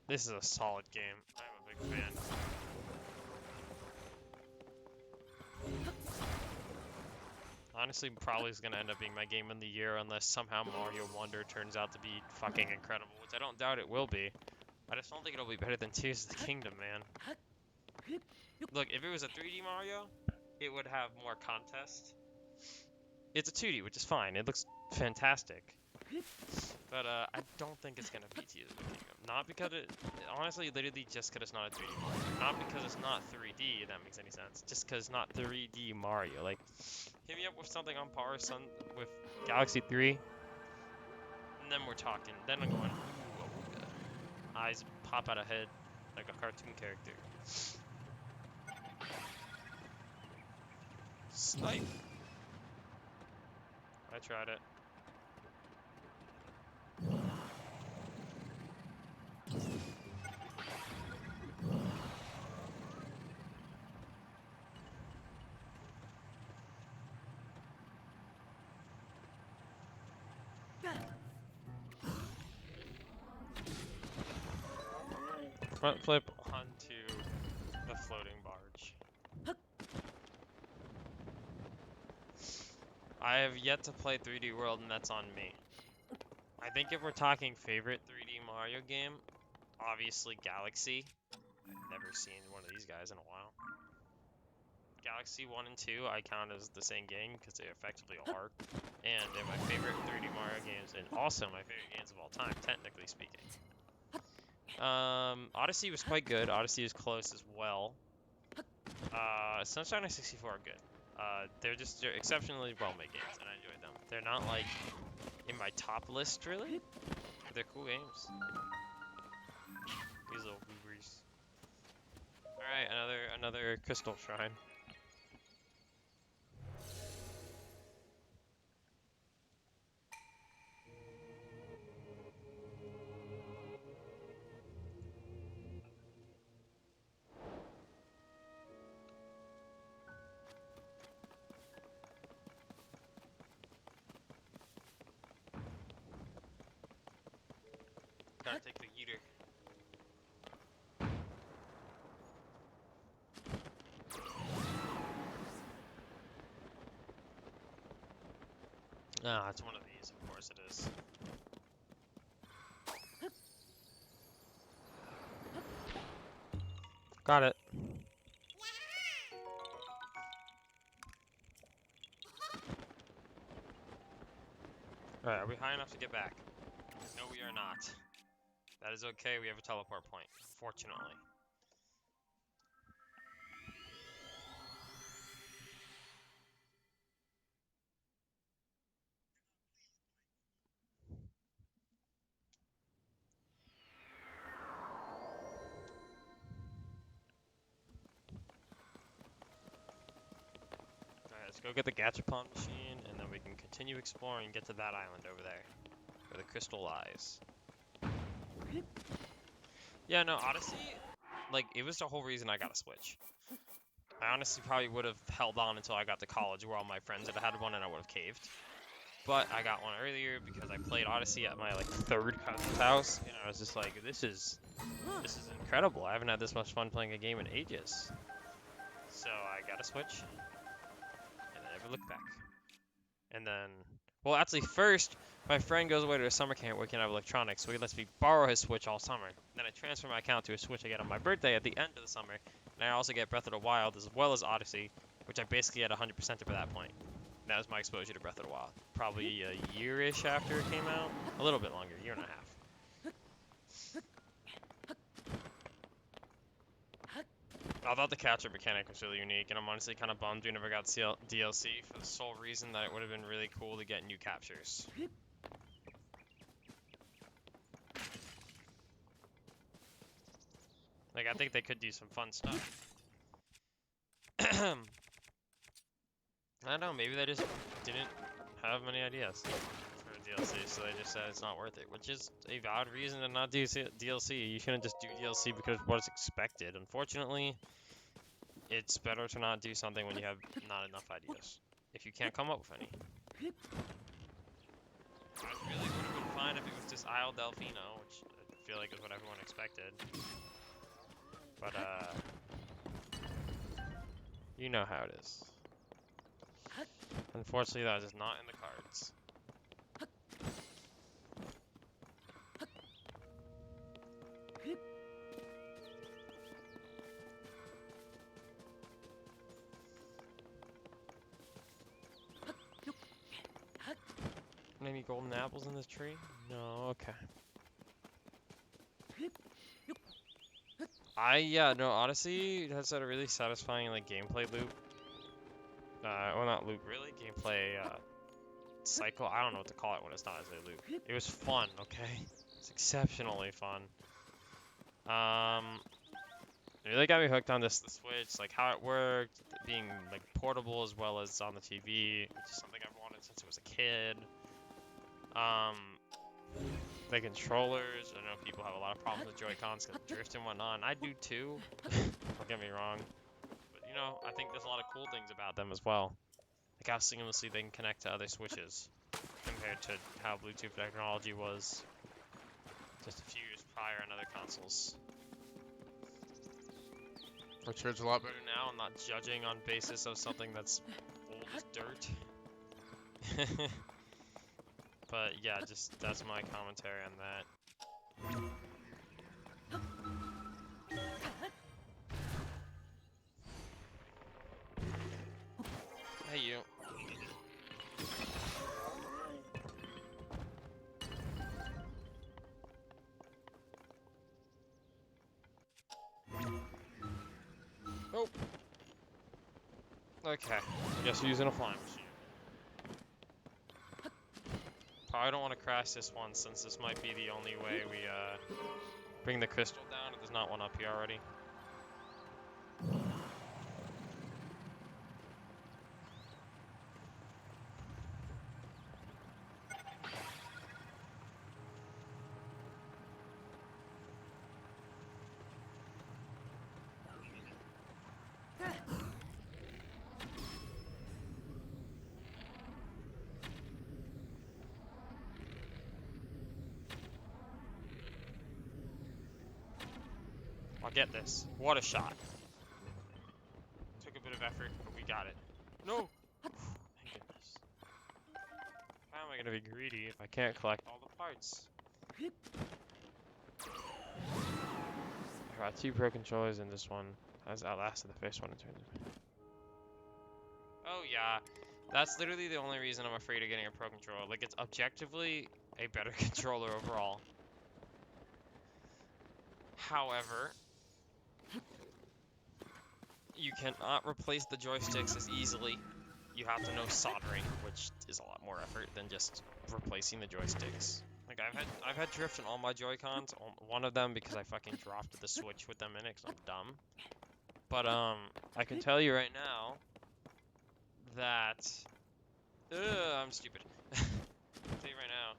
This is a solid game. I'm a big fan. Honestly, probably is gonna end up being my game of the year unless somehow Mario Wonder turns out to be fucking incredible, which I don't doubt it will be. I just don't think it'll be better than Tears of the Kingdom, man. Look, if it was a 3D Mario, it would have more contest. It's a 2D, which is fine. It looks fantastic. But I don't think it's gonna be Tears of the Kingdom. Not because it, honestly, literally just because it's not a 3D Mario. Not because it's not 3D, if that makes any sense. Just because it's not 3D Mario. Like, hit me up with something on par with Galaxy 3, and then we're talking. Then I'm going, ooh, awooga. Eyes pop out of head like a cartoon character. Snipe! I tried it. Front flip onto the floating barge. I have yet to play 3D World, and that's on me. I think if we're talking favorite 3D Mario game, obviously Galaxy. I've never seen one of these guys in a while. Galaxy 1 and 2 I count as the same game because they effectively are. And they're my favorite 3D Mario games, and also my favorite games of all time, technically speaking. Odyssey was quite good. Odyssey is close as well. Sunshine and 64 are good. They're exceptionally well-made games, and I enjoyed them. They're not like in my top list really, but they're cool games. These little boobers. All right, another crystal shrine. Gotta take the heater. Ah, it's one of these. Of course it is. Got it. Alright, are we high enough to get back? No, we are not. That is okay, we have a teleport point, fortunately. Alright, let's go get the Gachapon machine, and then we can continue exploring and get to that island over there, where the crystal lies. Yeah, no, Odyssey, like, it was the whole reason I got a Switch. I honestly probably would have held on until I got to college where all my friends had one and I would have caved. But I got one earlier because I played Odyssey at my, like, third cousin's house, and I was just like, this is incredible. I haven't had this much fun playing a game in ages. So I got a Switch, and I never looked back. And then, well, actually, first, My friend goes away to a summer camp working on electronics, so he lets me borrow his Switch all summer. Then I transfer my account to a Switch I get on my birthday at the end of the summer, and I also get Breath of the Wild as well as Odyssey, which I basically had 100% at that point. And that was my exposure to Breath of the Wild. Probably a year-ish after it came out. A little bit longer, year and a half. I thought the capture mechanic was really unique, and I'm honestly kind of bummed we never got DLC for the sole reason that it would have been really cool to get new captures. Like, I think they could do some fun stuff. I don't know, maybe they just didn't have many ideas for DLC, so they just said it's not worth it, which is a valid reason to not do DLC. You shouldn't just do DLC because of what is expected. Unfortunately, it's better to not do something when you have not enough ideas, if you can't come up with any. I really would have been fine if it was just Isle Delfino, which I feel like is what everyone expected. But, you know how it is. Unfortunately, that is not in the cards. Any golden apples in this tree? No, okay. Yeah, no, Odyssey has had a really satisfying, like, gameplay loop. Well, not loop, really. Gameplay, cycle. I don't know what to call it when it's not as a loop. It was fun, okay? It's exceptionally fun. It really got me hooked on the Switch, like how it worked, being like portable as well as on the TV, which is something I've wanted since I was a kid. The controllers, I know people have a lot of problems with Joy-Cons because of drift and whatnot, and I do too. Don't get me wrong. But you know, I think there's a lot of cool things about them as well. Like how seamlessly they can connect to other Switches compared to how Bluetooth technology was just a few years prior on other consoles. Which is a lot better now. I'm not judging on basis of something that's old as dirt. But yeah, just that's my commentary on that. Hey you. Oh. Okay. I guess we're using a flying machine. Probably don't want to crash this one since this might be the only way we bring the crystal down if there's not one up here already. I'll get this. What a shot. Took a bit of effort, but we got it. No! Thank goodness. How am I gonna be greedy if I can't collect all the parts? I got 2 Pro controllers in this one. Has outlasted the first one in terms of... Oh yeah. That's literally the only reason I'm afraid of getting a Pro controller. Like, it's objectively a better controller overall. However, you cannot replace the joysticks as easily. You have to know soldering, which is a lot more effort than just replacing the joysticks. Like I've had drift in all my Joy-Cons. One of them because I fucking dropped the Switch with them in it because I'm dumb. But I can tell you right now that I'm stupid. I'll tell you right now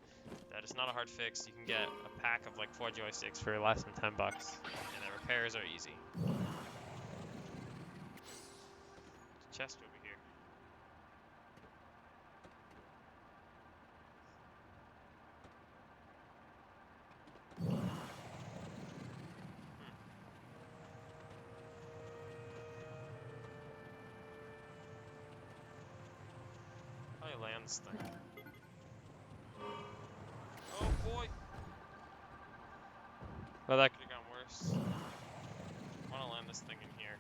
that it's not a hard fix. You can get a pack of like 4 joysticks for less than $10, and the repairs are easy. Chest over here. Probably land this thing. Well, that could have gone worse. I want to land this thing in here.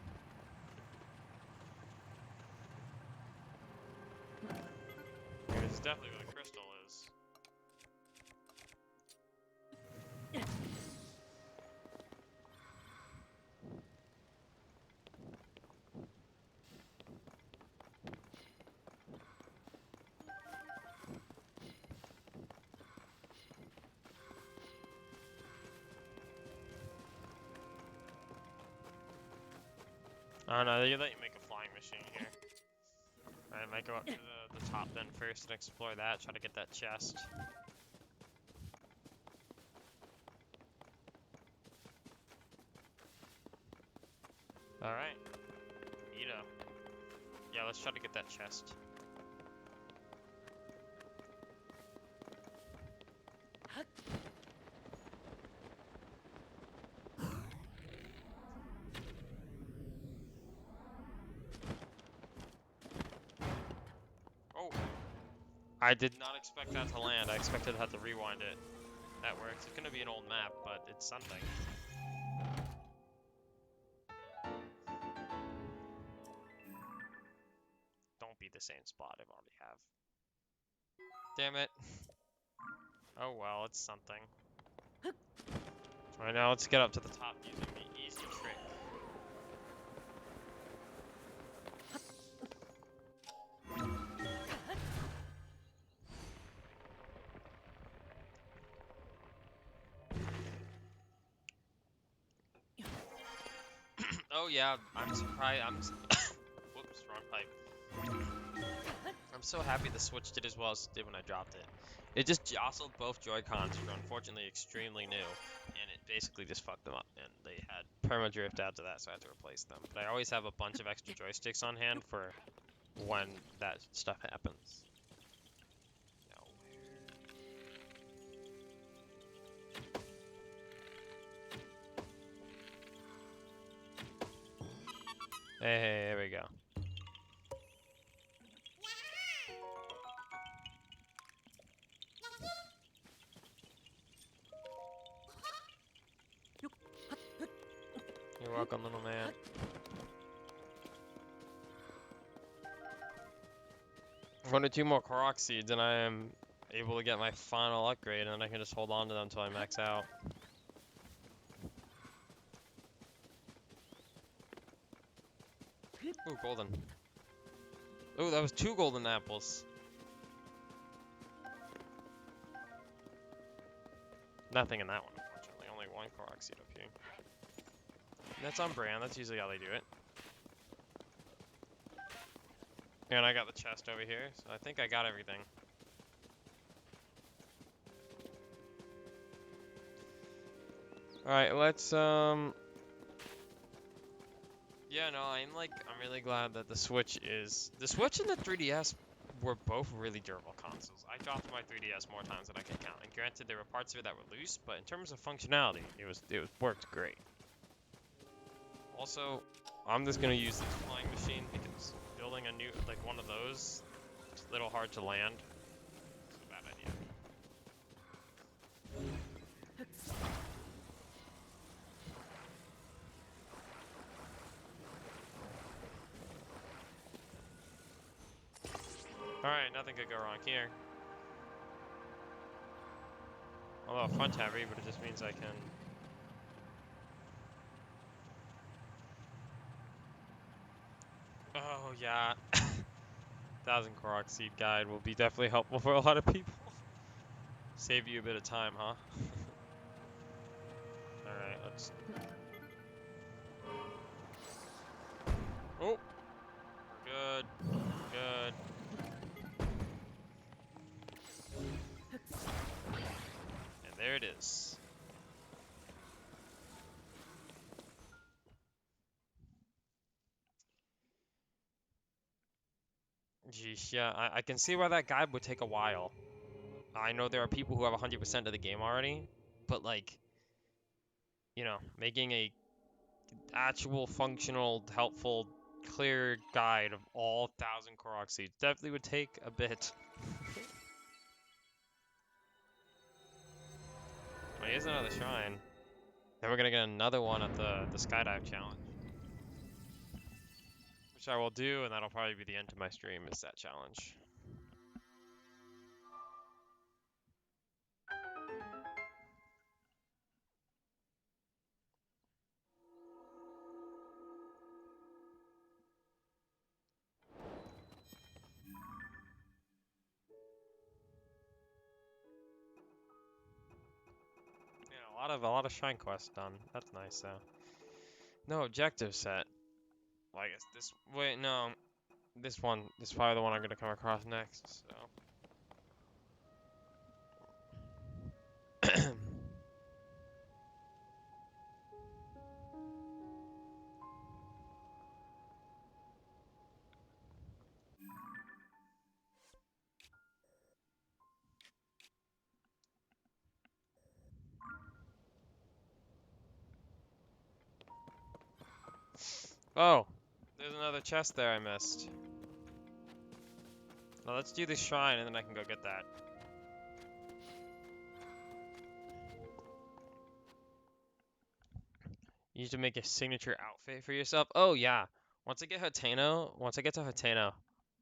This is definitely where the crystal is. Oh no, they let you make a flying machine here. Alright, I might go up to the top then first and explore that, try to get that chest. Alright. Neato. Yeah, let's try to get that chest. Oh! I did not expect that to land. I expected to have to rewind it. That works. It's gonna be an old map, but it's something. Don't be the same spot I already have. Damn it. Oh well, it's something. Right now, let's get up to the top using the easy trick. Oh yeah, I'm surprised. Whoops, wrong pipe. I'm so happy the Switch did as well as it did when I dropped it. It just jostled both Joy-Cons, which are unfortunately extremely new, and it basically just fucked them up. And they had perma-drift after that, so I had to replace them. But I always have a bunch of extra joysticks on hand for when that stuff happens. Now, hey, there we go. You're welcome, little man. One or two more Korok seeds, and I am able to get my final upgrade, and I can just hold on to them until I max out. Ooh, golden. Ooh, that was 2 golden apples. Nothing in that one, unfortunately. Only 1 Korok seed up here. And that's on brand. That's usually how they do it. And I got the chest over here, so I think I got everything. Alright, let's, yeah, no, I'm really glad that the Switch and the 3DS were both really durable consoles. I dropped my 3DS more times than I can count. And granted, there were parts of it that were loose, but in terms of functionality, it worked great. Also, I'm just gonna use this flying machine because building a new, like one of those, it's a little hard to land. It's a bad idea. Alright, nothing could go wrong here. Although front heavy, but it just means I can... Oh yeah. 1,000 Korok seed guide will be definitely helpful for a lot of people. Save you a bit of time, huh? Alright, let's... Oh! Good. Good. And there it is. Geesh, yeah, I can see why that guide would take a while. I know there are people who have 100% of the game already, but like, you know, making a actual functional, helpful, clear guide of all 1,000 Korok seeds definitely would take a bit. Oh, here's another shrine. Then we're gonna get another one at the skydive challenge, which I will do, and that'll probably be the end of my stream. Is that challenge? Yeah, a lot of shrine quests done. That's nice though. No objective set. Well, I guess this. Wait, no. This one. This is probably the one I'm gonna come across next. So. Oh, there's another chest there I missed. Now let's do the shrine and then I can go get that. You need to make a signature outfit for yourself. Oh yeah. Once I get to Hateno,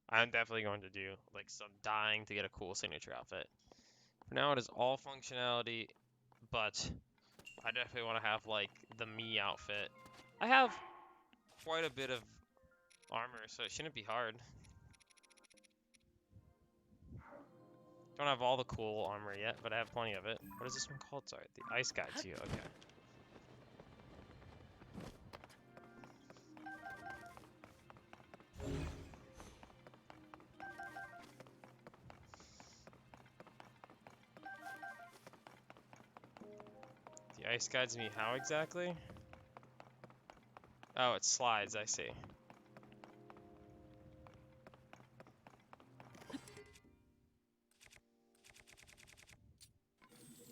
I'm definitely going to do like some dyeing to get a cool signature outfit. For now it is all functionality, but I definitely want to have like the me outfit. I have quite a bit of armor, so it shouldn't be hard. Don't have all the cool armor yet, but I have plenty of it. What is this one called? Sorry, the Ice Guide to you. Okay. The ice guides me how exactly? Oh, it slides, I see.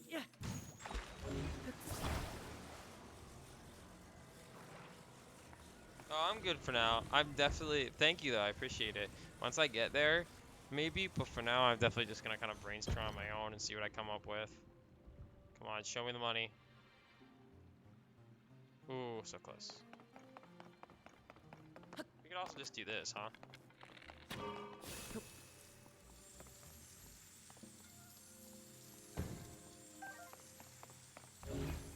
Yeah. Oh, I'm good for now. I'm definitely, thank you though, I appreciate it. Once I get there, maybe, but for now I'm definitely just gonna kind of brainstorm on my own and see what I come up with. Come on, show me the money. Ooh, so close. We could also just do this, huh?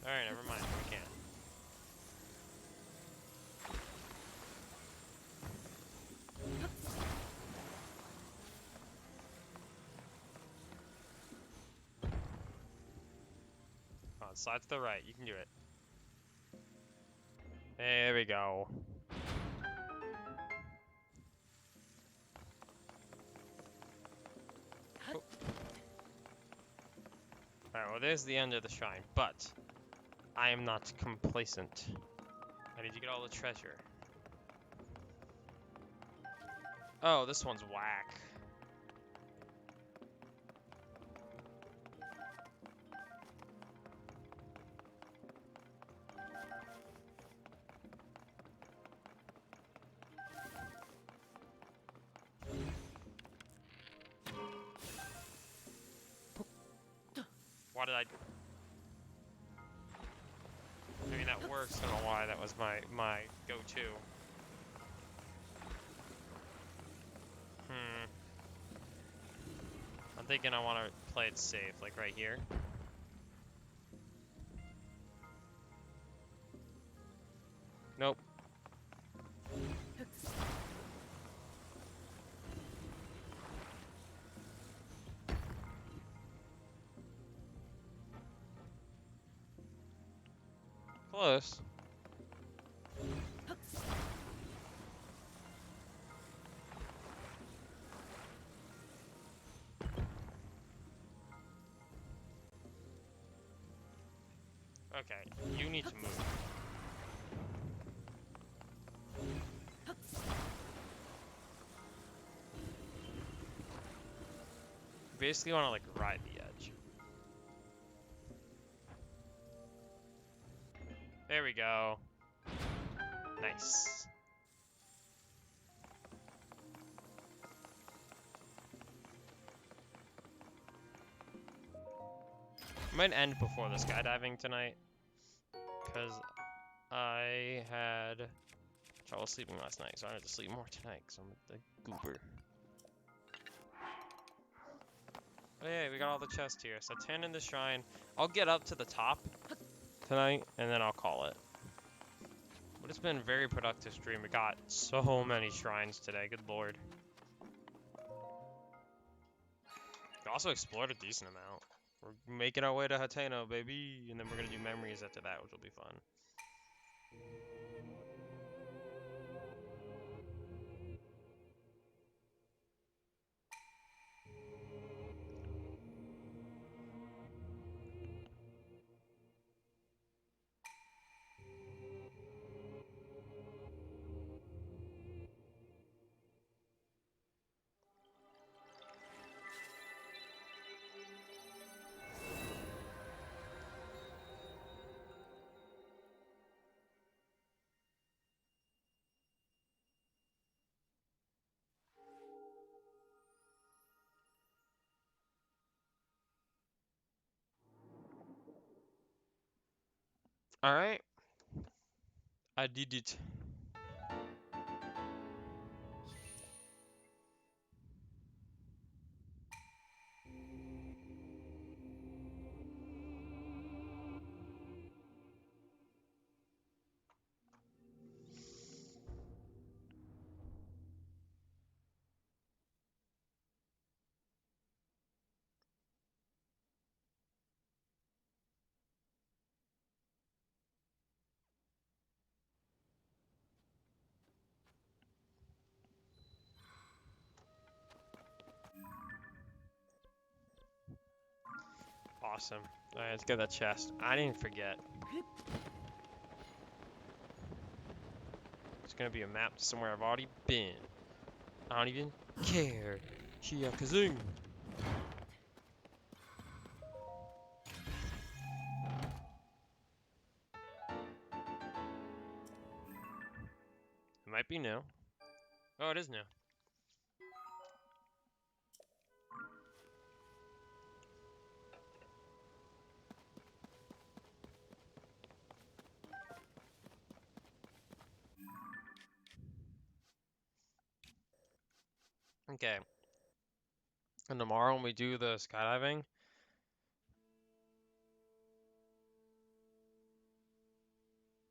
Alright, never mind, we can't. Come on, slide to the right, you can do it. There we go. Oh. Alright, well there's the end of the shrine, but I am not complacent. I need to get all the treasure. Oh, this one's whack. Why did I mean, that works. I don't know why that was my go-to. I'm thinking I want to play it safe, like right here. Nope. Close. Okay, you need to move. You basically want to like ride the edge. There we go. Nice. I might end before the skydiving tonight, because I had trouble sleeping last night, so I have to sleep more tonight because I'm a goober. Oh yeah, we got all the chests here. So 10 in the shrine. I'll get up to the top tonight, and then I'll call it. But it's been a very productive stream. We got so many shrines today, good lord. We also explored a decent amount. We're making our way to Hateno, baby, and then we're gonna do memories after that, which will be fun. Alright. I did it. Awesome. Alright, let's get that chest. I didn't forget. It's gonna be a map to somewhere I've already been. I don't even care. Chia Kazoo. It might be new. Oh, it is new. Okay. And tomorrow when we do the skydiving,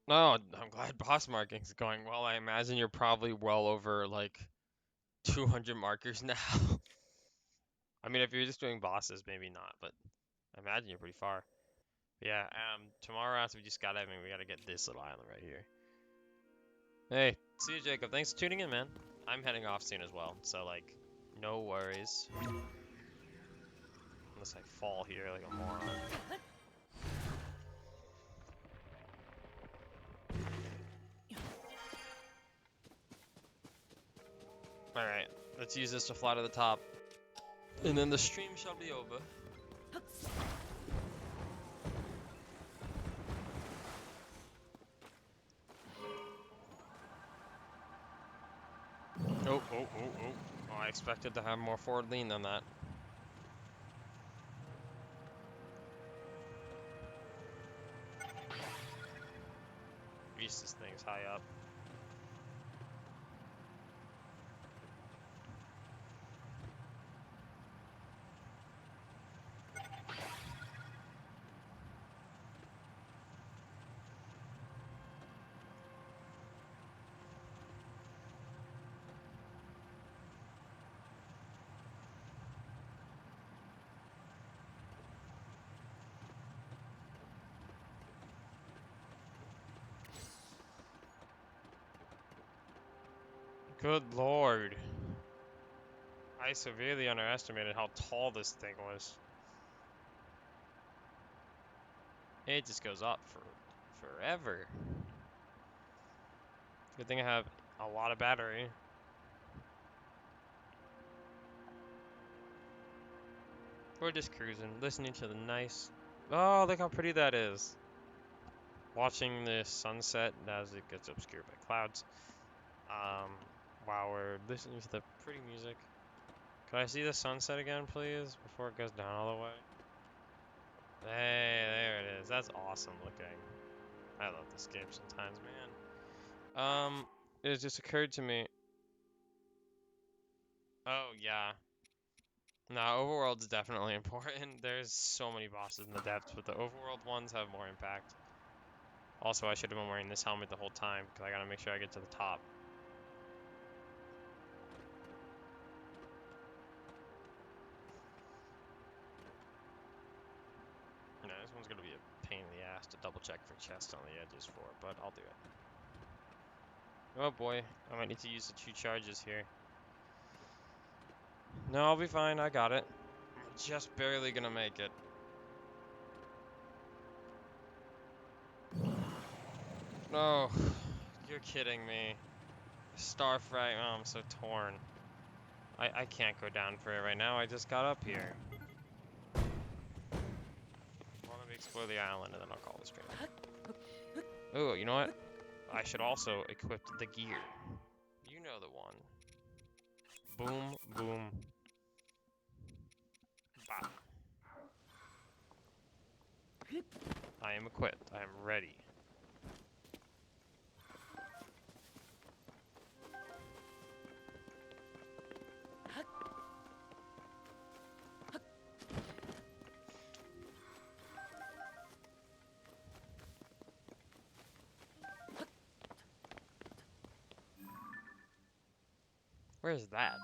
oh, I'm glad boss marking's going well. I imagine you're probably well over like 200 markers now. I mean, if you're just doing bosses, maybe not, but I imagine you're pretty far. But yeah, tomorrow after we do skydiving, we gotta get this little island right here. Hey, see you, Jacob. Thanks for tuning in, man. I'm heading off soon as well, so like, no worries. Unless I fall here like a moron. Alright, let's use this to fly to the top. And then the stream shall be over. Oh, oh, oh, oh. Oh, I expected to have more forward lean than that. At least this thing's high up. Good lord. I severely underestimated how tall this thing was. It just goes up for forever. Good thing I have a lot of battery. We're just cruising, listening to the nice... Oh, look how pretty that is. Watching the sunset as it gets obscured by clouds. While we're listening to the pretty music. Can I see the sunset again, please? Before it goes down all the way? Hey, there it is. That's awesome looking. I love this game sometimes, man. It just occurred to me. Oh, yeah. No, overworld's definitely important. There's so many bosses in the depths, but the overworld ones have more impact. Also, I should have been wearing this helmet the whole time, because I gotta make sure I get to the top. No, this one's gonna be a pain in the ass to double check for chests on the edges for, but I'll do it. Oh boy, I might need to use the 2 charges here. No, I'll be fine, I got it. I'm just barely gonna make it. No, you're kidding me. Starfrag, oh, I'm so torn. I can't go down for it right now, I just got up here. Well, let me explore the island and then I'll call the stream. Oh, you know what? I should also equip the gear. You know the one. Boom, boom. Bop. I am equipped. I am ready. Where's that?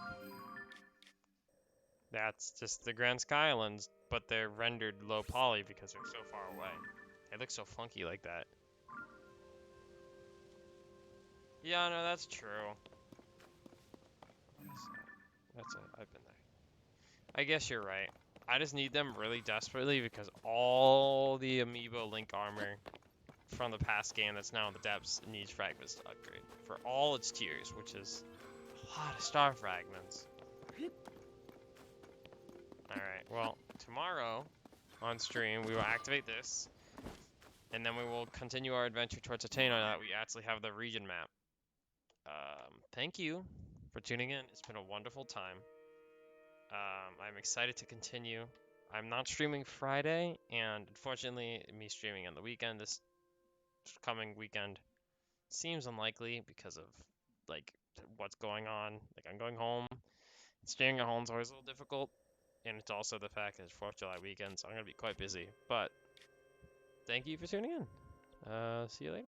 That's just the Grand Sky Islands, but they're rendered low poly because they're so far away. They look so funky like that. Yeah, no, that's true. That's it. I've been there. I guess you're right. I just need them really desperately because all the amiibo link armor from the past game that's now in the depths needs fragments to upgrade for all its tiers, which is a lot of star fragments. Alright, well, tomorrow on stream we will activate this, and then we will continue our adventure towards Athena now that we actually have the region map. Thank you for tuning in. It's been a wonderful time. I'm excited to continue. I'm not streaming Friday, and unfortunately, me streaming on the weekend, this coming weekend, seems unlikely because of like what's going on. Like I'm going home. Staying at home is always a little difficult, and it's also the fact that it's 4th of July weekend, so I'm gonna be quite busy. But thank you for tuning in. See you later.